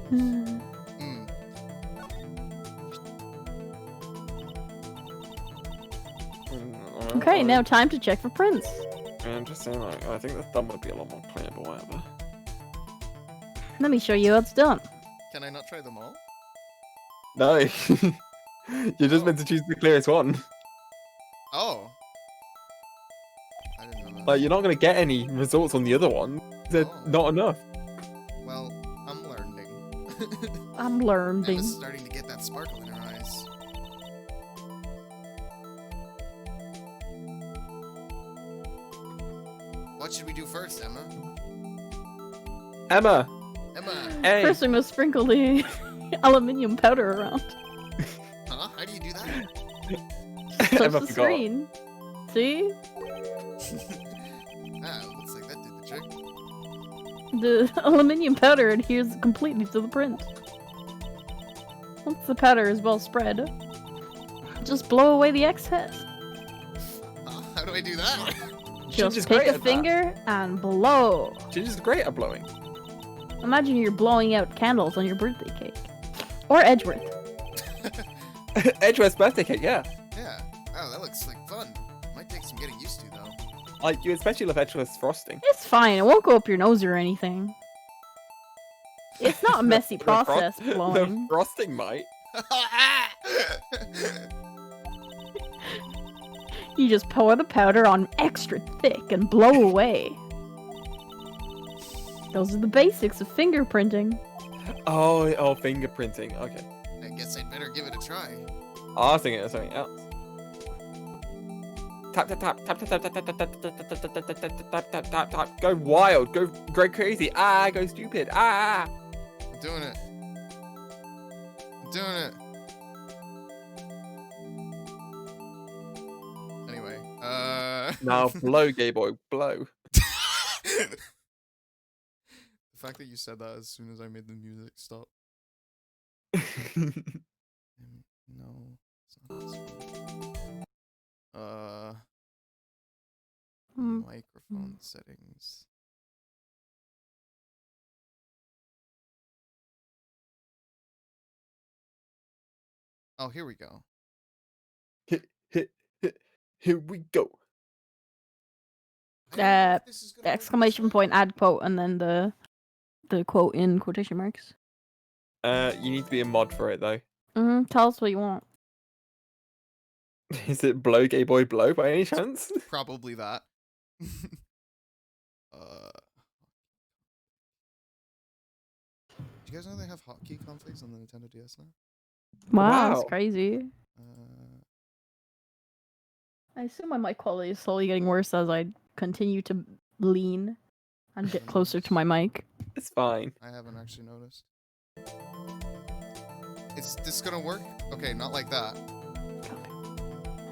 Hmm. Okay, now time to check for prints. I'm just saying, like, I think the thumb would be a lot more clear, but whatever. Let me show you how it's done. Can I not try them all? No. You're just meant to choose the clearest one. Oh. I didn't know that. Like, you're not going to get any results on the other one. They're Oh. not enough. Well, I'm learning. I'm learning. Emma's starting to get that sparkle in her eyes. What should we do first, Emma? Emma! Emma! Hey! First, we must sprinkle the aluminium powder around. Huh? How do you do that? Touch Emma the forgot. screen. See? Looks like that did the trick. The aluminium powder adheres completely to the print. Once the powder is well spread, just blow away the excess. How do I do that? Ginger's Just great take a at that. finger and blow. Ginger's great at blowing. Imagine you're blowing out candles on your birthday cake. Or Edgeworth. Edgeworth's birthday cake, yeah. Yeah. Oh, that looks like fun. Might take some getting used to, though. Like, you especially love Edgeworth's frosting. It's fine, it won't go up your nose or anything. It's not a messy The fro- process blowing. The frosting might. You just pour the powder on extra thick and blow away. Those are the basics of fingerprinting. Oh, fingerprinting. Okay. I guess I'd better give it a try. I was thinking of something else. Tap tap tap tap tap tap tap tap tap tap tap tap tap tap tap tap tap. Go wild. Go crazy. Ah, go stupid. Ah. I'm doing it. I'm doing it. Anyway, Now blow, gay boy, blow. The fact that you said that as soon as I made the music stop. No, it's not this one. Microphone settings. Oh, here we go. Here we go. I don't know if this is gonna work Exclamation this point, time. add quote, and then the quote in quotation marks. You need to be a mod for it though. Tell us what you want. Is it blow, gay boy, blow by any chance? Probably that. Do you guys know they have hotkey configs on the Nintendo DS now? Wow, Wow. that's crazy. I assume my mic quality is slowly getting worse as I continue to lean and get closer to my mic. It's fine. I haven't actually noticed. Is this gonna work? Okay, not like that.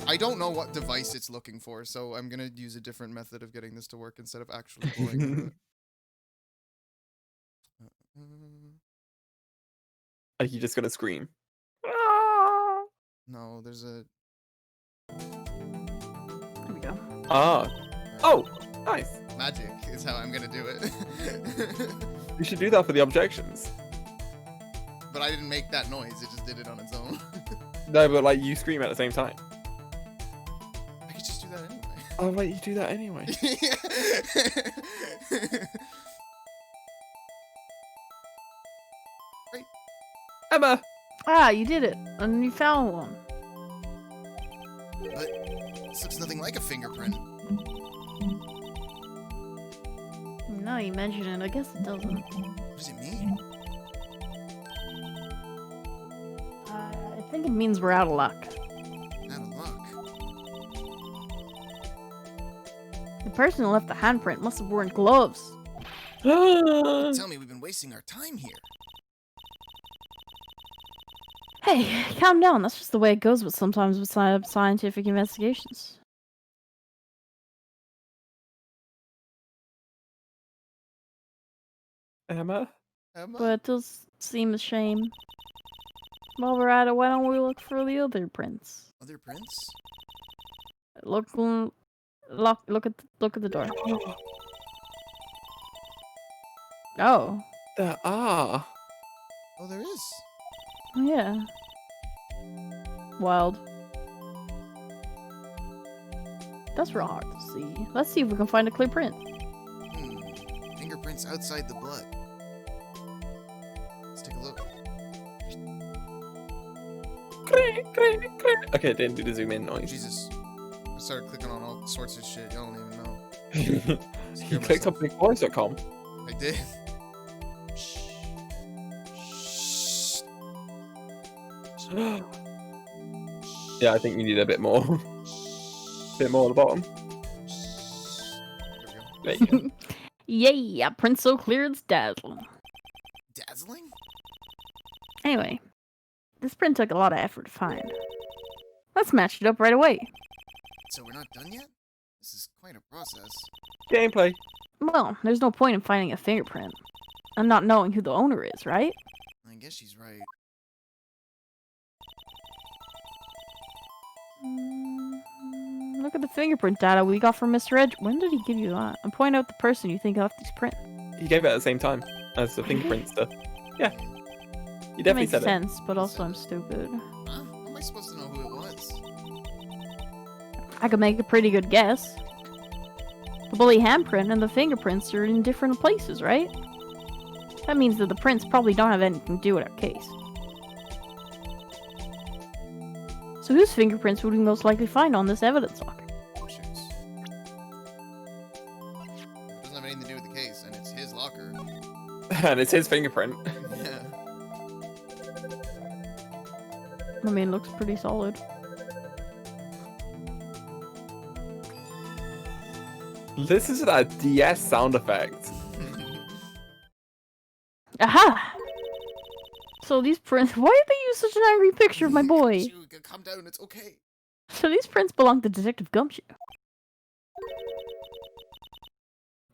I don't know what device it's looking for, so I'm gonna use a different method of getting this to work instead of actually blowing into it. Are you just gonna scream? Ah! No, there's a. There we go. Ah. Oh, nice. Magic is how I'm gonna do it. You should do that for the objections. But I didn't make that noise, it just did it on its own. No, but like you scream at the same time. I could just do that anyway. Oh wait, you do that anyway. Emma. Ah, you did it. And you found one. But this looks nothing like a fingerprint. Now you mention it, I guess it doesn't. What does it mean? I think it means we're out of luck. Out of luck. The person who left the handprint must have worn gloves. Tell me we've been wasting our time here. Hey, calm down. That's just the way it goes with sometimes with scientific investigations. Emma. Emma? But it does seem a shame. While we're at it, why don't we look for the other prints? Other prints? Look at the door. Oh, There are. Oh, there is. yeah. Wild. That's real hard to see. Let's see if we can find a clear print. Fingerprints outside the blood. Let's take a look. Okay, it didn't do the zoom in noise. Jesus. I started clicking on all sorts of shit. Y'all don't even know. You clicked on bigboys.com. I did. Yeah, I think you need a bit more. Bit more at the bottom. There we go. There you go. Yay, a print so clear it's dazzling. Dazzling? Anyway, this print took a lot of effort to find. Let's match it up right away. So we're not done yet? This is quite a process. Gameplay. Well, there's no point in finding a fingerprint and not knowing who the owner is, right? I guess she's right. Look at the fingerprint data we got from Mr. Edge. When did he give you that? And point out the person you think left these print. He gave it at the same time as the fingerprint stuff. Yeah. You That definitely makes said sense, but also I'm stupid. Huh? How am I supposed to know who it was? I could make a pretty good guess. The bully handprint and the fingerprints are in different places, right? That means that the prints probably don't have anything to do with our case. So whose fingerprints would we most likely find on this evidence locker? Oh, shoots. It doesn't have anything to do with the case, and it's his locker. And it's his fingerprint. Yeah. I mean, it looks pretty solid. Listen to that DS sound effect. Aha! So these prints... Why did they use such an angry picture of my boy? Calm down, it's okay. So these prints belong to Detective Gumshoe.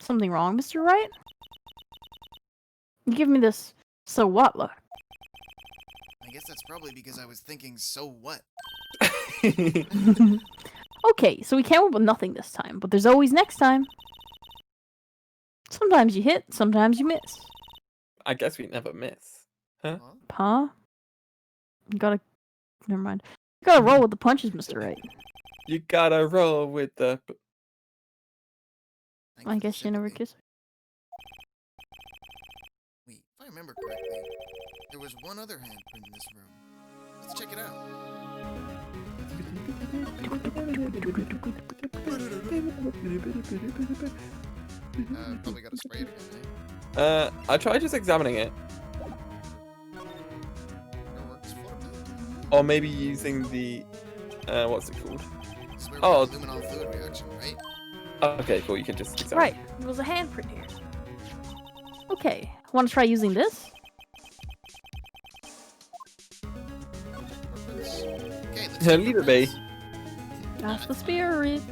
Something wrong, Mr. Wright? You give me this so what look. I guess that's probably because I was thinking, so what? Okay, so we came up with nothing this time, but there's always next time. Sometimes you hit, sometimes you miss. I guess we never miss. Huh? Huh? You gotta... Never mind. You gotta roll with the punches, Mr. Wright. You gotta roll with the... Thanks I for the guess you never sympathy. kiss her. Wait, if I remember correctly, there was one other handprint in this room. Let's check it out. Probably gotta spray it again, I tried just examining it. eh? Fireworks for the- Or maybe using the... what's it called? This is where Oh. we get the luminol fluid reaction, right? Okay, cool, you can just examine Right, there was a handprint here. Okay, wanna try using this? Purpose. Okay, let's Yeah, check leave the it be. prints. That's the spirit.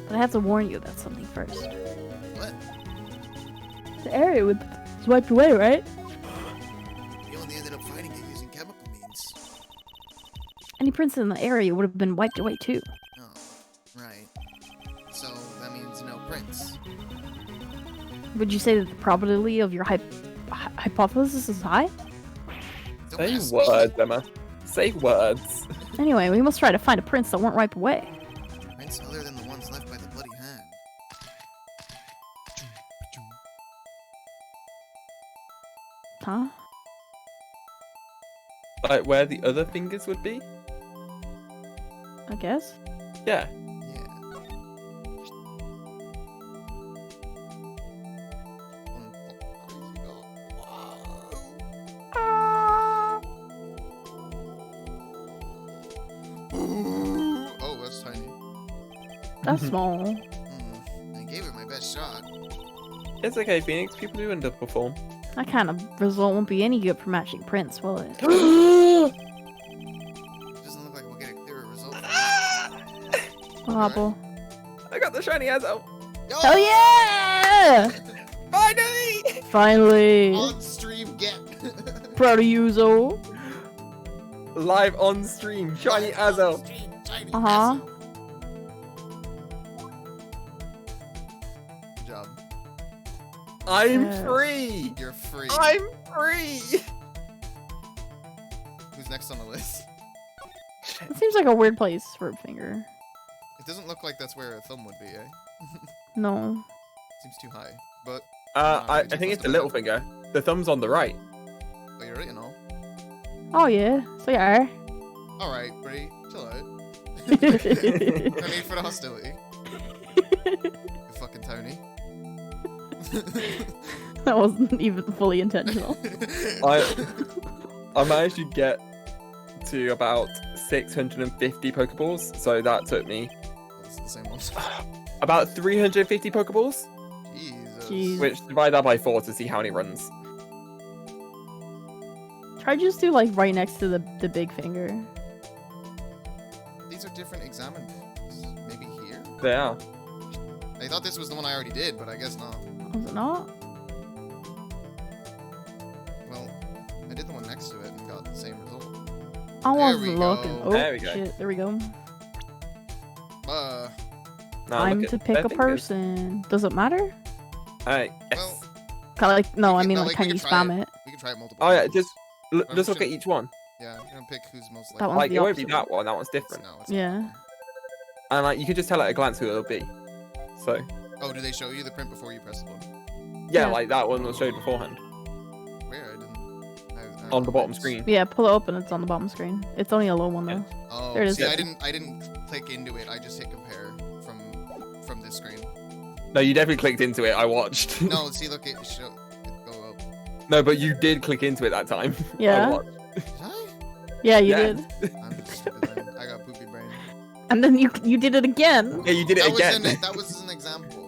But I have to warn you about something first. What? The area was wiped away, right? any prints in the area would have been wiped away too. Oh, right. So that means no prints. Would you say that the probability of your hypothesis is high? Don't Say ask me. words, Emma. Say words. Anyway, we must try to find a prints that weren't wiped away. Prints other than the ones left by the bloody hand. Huh? Like where the other fingers would be? I guess. Yeah. Yeah. Oh, that's tiny. That's small. I gave it my best shot. It's okay, Phoenix. People do underperform. That kind of result won't be any good for matching prints, will it? It doesn't look like we'll get a clearer result. Apple. I got the shiny Azo. Hell yeah! Finally! Finally! On stream, get. Proud of you, Zo. Live on stream, shiny Azo. Shiny Uh-huh. Azo. Good job. I'm Yes. free. You're free. I'm free. Who's next on the list? It seems like a weird place for a finger. It doesn't look like that's where a thumb would be, eh? No. Seems too high. But I think it's the little finger. The thumb's on the right. oh, you're right, you know. Oh yeah, so yeah. Alright, Bree, chill out. No need for the hostility. You fucking Tony. That wasn't even fully intentional. I managed to get to about 650 Pokeballs, so that took me It's the same one. about 350 Pokeballs, Jesus. Jeez. which divide that by 4 to see how many runs. Try just do like right next to the big finger. These are different examine books. Maybe here? They are. I thought this was the one I already did, but I guess not. Was it not? Well, I did the one next to it and got the same result. I we wasn't looking. go. Oh There we go. shit! There we go. Uh, Now Time look to at pick their a fingers. person. Does it matter? Alright, yes. well, Kind of like no, We I can- mean no, like like, can we you can try spam it? we can try it multiple Oh yeah, times. just I'm just look sure- at each one. Yeah, you're gonna pick who's most That likely. one's Like the it won't be opposite. that one. That one's different. No, it's Yeah. not. And like you can just tell at a glance who it'll be. So Oh, do they show you the print before you press the button? yeah, Yeah. like that one was showed beforehand Where? I didn't. on the bottom screen. Yeah, pull it open. It's on the bottom screen. It's only a low one though. Oh, There it is. see, I didn't click into it. I just hit compare from this screen. No, you definitely clicked into it. I watched. No, see, look, it go up. No, but you did click into it that time. I Yeah. watched. Did I? Yeah, you Yeah. did. I'm just stupid. Then. I got poopy brain. And then you did it again. Yeah, you did it That again. that was an example.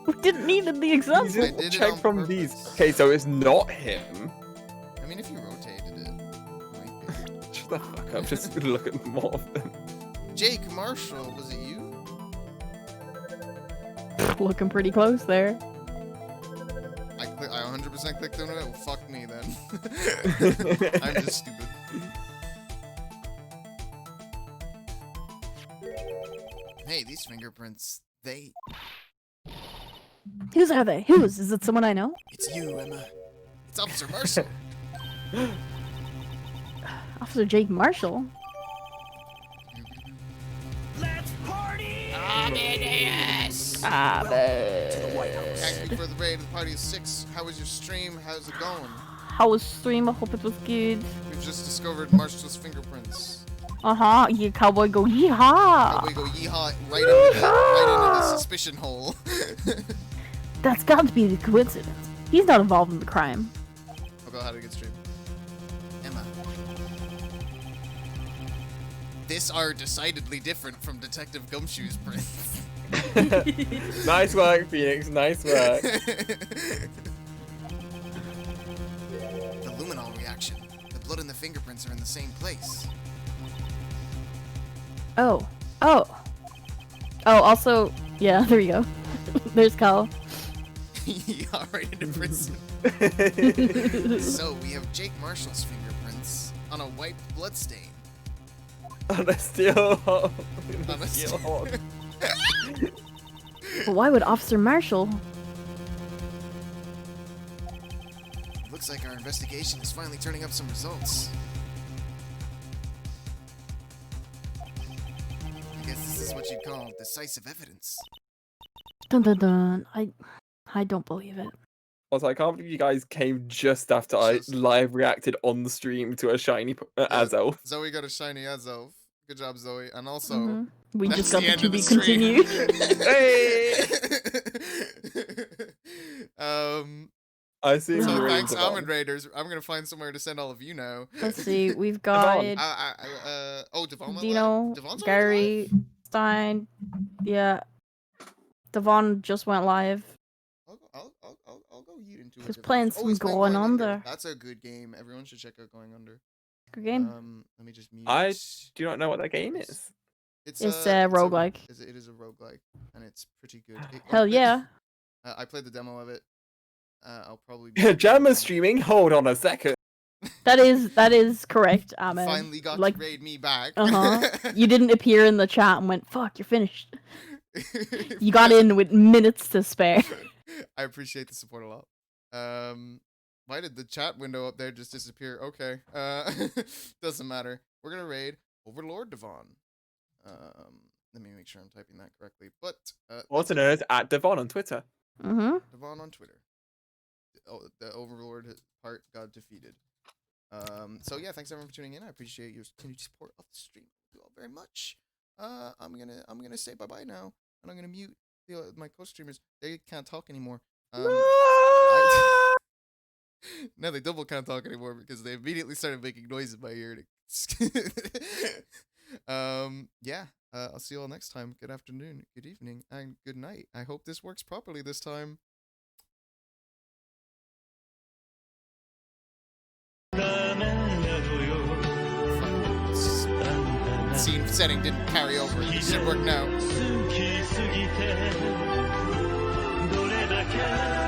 We didn't need the You example. I didn't did it check on from purpose. these. Okay, so it's not him. I mean, if you rotated it, it might be. Shut the fuck up. Just look at more of them. Jake Marshall, was it you? Looking pretty close there. I 100% clicked on it. Well, fuck me then. I'm just stupid. Hey, these fingerprints, Whose are they? Whose? Is it someone I know? it's you, Emma. It's Officer Marshall. Officer Jake Marshall. Ah, Can't speak for the raid. The party is 6. How was your stream? How's it going? How was stream? I hope it was good. We've just discovered Marshall's fingerprints. Uh-huh. You cowboy go yeehaw. We go yeehaw right into the suspicion hole. That's got to be the coincidence. He's not involved in the crime. I'll go how to get stream. Emma. This are decidedly different from Detective Gumshoe's prints. Nice work, Phoenix. Nice work. The luminol reaction. The blood and the fingerprints are in the same place. Oh. Oh. Oh, also, yeah, there you go. There's Kyle. Yeah, right into prison. So we have Jake Marshall's fingerprints on a white bloodstain. On a steel hawk. On a Steel hawk. But why would Officer Marshall? Looks like our investigation is finally turning up some results. I guess this is what you'd call decisive evidence. Dun dun dun. I don't believe it. Also, I can't believe you guys came just after I Just- live reacted on the stream to a shiny Azelf. Zoe got a shiny Azelf. Good job, Zoe. And also, Mhm. We that's just got the end to of be stream. continued. I see. So you were thanks, into that. Almond Raiders. I'm gonna find somewhere to send all of you now. Let's see. We've got Devon went Dino, live? Devon's already Gary, live? Stein. Yeah. Devon just went live. I'll go yeet into it. Just Devon. playing Oh, some he's playing Going Under. That's a good game. Everyone should check out Going Under. Good game. Let me just mute. I do not know what that game is. It's a roguelike. It is a roguelike, and it's pretty good. Hell yeah. I played the demo of it. I'll probably Jammer streaming. Hold on a second. That is correct, Ahmed. Finally got like- to raid me back. You didn't appear in the chat and went, fuck, you're finished. You got in with minutes to spare. I appreciate the support a lot. Why did the chat window up there just disappear? Okay. Doesn't matter. We're gonna raid Overlord Devon. Let me make sure I'm typing that correctly. But Also known as @Devon on Twitter. Mm-hmm. Devon on Twitter. Oh, the Overlord part got defeated. So yeah, thanks everyone for tuning in. I appreciate your continued support of the stream. Thank you all very much. I'm gonna say bye bye now, and I'm gonna mute my co-streamers. They can't talk anymore. No, they double can't talk anymore because they immediately started making noise in my ear. Yeah. I'll see you all next time. Good afternoon, good evening, and good night. I hope this works properly this time. Scene setting didn't carry over. It should work now. 好きすぎてどれだけ